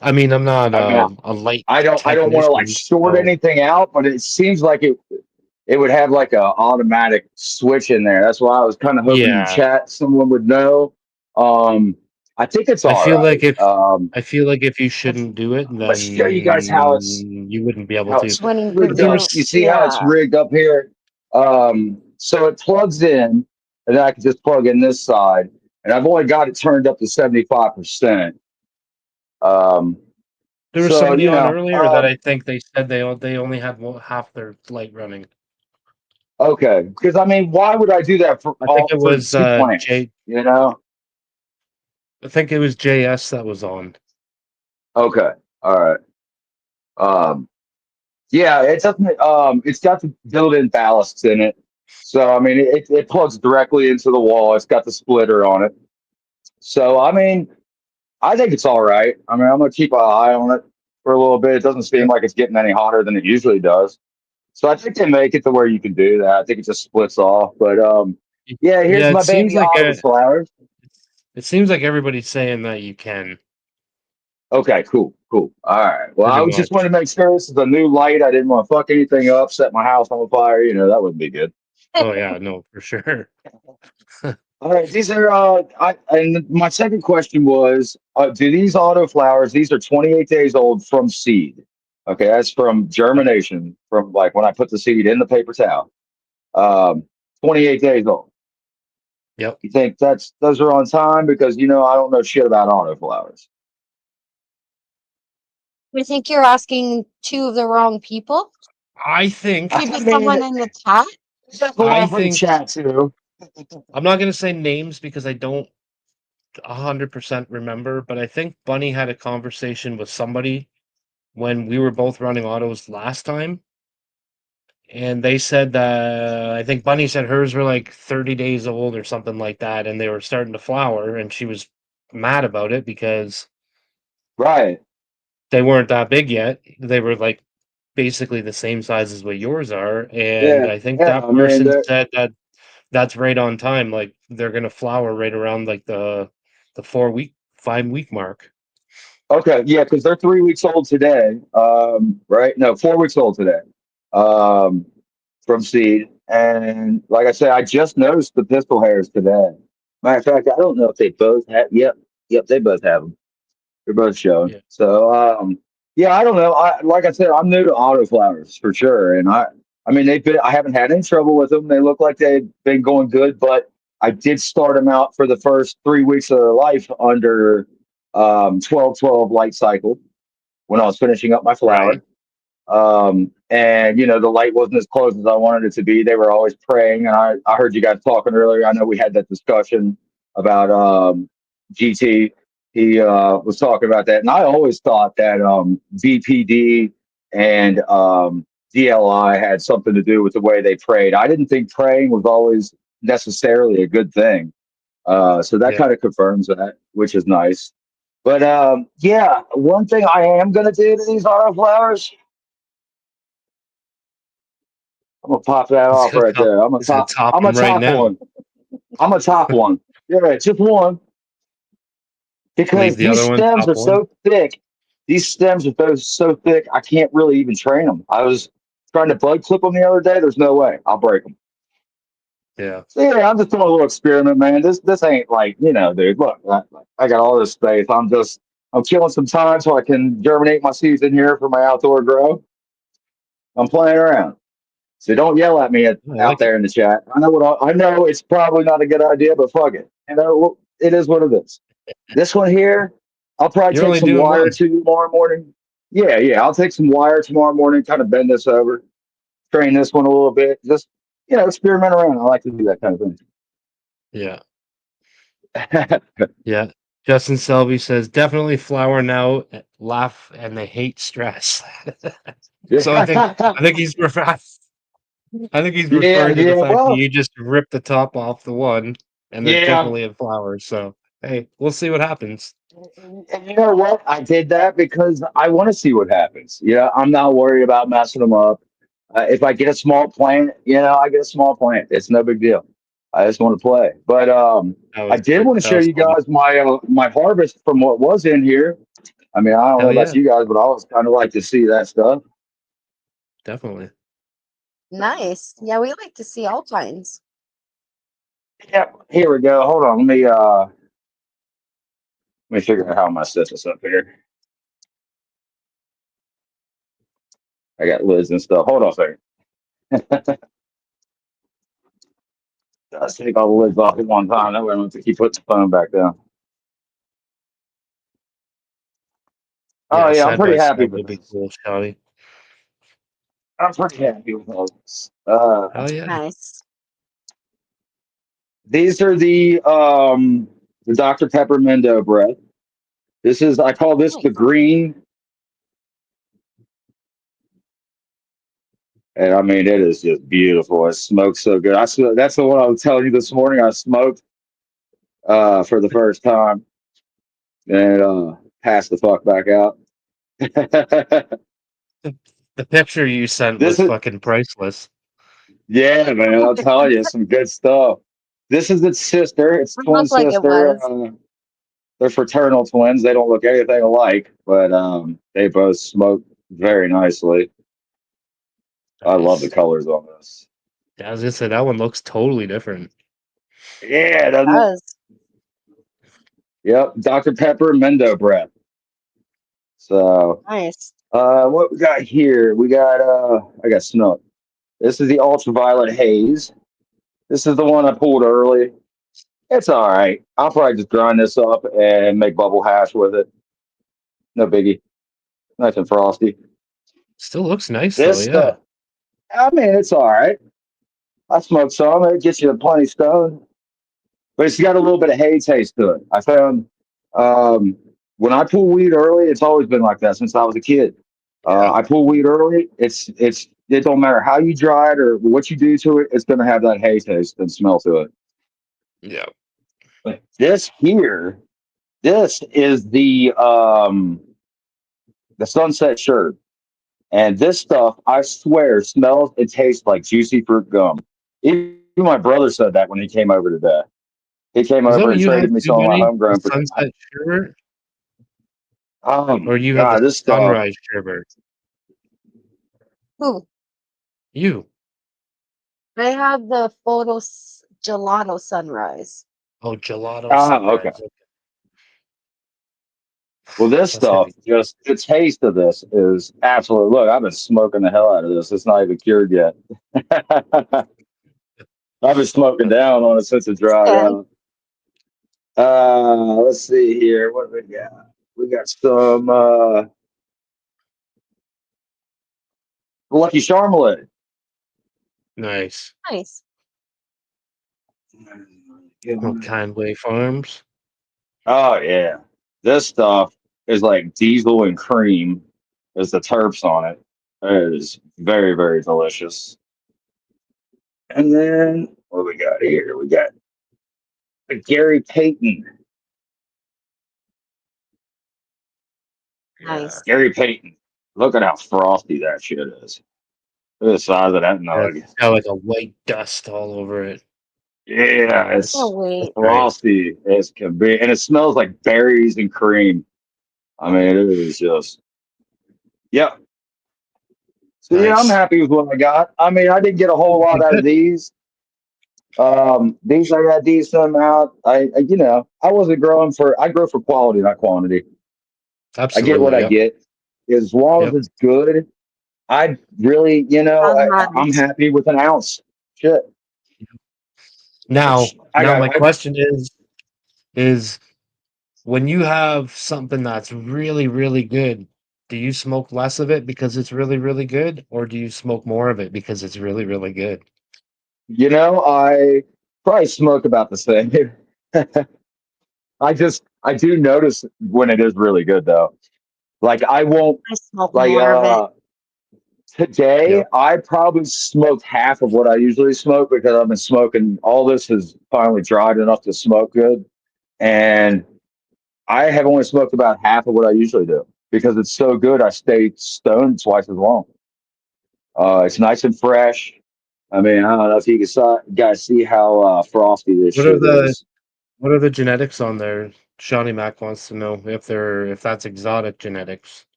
I mean, I'm not I mean, a light I don't want to like technician, short so anything out, but it seems like it would have like a automatic switch in there. That's why I was kind of hoping in yeah. chat someone would know. Um, I think it's I all feel like right. if I feel like if you shouldn't do it, I'm gonna show you guys then you wouldn't be able to. Which one you But rigged can there up. do? You was, see how it's Yeah. rigged up here? So it plugs in, and then I can just plug in this side. And I've only got it turned up to 75%. Um, There was so somebody you on know, earlier that I think they said they only had half their light running. okay, because I mean, why would I do that for I think all it for was 2 plants? You know? I think it was JS that was on. Okay, all right. Um, yeah, it doesn't. It's got the built-in ballasts in it, so I mean, it plugs directly into the wall. It's got the splitter on it. So I mean, I think it's all right. I mean, I'm gonna keep an eye on it for a little bit. It doesn't seem Yep. like it's getting any hotter than it usually does. So I think they make it to where you can do that. I think it just splits off. But yeah, here's Yeah, my baby auto flowers. it seems like everybody's saying that you can Okay, cool, cool. All right. Well, pretty I was just wanted much. to make sure this is a new light. I didn't want to fuck anything up, set my house on fire. You know, that wouldn't be good. Oh yeah, no, for sure. All right, these are and my second question was, do these auto flowers, these are 28 days old from seed. Okay, that's from germination, from like when I put the seed in the paper towel. Um, 28 days old. Yep. You think those are on time? Because you know, I don't know shit about auto flowers. I think you're asking two of the wrong people. I think Maybe I mean, someone in the chat. there's a I lot for the think chat too. I'm not gonna say names because I don't 100% remember, but I think Bunny had a conversation with somebody when we were both running autos last time, and they said that I think Bunny said hers were like 30 days old or something like that, and they were starting to flower, and she was mad about it because Right. they weren't that big yet. They were like basically the same size as what yours are, and Yeah. I think Yeah. that I mean, person said that that's right on time. Like they're gonna flower right around like the 4 week, 5 week mark. okay. Yeah, because they're 3 weeks old today. Right? No, 4 weeks old today. Um, from seed. And like I said, I just noticed the pistol hairs today. Matter of fact, I don't know if they both have. Yep. Yep. They both have them. They're both showing. Yeah, So, yeah, I don't know. Like I said, I'm new to autoflowers for sure, and I mean, they've been. I haven't had any trouble with them. They look like they've been going good, but I did start them out for the first 3 weeks of their life under 12-12 light cycle when I was finishing up my right. flower. And you know, the light wasn't as close as I wanted it to be. They were always praying, and I heard you guys talking earlier. I know we had that discussion about GT. He was talking about that, and I always thought that VPD and DLI had something to do with the way they prayed. I didn't think praying was always necessarily a good thing. So that Yeah. kind of confirms that, which is nice. But yeah, one thing I am gonna do to these autoflowers, I'm gonna pop that He's off gonna right top. there. I'm gonna He's gonna top. top I'm gonna him right top now. one. I'm gonna top one. Yeah, just one Leave because the these other one stems top are one. so thick. These stems are so thick. I can't really even train them. I was trying to bud clip them the other day. There's no way. I'll break them. Yeah. So yeah, I'm just doing a little experiment, man. This ain't like dude. Look, I got all this space. I'm killing some time so I can germinate my seeds in here for my outdoor grow. I'm playing around. So don't yell at me I out like it. there in the chat. I know it's probably not a good idea, but fuck it. You know, it is what it is. This one here, I'll probably You're take only some doing wire one. to tomorrow morning. Yeah, yeah, I'll take some wire tomorrow morning, kind of bend this over, train this one a little bit, just experiment around. I like to do that kind of Yeah. thing. Yeah. Justin Selby says definitely flower now, laugh, and they hate stress. So I think he's I think he's Yeah, referring to the yeah. fact that Well, you just ripped the top off the one, and they're yeah. definitely in flowers. So hey, we'll see what happens. And you know what? I did that because I want to see what happens. Yeah, I'm not worried about messing them up. If I get a small plant, I get a small plant. It's no big deal. I just want to play. But I did want to That show was you fun. guys my harvest from what was in here. I mean, I don't know Hell about yeah, you guys, but I always kind of like to see that stuff. definitely. Nice. Yeah, we like to see all kinds. Yep. Here we go. Hold on. Let me figure out how I'm gonna set this up here. I got lids and stuff. Hold on a second. Let's take all the lids off at one time. That way I don't have to keep putting the phone back down. Oh Yeah, yeah, I'm side pretty by happy side with would be this. cool, Shotty. I'm pretty happy with all this. Hell yeah. Nice. These are the Dr. Pepper Mendo breath. This is I call this the Nice. green, and I mean it is just beautiful. It smokes so good. That's the one I was telling you this morning. I smoked for the first time and passed the fuck back out. The picture you sent This was is fucking priceless. yeah, man. I'll tell you some good stuff. This is its sister. It's It twin looked like it sister. was. They're fraternal twins. They don't look anything alike, but they both smoke very nicely. I love the Nice. colors on this. Yeah, I was gonna say that one looks totally different. Yeah, It doesn't it? does. Yep, Dr. Pepper Mendo breath. So, Nice. what we got here? We got I got snow. This is the ultraviolet haze. This is the one I pulled early. It's all right. I'll probably just grind this up and make bubble hash with it. No biggie. Nice and frosty. Still looks nice though, This yeah. stuff, I mean, it's all right. I smoked some. It gets you plenty stoned, but it's got a little bit of hay taste to it. I found um, when I pull weed early, it's always been like that since I was a kid. Yeah. I pull weed early. It don't matter how you dry it or what you do to it. It's going to have that hay taste and smell to it. Yeah. But this here, this is the sunset shirt, and this stuff I swear smells and tastes like juicy fruit gum. Even my brother said that when he came over today. He came Is that over what and you had traded me too, some of my Bunny? The homegrown. sunset sherbet? Oh Or my you have the god, this stuff. sunrise sherbet? Ooh, You. I have the gelato sunrise. Oh, gelato Ah, okay. sunrise. Well, this That's gonna stuff, be just the taste of this is absolute. Look, I've been smoking the hell out of this. It's not even cured yet. I've been smoking down on it since it dried Good. out. Let's see here. What do we got? We got some Lucky Charmeleade. nice. Nice. From Kindway Farms. Oh yeah, this stuff is like diesel and cream. Is the terps on it? It is very very delicious. And then what we got here? We got a Gary Payton. Yeah, Nice. Gary Payton. Look at how frosty that shit is. Look at the size of that Yeah, nug. it's got like a white dust all over it. Yeah, Can't it's wait. Right. frosty as can be, and it smells like berries and cream. I mean, it is just yeah. So yeah, I'm Nice. happy with what I got. I mean, I didn't get a whole lot Okay, out of good. these. These I got decent amount. I wasn't growing for. I grow for quality, not quantity. I get what Absolutely. I Yep. get. As long as Yep. it's good, I really, That I'm matters. happy with an ounce. Shit. Now, I now got. my question is when you have something that's really, really good, do you smoke less of it because it's really, really good, or do you smoke more of it because it's really, really good? I probably smoke about the same. I do notice when it is really good though. Like I won't I smoke like more of it. today Yep. I probably smoked half of what I usually smoke because I've been smoking all this is finally dried enough to smoke good. And I have only smoked about half of what I usually do because it's so good I stay stoned twice as long. It's nice and fresh. I mean, I don't know if you guys see how frosty this What are shit the is. what are the genetics on there? Shawnee Mac wants to know if that's exotic genetics.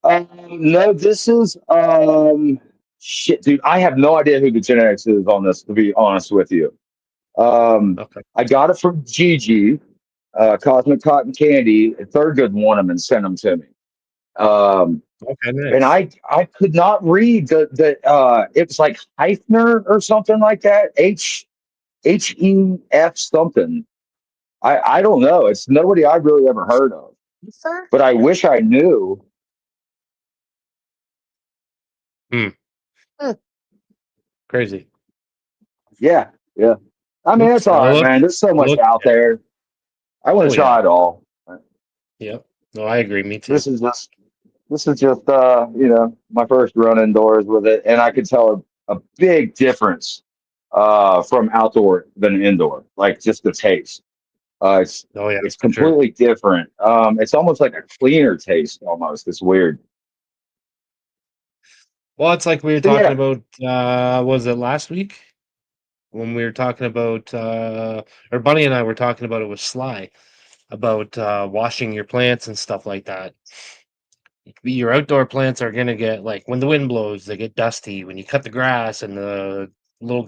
No, this is shit, dude. I have no idea who the genetics is on this. To be honest with you, Okay. I got it from Gigi, Cosmic Cotton Candy. Thurgood won them and sent them to me. Um, Okay, and nice. I could not read the it was like Heifner or something like that. HEF something. I don't know. It's nobody I've really ever heard of. Sir? but I wish I knew. Crazy. Yeah, yeah. I mean, it's Oops. all Oh, right, look. man. There's so much Look. out there. I want Oh, to try yeah. it all. Yep. No, I agree. Me too. This is just my first run indoors with it, and I could tell a big difference from outdoor than indoor. Like just the taste. It's Oh, yeah, it's for sure. completely different. It's almost like a cleaner taste almost. It's weird. Well, it's like we were So talking yeah. about, was it last week? When we were talking about, or Bunny and I were talking about it with Sly, about washing your plants and stuff like that. Your outdoor plants are gonna get like when the wind blows, they get dusty. When you cut the grass and the little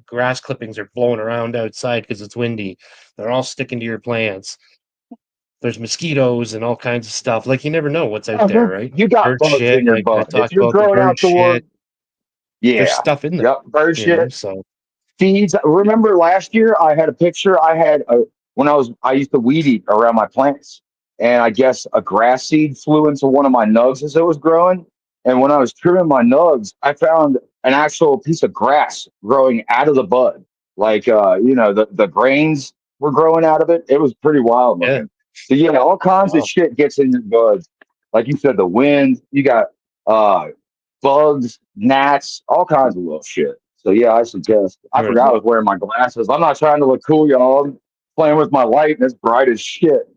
grass clippings are blowing around outside because it's windy, they're all sticking to your plants. There's mosquitoes and all kinds of stuff. Like you never know what's out Oh, there, right? you got Bird bugs shit. in your Like I bud. If talked you're about the growing bird outdoor, shit. There's yeah. stuff in there, Yep, bird you know. shit. So Seeds. Remember last year I had a picture. When I used to weed eat around my plants, and I guess a grass seed flew into one of my nugs as it was growing. And when I was trimming my nugs, I found an actual piece of grass growing out of the bud. Like the grains were growing out of it. It was pretty wild yeah, looking. So yeah, all kinds of wow, shit gets in your buds. Like you said, the wind. You got uh bugs, gnats, all kinds of little shit. So yeah, I suggest. I right. forgot I was wearing my glasses. I'm not trying to look cool, y'all. I'm playing with my light and it's bright as shit.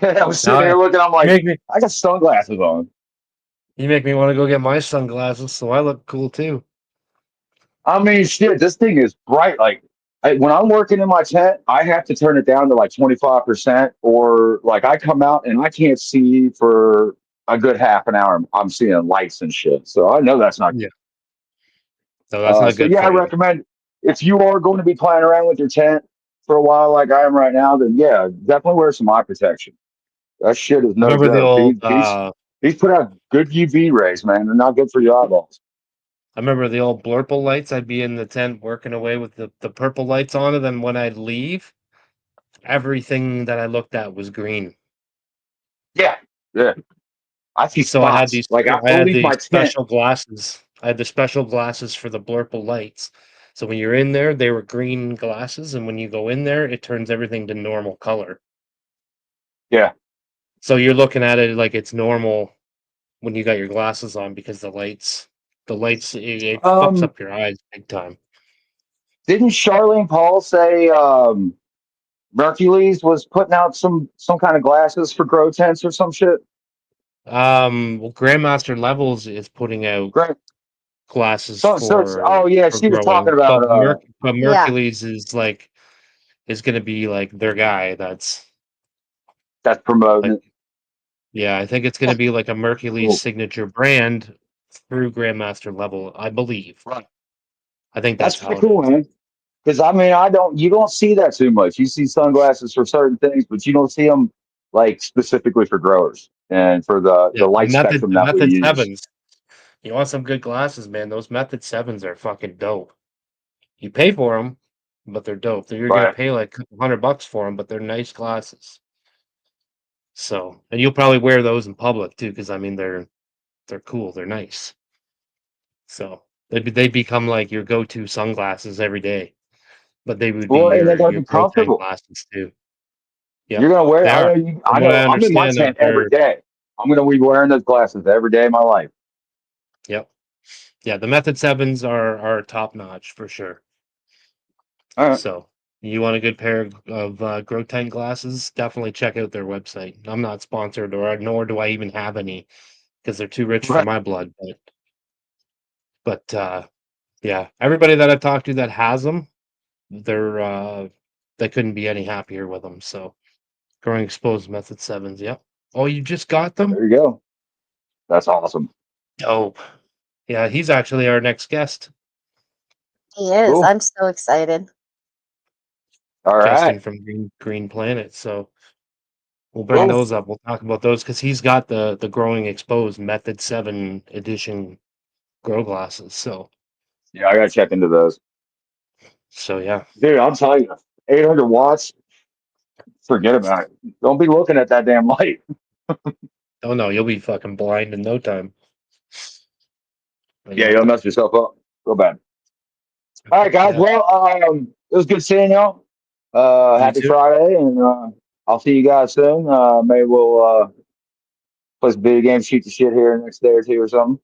I was Now sitting here looking. I'm you like, make me I got sunglasses on. you make me want to go get my sunglasses so I look cool too. I mean, shit, this thing is bright. Like, when I'm working in my tent, I have to turn it down to like 25%, or like I come out and I can't see for a good half an hour. I'm seeing lights and shit. So I know that's not Yeah, good. so that's not So good yeah, I for you. recommend if you are going to be playing around with your tent for a while, like I am right now, then yeah, definitely wear some eye protection. That shit is no Remember the joke. old These put out good UV rays, man. They're not good for your eyeballs. I remember the old blurple lights. I'd be in the tent working away with the purple lights on, and then when I'd leave, everything that I looked at was green. Yeah, yeah. I see So I had spots. these Like I I'll had leave these my tent. special glasses. I had the special glasses for the blurple lights. So when you're in there, they were green glasses, and when you go in there, it turns everything to normal color. Yeah. So you're looking at it like it's normal when you got your glasses on because the lights it fucks Um, up your eyes big time. didn't Charlene Paul say Mercules was putting out some kind of glasses for grow tents or some shit? Well, Grandmaster Levels is putting out Great. glasses Oh yeah, for she was talking growing, about but Yeah. Mercules is gonna be like their guy. that's promoting Like, it. yeah, I think it's gonna be like a Mercules Cool. signature brand through Grandmaster Level, I believe. Right. I think That's that's pretty how it cool, is. man. Because I mean, you don't see that too much. You see sunglasses for certain things, but you don't see them like specifically for growers and for the Yeah, light spectrum the that we Method use. Sevens. You want some good glasses, man? Those Method Sevens are fucking dope. You pay for them, but they're dope. You're gonna Right. pay like $100 for them, but they're nice glasses. So, and you'll probably wear those in public too, because I mean they're cool, they're nice. So they become like your go-to sunglasses every day, but they would be Well, and they're gonna your be grow tent comfortable. glasses too. You're Yep, gonna wear. they I are. know. You, From I what I know. I'm in my understand, tent every they're day. I'm gonna be wearing those glasses every day of my life. yep, yeah. The Method Sevens are top notch for sure. All right. So you want a good pair of grow tent glasses? Definitely check out their website. I'm not sponsored, or nor do I even have any because they're too rich for Right. my blood. But yeah, everybody that I've talked to that has them, they're they couldn't be any happier with them. So growing exposed method sevens. Yep. Oh, you just got them? There you go. That's awesome. Dope. Yeah, he's actually our next guest, He is. Cool. I'm so excited. All Justin right. from Green Planet. So we'll bring Cool. those up. We'll talk about those because he's got the growing exposed method 7 edition grow glasses. Yeah, I gotta check into those. So yeah. Dude, I'll tell you, 800 watts. Forget about it. Don't be looking at that damn light. Oh no, you'll be fucking blind in no time. Yeah, you'll mess yourself up. Go bad. All right, guys. Yeah. Well, it was good seeing y'all. You Happy too. Friday, and I'll see you guys soon. Maybe we'll play some video games, shoot the shit here next day or two or something.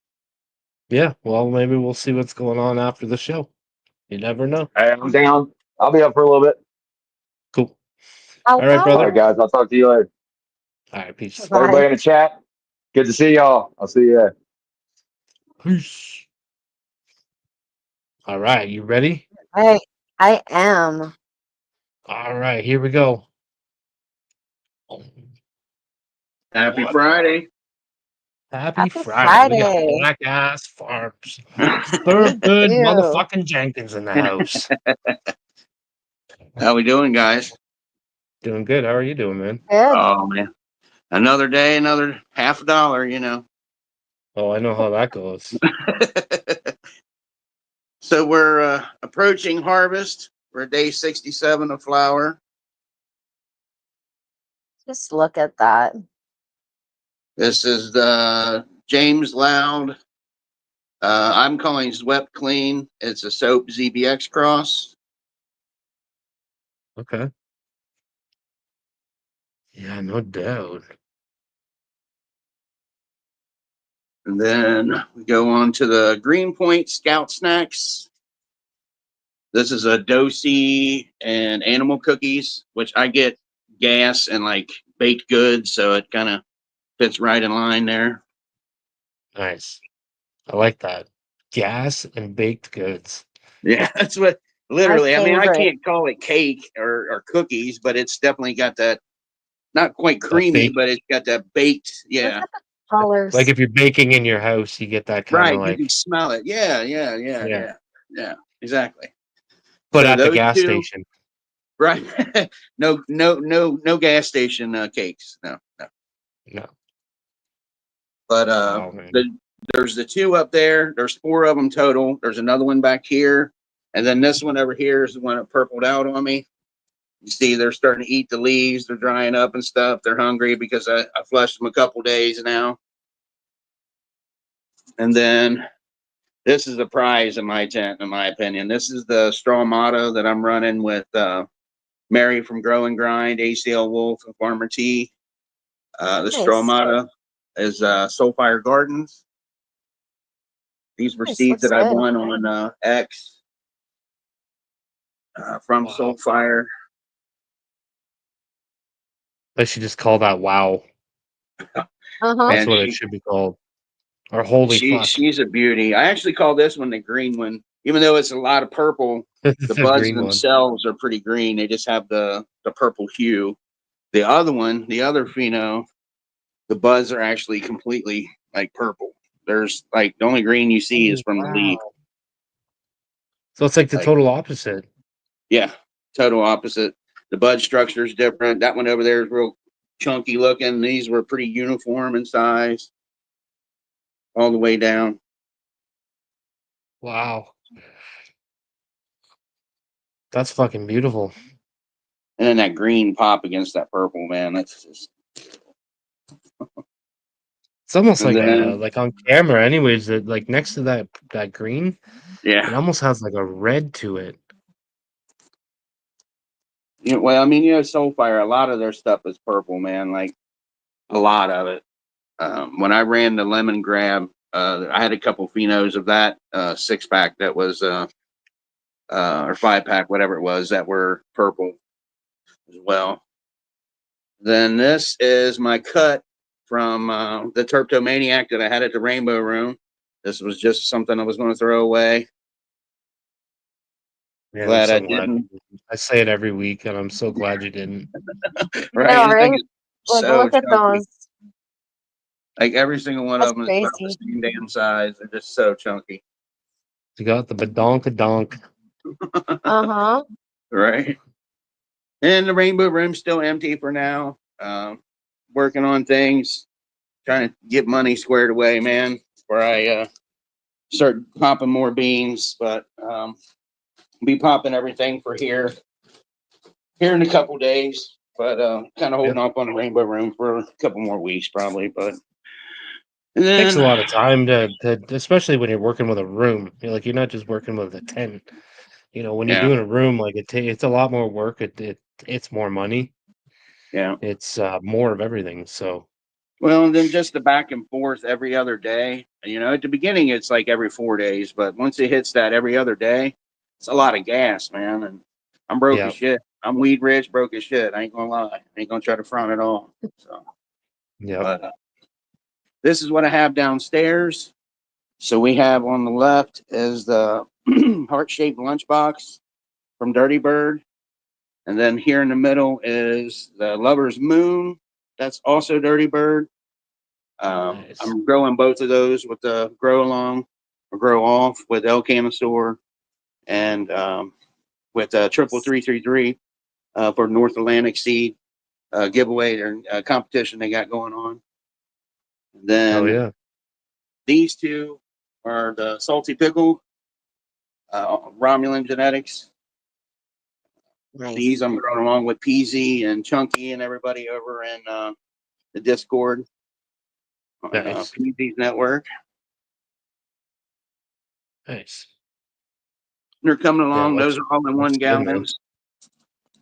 Yeah. Well, maybe we'll see what's going on after the show. You never know. Hey, I'm down. I'll be up for a little bit. Cool. I'll All right, All right, brother. follow. guys. I'll talk to you later. All right, peace. Everybody Bye. in the chat. Good to see y'all. I'll see you there. Peace. All right, you ready? I am. All right, here we go. Happy What? Friday. Happy Happy Friday. We got Friday. Black Ass Farms. Me Good too. motherfucking Jenkins in the house. How we doing, guys? Doing good. How are you doing, man? Good. Oh man, another day, another half dollar. You know. Oh, I know how that goes. So we're approaching harvest. We're day 67 of flower. Just look at that. This is the James Loud. I'm calling Swept Clean. It's a soap ZBX cross. Okay. Yeah, no doubt. And then we go on to the Greenpoint Scout Snacks. This is a Dosey and animal cookies, which I get gas and like baked goods, so it kind of fits right in line there. Nice. I like that. Gas and baked goods. Yeah, that's what My literally. I mean, I favorite. can't call it cake or cookies, but it's definitely got that not quite That creamy, bake, but it's got that baked. Look Yeah, at the colors. like if you're baking in your house, you get that kind of right. You can like, smell it. Yeah, yeah, yeah, yeah. yeah, yeah. Exactly. But So at the those gas two, station. right? No gas station cakes. No, no. No. But Wow, man. there's the two up there. There's four of them total. There's another one back here, and then this one over here is the one that purpled out on me. You see, they're starting to eat the leaves. They're drying up and stuff. They're hungry because I flushed them a couple days now. And then this is the prize in my tent, in my opinion. This is the straw motto that I'm running with Mary from Grow and Grind, ACL Wolf, and Farmer T. The straw Nice. motto is Soulfire Gardens. These were Nice. seeds Looks that I good. won on X from Wow. Soulfire. They should just call that wow. Uh-huh. That's Man, what it should be called. Or holy fuck. she's a beauty. I actually call this one the green one, even though it's a lot of purple. The It's a buds green one. themselves are pretty green. They just have the purple hue. The other one, the other pheno, the buds are actually completely like purple. There's like the only green you see is Oh, from the leaf. wow. So it's like the Like, total opposite. yeah, total opposite. The bud structure is different. That one over there is real chunky looking. These were pretty uniform in size all the way down. Wow. That's fucking beautiful. And then that green pop against that purple, man. That's just. It's almost And then, like on camera anyways, that like next to that green, yeah. it almost has like a red to it. Well, I mean, Soulfire, a lot of their stuff is purple, man. Like a lot of it. When I ran the lemon grab, I had a couple phenos of that 6-pack that was, or 5-pack, whatever it was, that were purple as well. Then this is my cut from the Terptomaniac that I had at the Rainbow Room. This was just something I was going to throw away. Man, I'm Glad I so glad. didn't. I say it every week, and I'm so glad you didn't. Right? No, This thing right? is Like, so look at chunky. those. Like every single one That's of them is about the crazy. same damn size. They're just so chunky. You got the badonkadonk. Uh-huh. Right? And the Rainbow Room's still empty for now. Working on things, trying to get money squared away, man, where I start popping more beans. But be popping everything for here in a couple days. but kind of holding off on the rainbow room for a couple more weeks probably. But and It takes a then lot of time to especially when you're working with a room. You're not just working with a tent. When you're yeah, doing a room, like it's a lot more work. It's more money. yeah. It's more of everything. So Well, and then just the back and forth every other day. At the beginning it's like every 4 days, but once it hits that every other day, it's a lot of gas, man. And I'm broke as yeah, shit. I'm weed rich, broke as shit. I ain't gonna lie. I ain't gonna try to front at all. So, yeah, but this is what I have downstairs. So we have on the left is the heart-shaped lunchbox from Dirty Bird. And then here in the middle is the Lover's Moon. That's also Dirty Bird. nice. I'm growing both of those with the grow along or grow off with El Canastor and with triple 333 for North Atlantic seed giveaway or competition they got going on. And Oh then yeah, these two are the Salty Pickle Romulan genetics. These Nice. I'm growing along with PZ and Chunky and everybody over in the Discord on nice, PZ's network. nice. They're coming Yeah, along. Those are all in looks one good, man. gallons.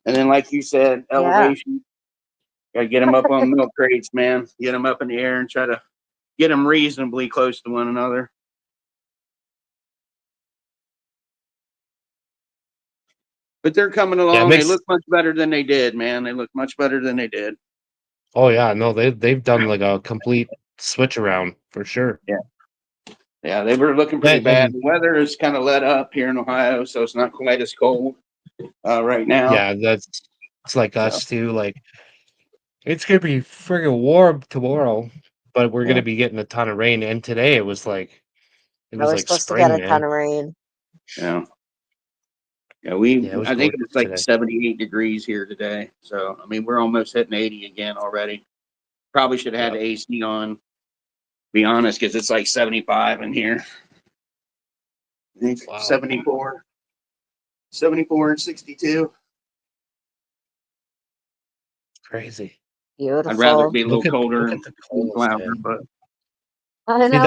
And then, like you said, Yeah. elevation. Got to get them up on milk crates, man. Get them up in the air and try to get them reasonably close to one another. But they're coming Yeah, it along. They makes. look much better than they did, man. They look much better than they did. Oh yeah, no, they've done like a complete switch around for sure. Yeah. Yeah, they were looking Yeah, pretty bad. and The weather is kind of let up here in Ohio, so it's not quite as cold right now. yeah, it's like So, us too. Like it's gonna be friggin' warm tomorrow, but we're yeah, gonna be getting a ton of rain. And today it was like I was supposed to get spring, a ton man. of rain. yeah. Yeah, Yeah, it was I think gorgeous it's like today. 78 degrees here today. So, I mean, we're almost hitting 80 again already. Probably should have had Yeah. the AC on, be honest, because it's like 75 in here. I think Wow. 74 and 62. Crazy. I'd rather it Beautiful. be a little colder Look at and the in colas, Flower, man. but I See, know.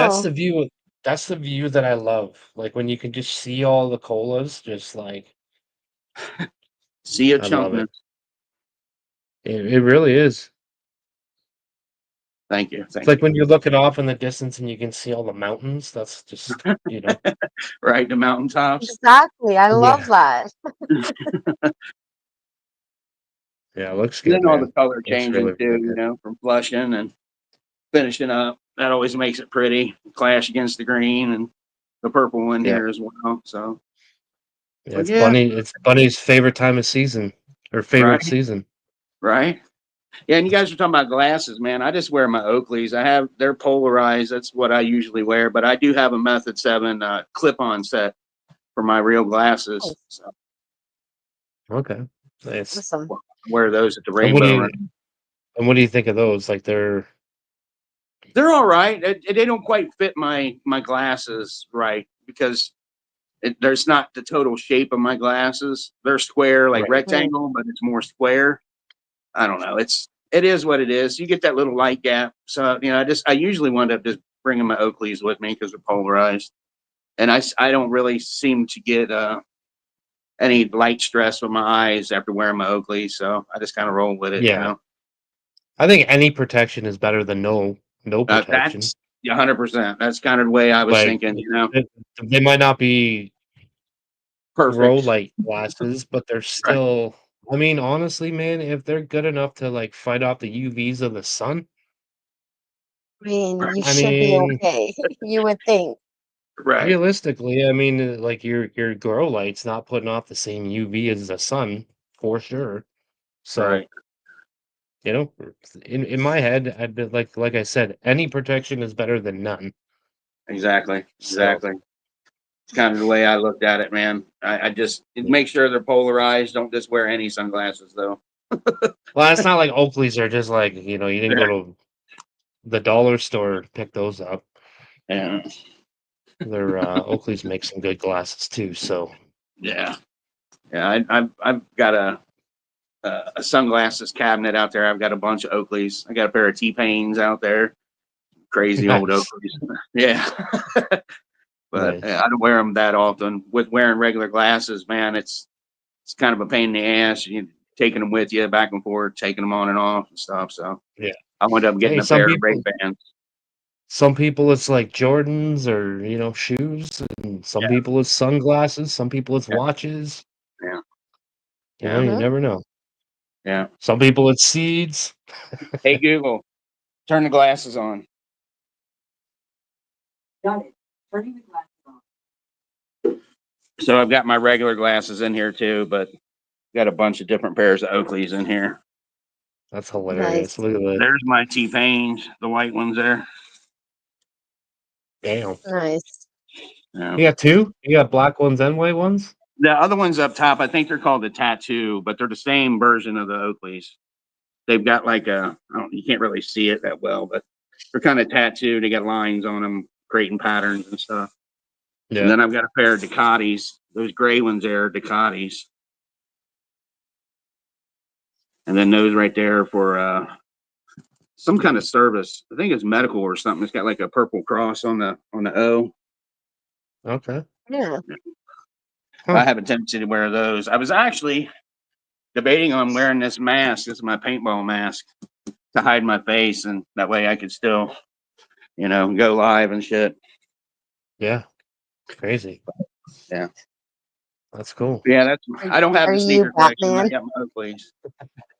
that's the view that I love. Like when you can just see all the colas, just like see a I love chunkness. it. It really is. Thank you. It's Thank like you. when you're looking off in the distance and you can see all the mountains. That's just, Right, the mountaintops. Exactly. I love yeah. that. Yeah, it looks And good, then all the man. color Looks changing really, too, really good. from flushing and finishing up. That always makes it pretty. Clash against the green and the purple one Yeah. here as well. So, Yeah, but yeah, It's Bunny's favorite time of season or right, favorite season. right. Yeah, and you guys were talking about glasses, man. I just wear my Oakleys. They're polarized. That's what I usually wear, but I do have a Method 7 clip-on set for my real Nice. glasses. So Okay. Nice. Awesome. I wear those at the And what do Rainbow you Room. and what do you think of those? Like they're They're all right. They don't quite fit my glasses right because there's not the total shape of my glasses. They're square, like right. Mhm. rectangle, but it's more square. I don't know. It is what it is. You get that little light gap. So I usually wind up just bringing my Oakleys with me because they're polarized, and I don't really seem to get any light stress with my eyes after wearing my Oakleys. So I just kind of roll with it. Yeah. I think any protection is better than no protection. That's 100%. That's kind of the way I was Like thinking. it, they might not be grow Perfect. light glasses, but they're Right. still I mean, honestly, man, if they're good enough to like fight off the UVs of the sun, I mean, you I should be mean, okay. You would think. Right. realistically, I mean, like your grow light's not putting off the same UV as the sun for sure. Right. So, you know, in my head, I'd be like I said, any protection is better than none. Exactly. So, Exactly. It's kind of the way I looked at it, man. I just yeah. make sure they're polarized. Don't just wear any sunglasses, though. Well, it's not like Oakleys are just like, you didn't Yeah. go to the dollar store to pick those up. Yeah. They're Oakleys make some good glasses too. So, Yeah. Yeah. I've got a sunglasses cabinet out there. I've got a bunch of Oakleys. I got a pair of T-Pains out there. Crazy old Nice. Oakleys. Yeah. But Nice. I don't wear them that often. With wearing regular glasses, man, it's kind of a pain in the ass. You taking them with you back and forth, taking them on and off and stuff. So Yeah. I wound up getting Hey, a pair of Ray-Bans. some people it's like Jordans or shoes, and some Yeah, people it's sunglasses, some people it's yeah, watches. yeah, You yeah, Mhm. never know. yeah. Some people it's seeds. Hey Google, turn the glasses on. Got it. Turning the glasses on. So I've got my regular glasses in here too, but got a bunch of different pairs of Oakleys in here. That's hilarious. Nice. Look at that. There's my T-Pains, the white ones there. Damn. Nice. Yeah. You got two? You got black ones and white ones? The other ones up top, I think they're called the Tattoo, but they're the same version of the Oakleys. They've got like you can't really see it that well, but they're kind of tattooed. They got lines on them, creating patterns and stuff. And Yeah. then I've got a pair of Ducatis. Those gray ones there are Ducatis. And then those right there for some kind of service. I think it's medical or something. It's got like a purple cross on the O. Okay. Yeah. I Huh. have a tendency to wear those. I was actually debating on wearing this mask. This is my paintball mask to hide my face, and that way I could still, go live and shit. Yeah. Crazy. Yeah. That's cool. Yeah, that's. I don't have Are the you sneaker collection. I Batman? got my Oakleys.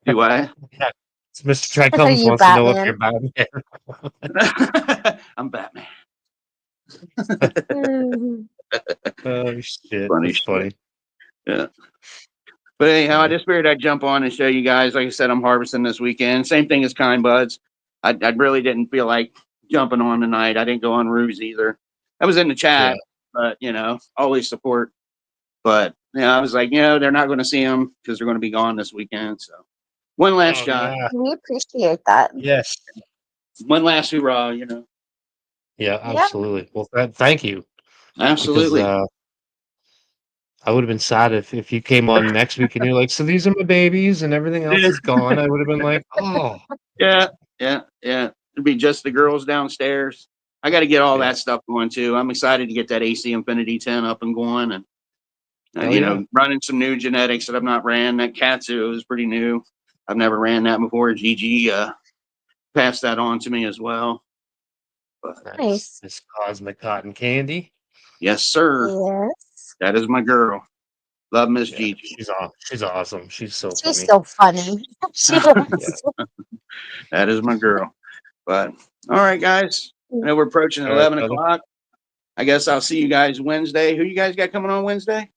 Do I? Yeah. Mr. Try Are Comes you wants to know if you're Batman? Batman. I'm Batman. Mhm. Oh shit. Funny That's shit. funny. Yeah. But anyhow, I Funny. just figured I'd jump on and show you guys. Like I said, I'm harvesting this weekend. Same thing as Kind Buds. I really didn't feel like jumping on tonight. I didn't go on Ruse either. I was in the Yeah. chat, but always support. But I was like, they're not going to see them because they're going to be gone this weekend. So one last Oh shot, yeah. We appreciate that. Yes. one last hoorah. Yeah, Yeah. absolutely. Well, thank you. Because Absolutely. I would have been sad if you came on next week and you're like, so these are my babies and everything else is gone. I would have been like, oh, Yeah, yeah, yeah. It'd be just the girls downstairs. I got to get all yeah. that stuff going too. I'm excited to get that AC Infinity 10 up and going, and Hell yeah. running some new genetics that I've not ran. That Katsu is pretty new. I've never ran that before. Gigi passed that on to me as well. But Nice. Nice. This cosmic cotton candy. yes, sir. Yes. That is my girl. Love Miss Yeah, Gigi. she's awesome. She's so She's funny. so funny. She Yeah. is. That is my girl. But all right, guys. I know we're approaching All right, 11 brother. o'clock. I guess I'll see you guys Wednesday. Who you guys got coming on Wednesday?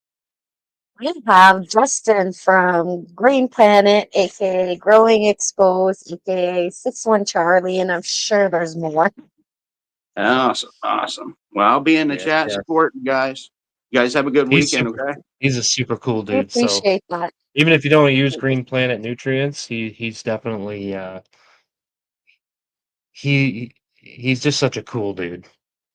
We have Justin from Green Planet, aka Growing Exposed, aka 61 Charlie, and I'm sure there's more. Awesome. Awesome. Well, I'll be in the Yeah, chat yeah. supporting you guys. You guys have a good weekend, okay? He's a super cool We dude. So appreciate that. even if you don't use Green Planet nutrients, he's definitely he's just such a cool dude.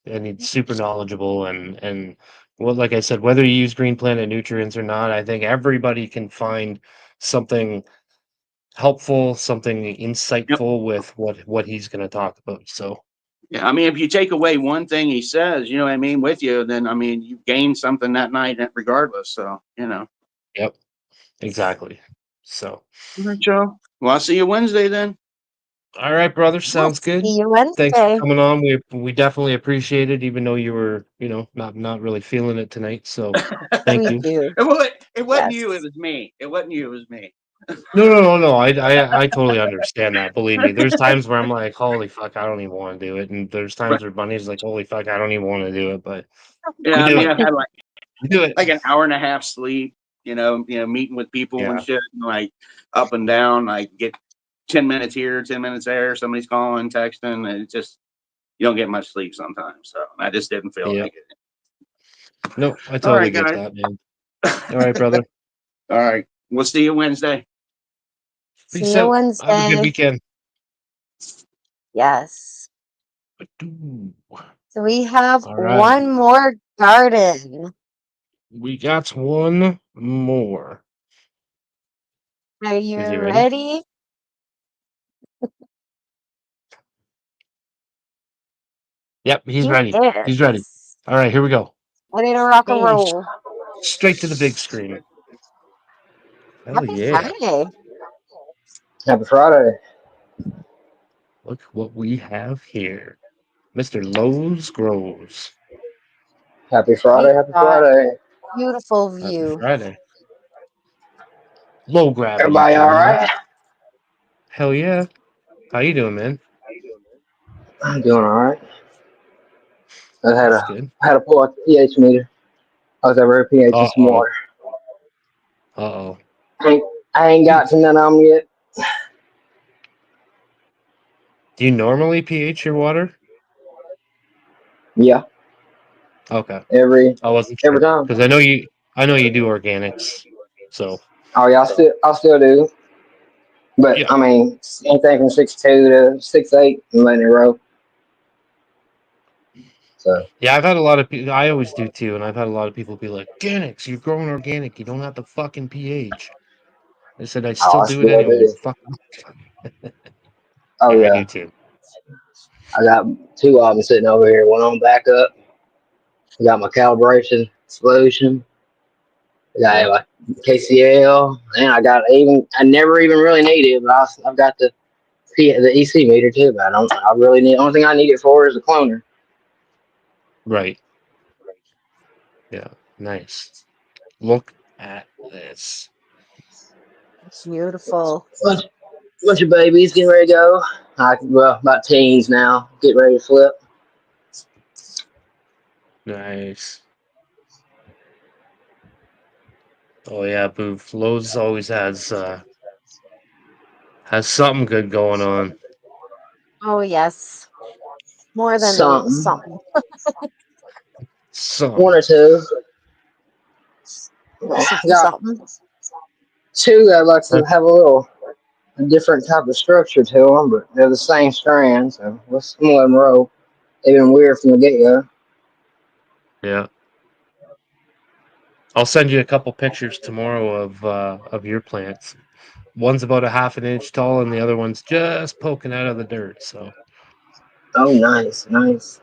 And he's super knowledgeable and well, like I said, whether you use Green Planet nutrients or not, I think everybody can find something helpful, something Yep. insightful with what he's going to talk about. So, Yeah. I mean, if you take away one thing he says, you know what I mean, with you, then you gain something that night regardless. So. yep, exactly. So, All right, Joe. Well, I'll see you Wednesday then. all right, brother, sounds Yes. good. See you Thanks for Wednesday. coming on. We definitely appreciate it, even though you were, not really feeling it tonight. So, thank We you. do. It wasn't Yes. you. It was me. It wasn't you. It was me. No. I totally understand that. Believe me, there's times where I'm like, holy fuck, I don't even want to do it, and there's Right. times where Bunny's like, holy fuck, I don't even want to do it, but we Yeah. I do mean, it. I've had We do it. like an hour and a half sleep. Meeting with people and Yeah. shit, and like up and down. Like get 10 minutes here, 10 minutes there. Somebody's calling, texting, and it's just you don't get much sleep sometimes. So I just didn't feel Yeah. like it. No, I All totally right, get guys. that, man. All right, brother. All right. We'll see you Wednesday. See Peace you out. Have a good Wednesday. weekend. Yes. So we have All right. one more garden. We got one more. Are you Is he ready? ready? Yep, he's He ready. He's ready. is. All right, here we go. Ready to rock and Boom. roll. Straight to the big screen. Hell Happy yeah. Friday. Happy Friday. Look what we have here. Mr. Lowe's Grows. Happy Friday. We've Happy got Friday. beautiful Happy view. Friday. Low gravity Everybody all farming. right? Hell yeah. How you doing, man? I'm doing all right. I That's good. had to pull out the pH meter. I was over at pH and some Uh-oh. water. Uh-oh. I ain't got to none of them yet. Do you normally pH your water? Yeah, Okay. every I wasn't every sure. time. Because I know you do organics. So Oh yeah, I still do. But yeah. I mean, anything from 6'2" to 6'8" and letting it roll. So Yeah, I've had a lot of people, I always do too, and I've had a lot of people be like, organics, you're growing organic, you don't have to fucking pH. I said, I oh, still I do it still anyway. do. Fuck. Oh Yeah, I do yeah, too. I got two of them sitting over here. One on backup. I got my calibration solution. I got Yeah. my KCL, and I never even really need it, but I've got the EC meter too. But I really need. Only thing I need it for is a cloner. Right. Yeah. Nice. Look at this. Beautiful. Bunch of babies getting ready to go. Well, about teens now, getting ready to flip. Nice. Oh yeah, Boof. Lowe's always has something good going on. Oh, yes. More than a little Something, something. one Some. or two. Something, Got something. two that like to That, have a different type of structure to them, but they're the same strand, so let's let them roll. They've been weird from the get go. yeah. I'll send you a couple pictures tomorrow of your plants. One's about a half an inch tall, and the other one's just poking out of the dirt. So Oh, nice, nice.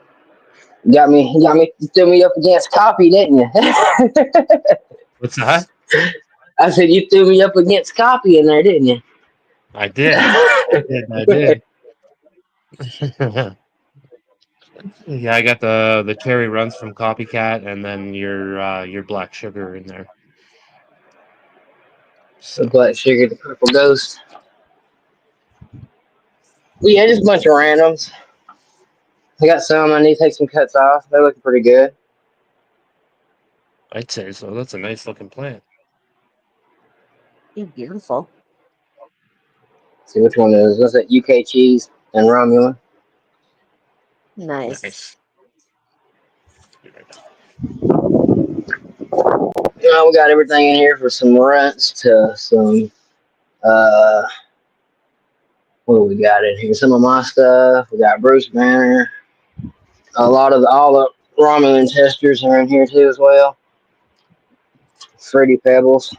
You threw me up against copy, didn't you? what's that? I said you threw me up against copy in there, didn't you? I did. I did. I did. Yeah, I got the cherry runs from Copycat, and then your black sugar in there. The So black sugar, the purple ghost. Yeah, just a bunch of randoms. I got some. I need to take some cuts off. They're looking pretty good. I'd say so. That's a nice looking plant. Beautiful. See which one is. What's that? UK cheese and Romulan. Nice. Nice. We got everything in here for some runts to some. Uh, what do we got in here? Some of my stuff. We got Bruce Banner. All the Romulan testers are in here too as well. Fruity Pebbles.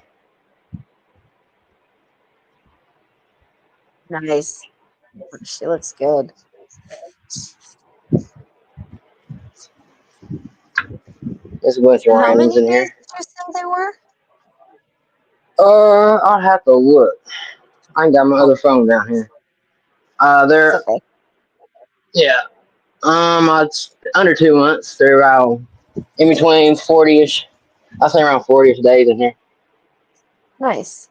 Nice. She looks good. There's a bunch of How randoms many in days here. did you say they were? I'll have to look. I ain't got my Oh, other phone down here. it's They're okay. yeah. It's under 2 months. They're around in between 40ish. I say around 40ish days in here. Nice.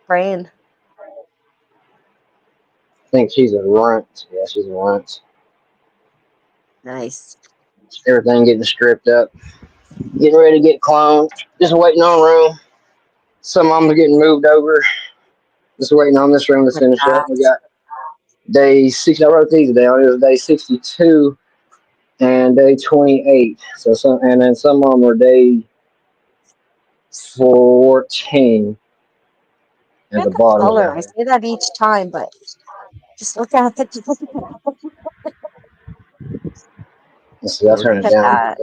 Brain. I think she's a runt. Yeah, she's a runt. Nice. Everything getting stripped up, getting ready to get cloned. Just waiting on room. Some of them are getting moved over. Just waiting on this room to Like finish up. that. We got day 60. I wrote these down. It was day 62 and day 28. And then some of them are day 14 at Look the at the bottom of color. I that. say that each time, but just look at it. Let's see, I'll turn Look it at down. that.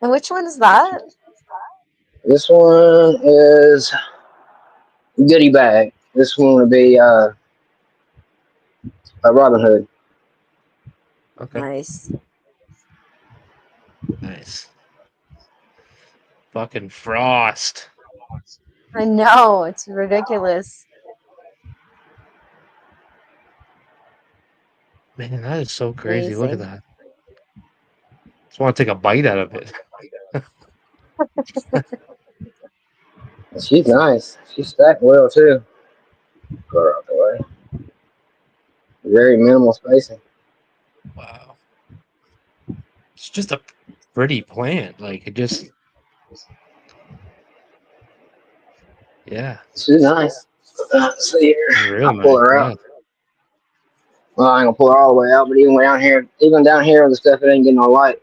And which one is that? This one is goodie bag. This one would be a Robin Hood. Okay. Nice. Nice. Fucking Frost. I know, it's ridiculous. Man, that is so crazy. Look at Amazing. that. Just want to take a bite out of it. She's nice. She's stacked well too. Put her out the way. Very minimal spacing. Wow. It's just a pretty plant. Like, it just, yeah. She's nice. Let's see here. Real I'll pull nice. her Yeah. out. Well, I ain't gonna pull her all the way out, but even down here, the stuff that ain't getting no light.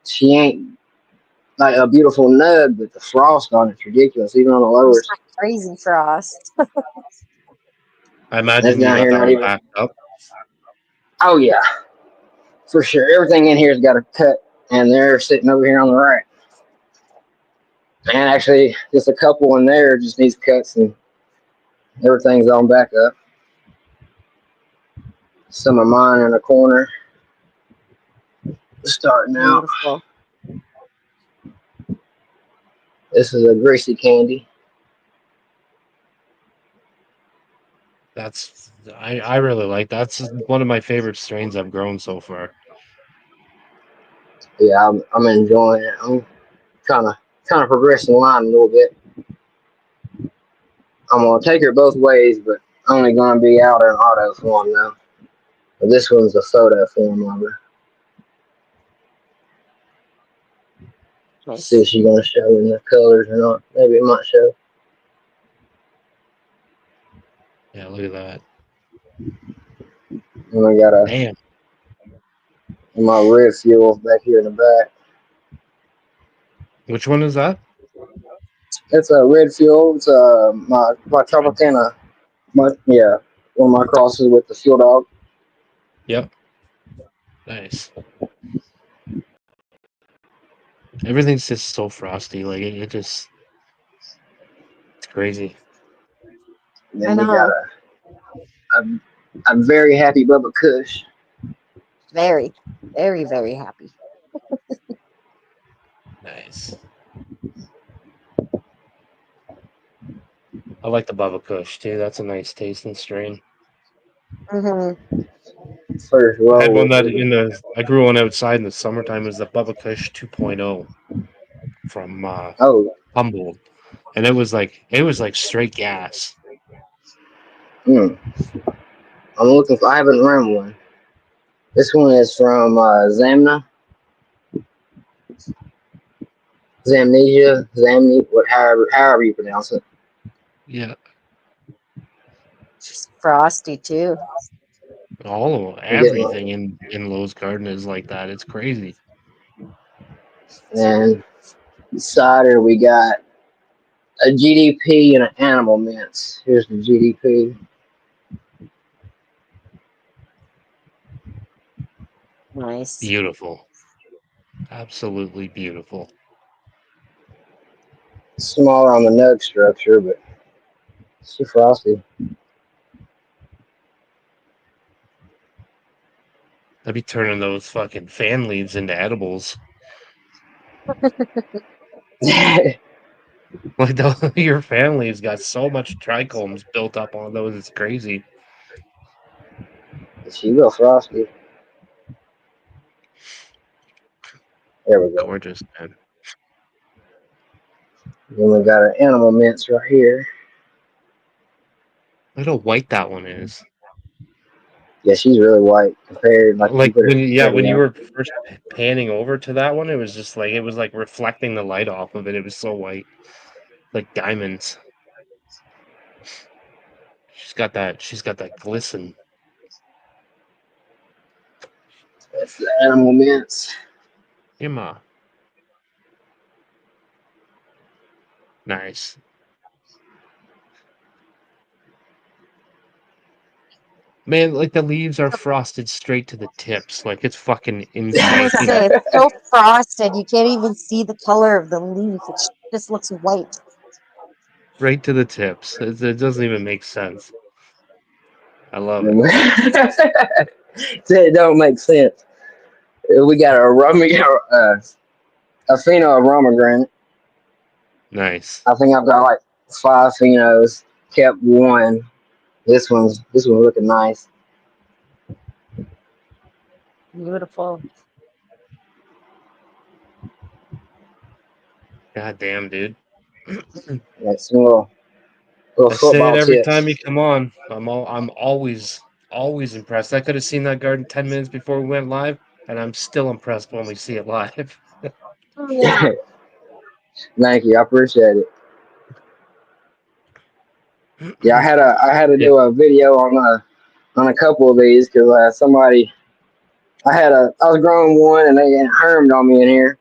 She ain't like a beautiful nug, but the frost on it's ridiculous, even on the It's lowers. not crazy frost. I That's imagine you down got here, that not one even. backed up. Oh yeah, for sure. Everything in here's got a cut, and they're sitting over here on the right. And actually, just a couple in there just needs cuts, and everything's on back up. Some of mine in the corner, starting out. Beautiful. This is a greasy candy. I really like that's one of my favorite strains I've grown so far. Yeah, I'm enjoying it. I'm kind of progressing the line a little bit. I'm gonna take her both ways, but only gonna be out in auto form now. But this one's a photo form of her. See Nice. if she's gonna show in the colors or not. Maybe it might show. Yeah, look at that. And I got Damn. my red fuel back here in the back. Which one is that? It's a red fuel. It's my Tropicana. One of my crosses with the fuel dog. Yep. Nice. Everything's just so frosty. Like it just it's crazy. And I then we got know. a very happy Bubba Kush. Very, very, very happy. Nice. I like the Bubba Kush too. That's a nice tasting strain. Mm-hmm. First I had roll one with that it. I grew one outside in the summertime. It was the Bubba Kush 2.0 from Oh, Humboldt, and it was like straight gas. hmm. I'm looking for. I haven't run one. This one is from Zamnesia, however you pronounce it. Yeah, She's frosty too. all of I'm getting everything in Lowe's Garden is like that. It's crazy. and cider. We got a GDP and an animal mints. Here's the GDP. Nice. Beautiful, absolutely beautiful. Smaller on the nug structure, but she's frosty. I'd be turning those fucking fan leaves into edibles. Like your fan leaves got so much trichomes built up on those. It's crazy. She real frosty. There we go. Gorgeous, man. Then we got an animal mints right here. Look how white that one is. Yeah, she's really white compared. Like if you Like put her when heavy you out. were first panning over to that one, it was like reflecting the light off of it. It was so white, like diamonds. She's got that glisten. That's the animal mints. Emma. Nice. Man, like the leaves are frosted straight to the tips. Like it's fucking I was gonna insane. say it's so frosted you can't even see the color of the leaf. It just looks white. Right to the tips. It doesn't even make sense. I love it. It don't make sense. We got a a pheno of pomegranate. Nice. I think I've got like 5 phenos. Kept one. This one's looking nice. Beautiful. God damn, dude. Like some little I say it football every time tips. you come on. I'm always impressed. I could have seen that garden 10 minutes before we went live, and I'm still impressed when we see it live. Oh yeah. Thank you. I appreciate it. Yeah, I had to Yeah. do a video on a couple of these because somebody I was growing one and they hermed on me in here,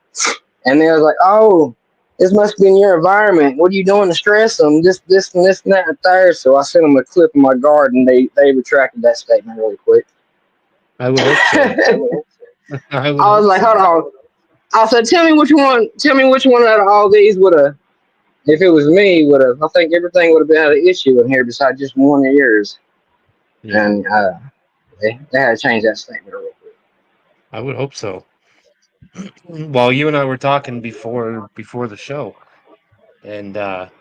and they was like, "Oh, this must be in your environment. What are you doing to stress them? This and this and that and third." So I sent them a clip of my garden. They retracted that statement really quick. I would hope so. I I would was hope like, so. "Hold on." I said, "Tell me which one. Tell me which one out of all these would have." If it was me, would have I think everything would have been an issue in here besides just one of yours. Yeah, And they had to change that statement real quick. I would hope so. Well, you and I were talking before the show, and I'm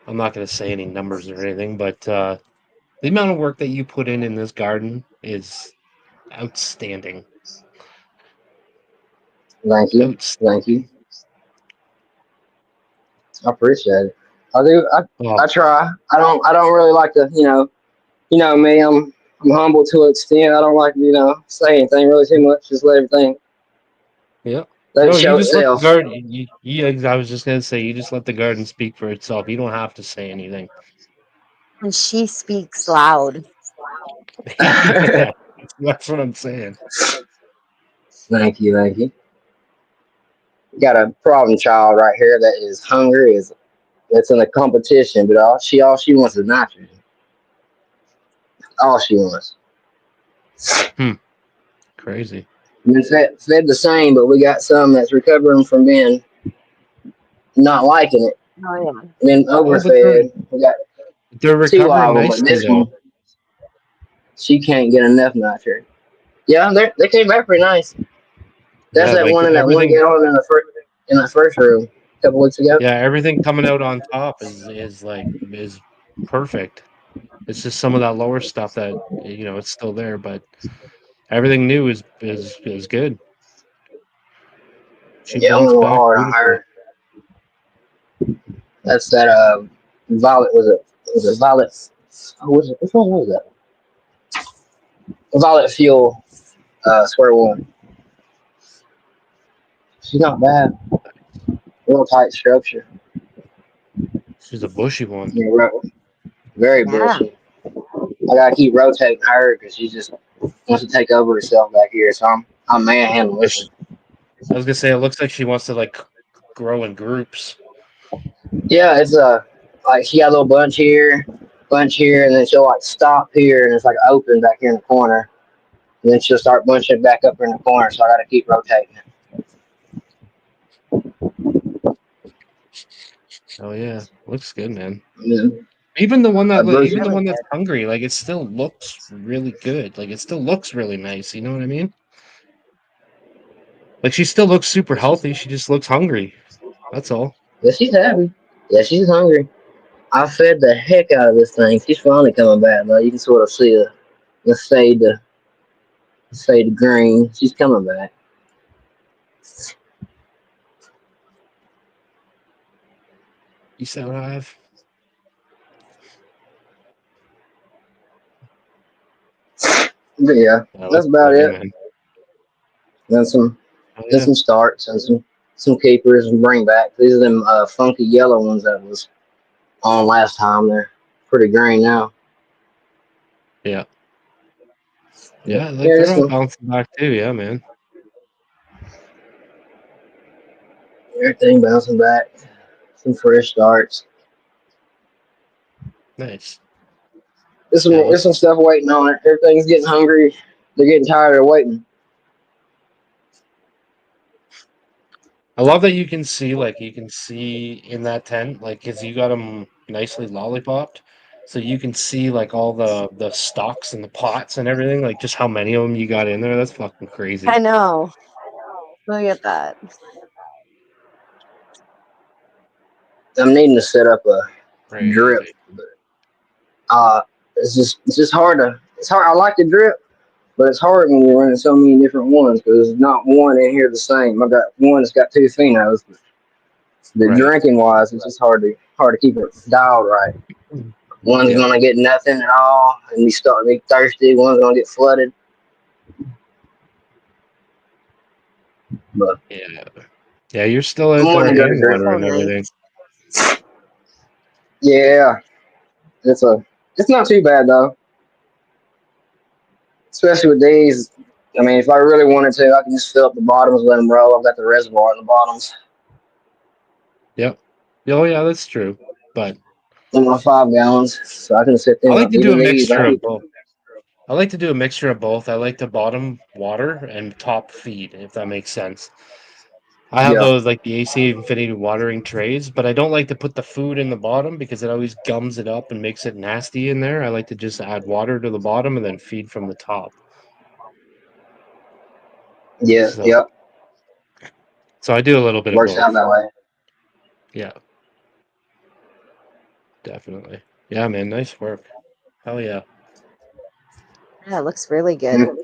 not going to say any numbers or anything, but the amount of work that you put in this garden is outstanding. Thank you. Thank you. Outstanding. I appreciate it. I do. Oh, I try. I don't really like to. You know me. I'm humble to an extent. I don't like to say anything really too much. Just let everything yeah. let it No, you show just let the itself. garden. I was just going to say, you just let the garden speak for itself. You don't have to say anything. And she speaks loud. Yeah, that's what I'm saying. Thank you. Thank you. Got a problem child right here that is hungry. Is That's in a competition, but all she wants is nitrogen. All she wants. Crazy. Been fed the same, but we got some that's recovering from being not liking it. Oh yeah. Been Oh, but they're overfed. We got they're 2 recovering of them, but nicely this though. one she can't get enough nitrogen. Yeah, they came back pretty nice. That's Yeah, that like one in that one everything. gallon in the first room a couple weeks ago. Yeah, everything coming out on top is perfect. It's just some of that lower stuff that it's still there, but everything new is good. She Yeah, I'm a bounced little back hard on beautifully. her. That's that violet was it violet? Oh, which one was that? Violet fuel square one. She's not bad. Real tight structure. She's a bushy one. Yeah, very Yeah. bushy. I gotta keep rotating her because she just wants to take over herself back here. So I'm manhandling I this one. was gonna say it looks like she wants to like grow in groups. Yeah, it's like she got a little bunch here, and then she'll like stop here, and it's like open back here in the corner, and then she'll start bunching back up in the corner. So I got to keep rotating it. Oh yeah, looks good, man. And then Bruce, Even the one that's hungry, like it still looks really good. Like it still looks really nice. You know what I mean? Like she still looks super healthy. She just looks hungry. That's all. yeah, she's happy. Yeah, she's hungry. I fed the heck out of this thing. She's finally coming back, though. You can sort of see the fade green. She's coming back. Peace out, Hive. But yeah, That that's looks about good, it. man. Then some Oh then yeah, some starts and some keepers and bring back. These are them funky yellow ones that was on last time. They're pretty green now. yeah, Yeah, yeah. Like yeah, they're just all bouncing back too. Yeah, man. everything bouncing back. Some fresh starts. Nice. there's some stuff waiting on it. Everything's getting hungry. They're getting tired of waiting. I love that you can see in that tent, like, cause you got them nicely lollipopped, so you can see like all the stocks and the pots and everything, like just how many of them you got in there. That's fucking crazy. I know. Look at that. I'm needing to set up a drip. Crazy. It's just hard to. It's hard. I like the drip, but it's hard when you're running so many different ones because there's not one in here the same. I got one that's got two phenos. But the Right. drinking wise, it's just hard to keep it dialed right. One's Yep. gonna get nothing at all, and you start to be thirsty. One's gonna get flooded. But Yeah, you're still I out there wanted to go to hand drip. water and everything. Yeah, it's not too bad though. Especially with these. I mean, if I really wanted to, I can just fill up the bottoms, let them roll. I've got the reservoir in the bottoms. Yep. Oh yeah, that's true. But In my 5 gallons, so I can sit I there. like to do a Even these, mixture of both. I like to do a mixture of both. I like to bottom water and top feed, if that makes sense. I have yeah, those like the AC Infinity watering trays, but I don't like to put the food in the bottom because it always gums it up and makes it nasty in there. I like to just add water to the bottom and then feed from the top. yeah, So, yeah. so I do a little bit of Works out both. that way. Yeah, definitely. Yeah, man, nice work. Hell yeah. Yeah, it looks really good. Mm,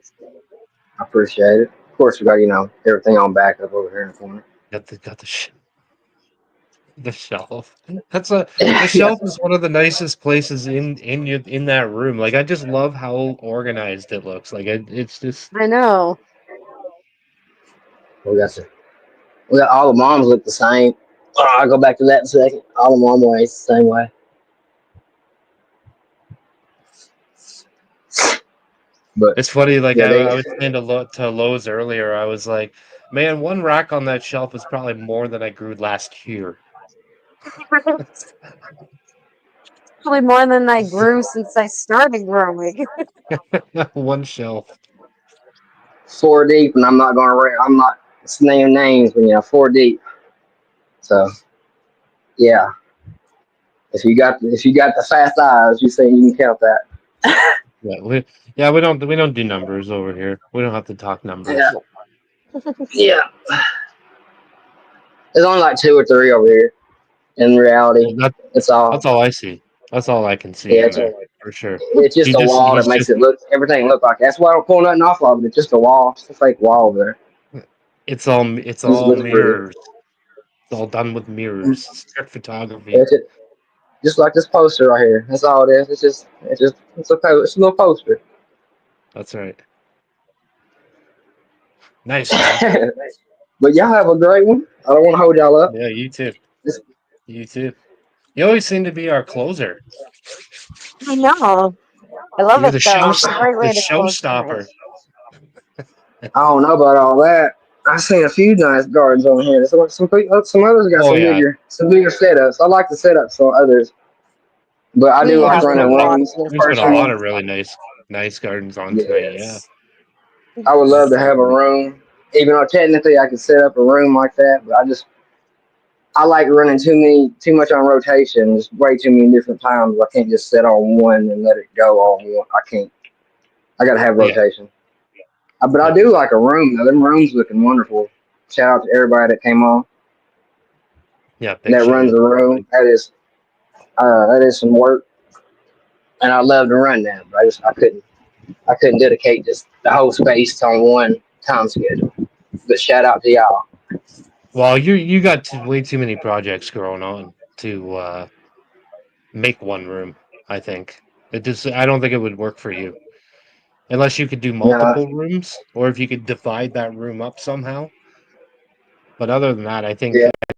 I appreciate it. Of course, we got everything on backup over here in the corner. The shelf. The Yeah, shelf is one of the nicest places in that room. Like I just love how organized it looks. Like it's just I know. we got all the moms look the same. Oh, I'll go back to that in a second. All the mom ways the same way. But it's funny. Like yeah, I was saying to Lowe's earlier. I was like, man, one rack on that shelf is probably more than I grew last year. Probably more than I grew since I started growing. One shelf. 4 deep, and I'm not naming names, but 4 deep. So yeah, if you got the fast eyes, you say you can count that. We don't do numbers over here. We don't have to talk Yeah, numbers. yeah. There's only like two or three over here. In reality, That, it's all. that's all I see. That's all I can see Yeah, in there for sure. it's just a wall that makes everything look like. That's why I don't pull nothing off of it. It's just a wall. It's a fake wall over there. It's It all looks pretty. mirrors. It's all done with mirrors. Stick photography. It's just like this poster right here. That's all it is. It's okay. It's a little poster. That's right. Nice, man. But y'all have a great one. I don't want to hold y'all up. Yeah, you too. Just, You too. You always seem to be our closer. I know. I love You're it though. It's a great the way to close the night. showstopper. I don't know about all that. I seen a few nice gardens on here. Some others got Oh yeah, some bigger setups. I like the setups on others, but I do We like have running a lot of rooms beautiful there's been a lot personally. of really nice gardens on tonight. Yeah, Yes, I would love to have a definitely. room. Even though technically I could set up a room like that, but I like running too much on rotation. Just way too many different times. I can't just sit on one and let it go on one. I can't. I gotta have Yeah, rotation. But I yeah, do like a room though. Them rooms looking wonderful. Shout out to everybody that came on yeah. Big that shout runs out the to room. everybody. That is some work, and I love to run that. But I couldn't dedicate just the whole space on one time schedule. But shout out to y'all. Well, you got way too many projects going on to make one room. I think I don't think it would work for you unless you could do No, multiple rooms or if you could divide that room up somehow. But other than that, yeah, I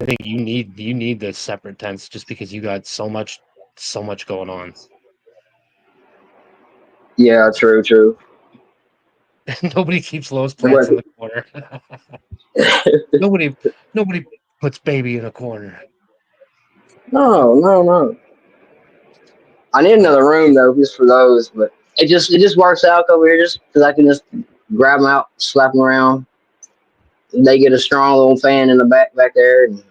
think you need the separate tents just because you got so much going on. yeah, true. Nobody keeps Lowe's plants But in the corner. nobody nobody puts baby in a corner. no. I need another room though, just for those. But it just works out over here, just because I can just grab them out, slap them around. They get a strong little fan in the back there. And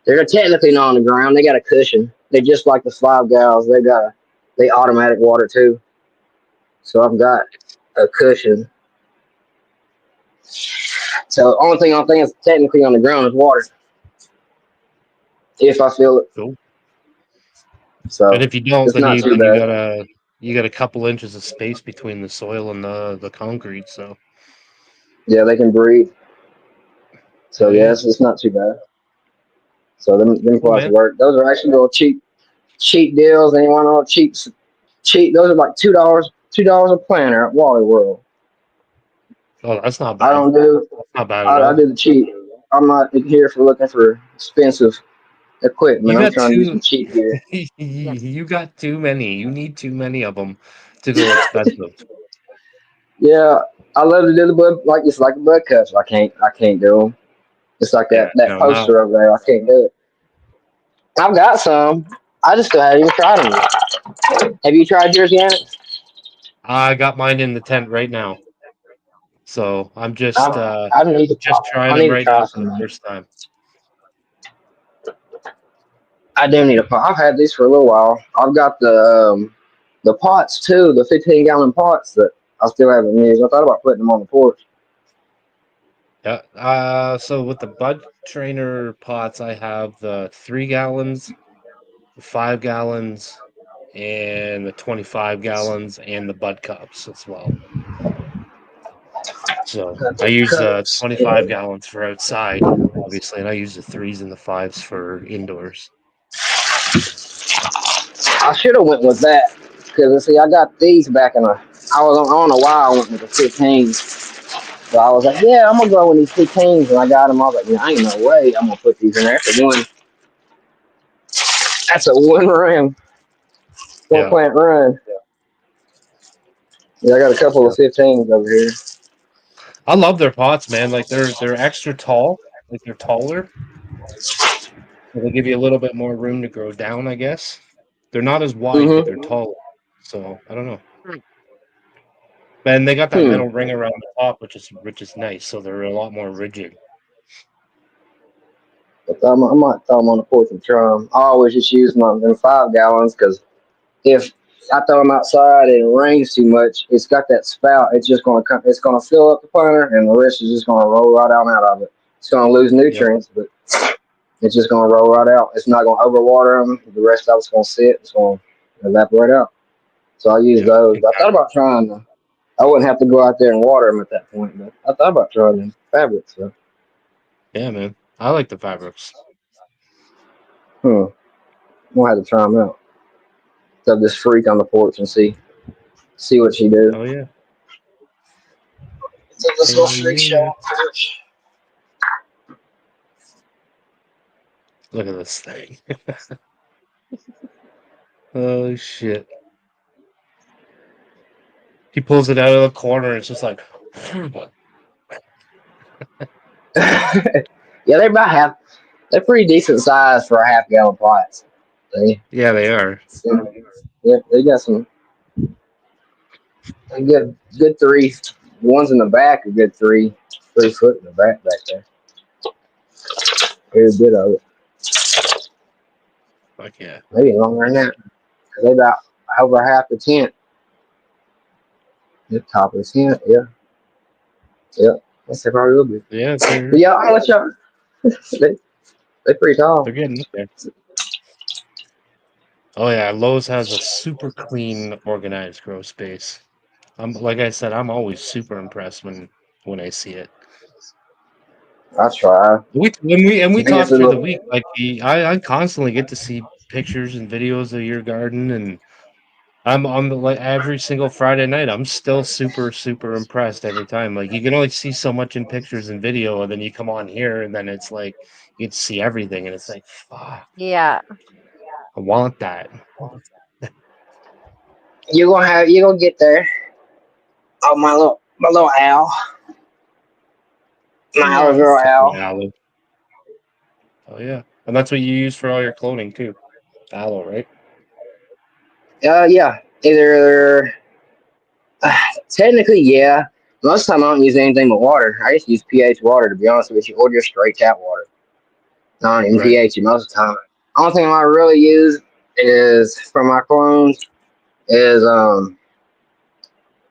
they're technically not on the ground. They got a cushion. They just like the 5 gals. They automatic water too. So I've got a cushion. So only thing I'm thinking is technically on the ground is water. If I feel it. Cool. So And if you don't, it's then not too bad. you got a couple inches of space between the soil and the concrete. So Yeah, they can breathe. So oh yeah, yeah, it's not too bad. So them cool, plots man. work. Those are actually little cheap deals. Anyone know cheap? Those are like $2 a planter at Wally World. Oh, that's not I bad. don't do. That's not bad at I all. do the cheap. I'm not here for looking for expensive equipment. You I'm got trying to do too some cheap gear. you got too many. You need too many of them to go expensive. Yeah, I love to do the bud like it's like the bud cuts. I can't do them. It's like Yeah, that no, no. poster over there. I can't do it. I've got some. I just still haven't even tried them yet. Have you tried yours yet? I got mine in the tent right now. So I'm I need to. just trying I them need to right try now for the some. first time. I do need a pot. I've had these for a little while. I've got the pots too, the 15-gallon pots that I still haven't used. I thought about putting them on the porch. Yeah. So with the bud trainer pots, I have the 3 gallons, the 5 gallons, and the 25 gallons, and the bud cups as well. So Got I the use the cups. 25 gallons for outside, obviously, and I use the 3s and the 5s for indoors. I should have went with that because see, I got these back in a. I don't know why I went with the 15s. So I was like, yeah, I'm gonna go with these 15s, and I got them. I was like, yeah, ain't no way I'm gonna put these in there. That's a one run, one Yeah. plant run. Yeah, I got a couple of 15s over here. I love their pots, man. Like they're extra tall, like they're taller. So they give you a little bit more room to grow down, I guess. They're not as wide, but they're Mm-hmm. tall. So I don't know. And they got that Hmm. metal ring around the top, which is nice. So they're a lot more rigid. But I might throw them on the porch and try them. I always just use them 5 gallons because if I throw them outside and it rains too much, it's got that spout. It's just gonna come. It's gonna fill up the planter, and the rest is just gonna roll right out of it. It's gonna lose Yep. nutrients, but it's just gonna roll right out. It's not gonna overwater them. The rest of it's gonna sit. It's gonna evaporate out. So I use Yep. those. But I thought Exactly. about trying them. I wouldn't have to go out there and water them at that point, but I thought about trying them fabrics. So, Yeah, man. I like the fabrics. I'm gonna have to try them out. Have this freak on the porch and see what she do. Oh yeah. Take this little Hell freak show yeah. on the porch. Look at this thing. Oh shit. He pulls it out of the corner. It's just like Yeah, they're about half. They're pretty decent size for a half-gallon pots. They, yeah, they are. yeah, they got some good three. Ones in the back are good 3 foot in the back there. There's a bit of it, Fuck yeah. maybe longer than that. 'Cause they about over half the tent. The top of the tent, yeah. That's they probably will be. Yeah, But yeah, I'll let y'all. they they pretty they're tall. getting up there. Oh yeah, Lowe's has a super clean, organized grow space. I'm like I said, I'm always super impressed when I see it. I try. We I guess talk a through the little. week. Like I constantly get to see pictures and videos of your garden, and I'm on the like every single Friday night. I'm still super impressed every time. Like you can only see so much in pictures and video, and then you come on here, and then it's like you get to see everything, and it's like, fuck, Yeah. I want that. You gonna get there. Oh my little owl, my little girl Nice. owl. Yeah, oh yeah, and that's what you use for all your clothing too. Aloe, right? Yeah. Either technically, yeah. Most of the time, I don't use anything but water. I just use pH water, to be honest with you, or just straight tap water. I don't even Right. pH it most of the time. Only thing I really use is for my clones is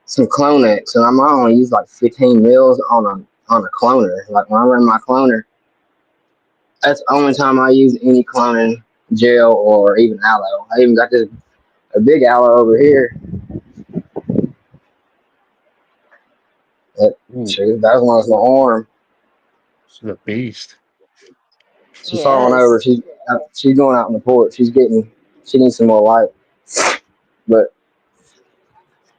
some Clonex, and I might only use like 15 mils on a cloner. Like when I run my cloner, that's the only time I use any cloning gel or even aloe. I even got this a big aloe over here. That was my arm. It's a beast. She's falling over. She's going out on the porch. She needs some more light. But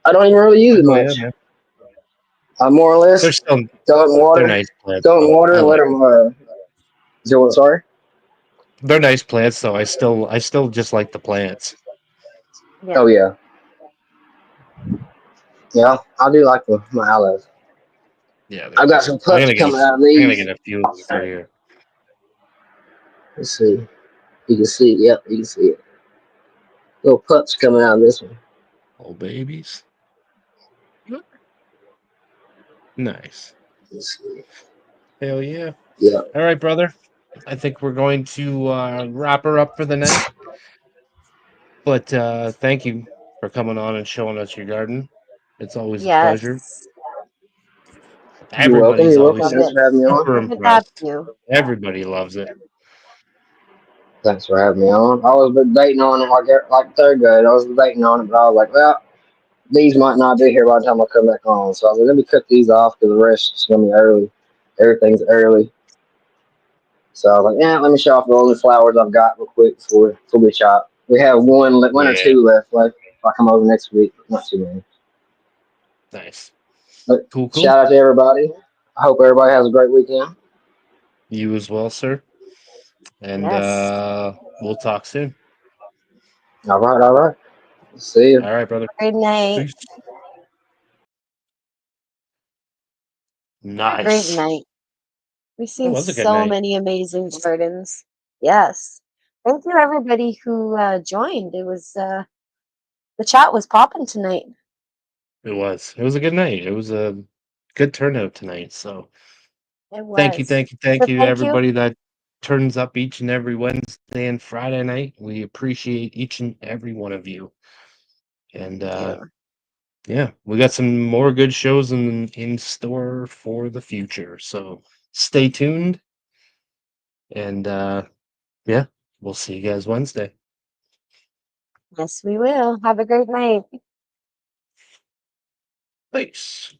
I don't even really use it Oh yeah, much. man. I more or less They're still throw it in they're water. nice plants. Throw it in Though. water I and let like them. Sorry. they're nice plants though. I still just like the plants. Yeah. Oh yeah. Yeah, I do like my aloes. Yeah, they're I've got cool. some pups coming out of I'm gonna these. get a few for you. Let's see. You can see it. Yep, you can see it. Little pups coming out of this one. Oh babies. Nice. Let's see. Hell yeah. Yeah. All right, brother. I think we're going to wrap her up for the night. But thank you for coming on and showing us your garden. It's always a pleasure. Yes. You're welcome. Everybody's You're always welcome. Love Thanks it. for having me on. super Good to have impressed. you. Everybody loves it. Thanks for having me on. I was debating on it like third grade. I was debating on it, but I was like, well, these might not be here by the time I come back on. So I was like, let me cut these off because the rest is going to be early. Everything's early. So I was like, yeah, let me show off the only flowers I've got real quick before we chop. We have one or Yeah, two left. Like if I come over next week, not too many. nice. But Cool. shout out to everybody. I hope everybody has a great weekend. You as well, sir. And Yes. we'll talk soon. All right, all right. See you. All right, brother. Great night. Peace. Great Nice. night. We've That seen was a good so night. many amazing gardens. Yes. Thank you, everybody who joined. It was the chat was popping tonight. It was. It was a good night. It was a good turnout tonight. So It thank you, was. thank you, thank So you, thank you. everybody that turns up each and every Wednesday and Friday night. We appreciate each and every one of you. And Thank you. yeah, we got some more good shows in store for the future. So stay tuned. And yeah, we'll see you guys Wednesday. Yes, we will. Have a great night. Peace.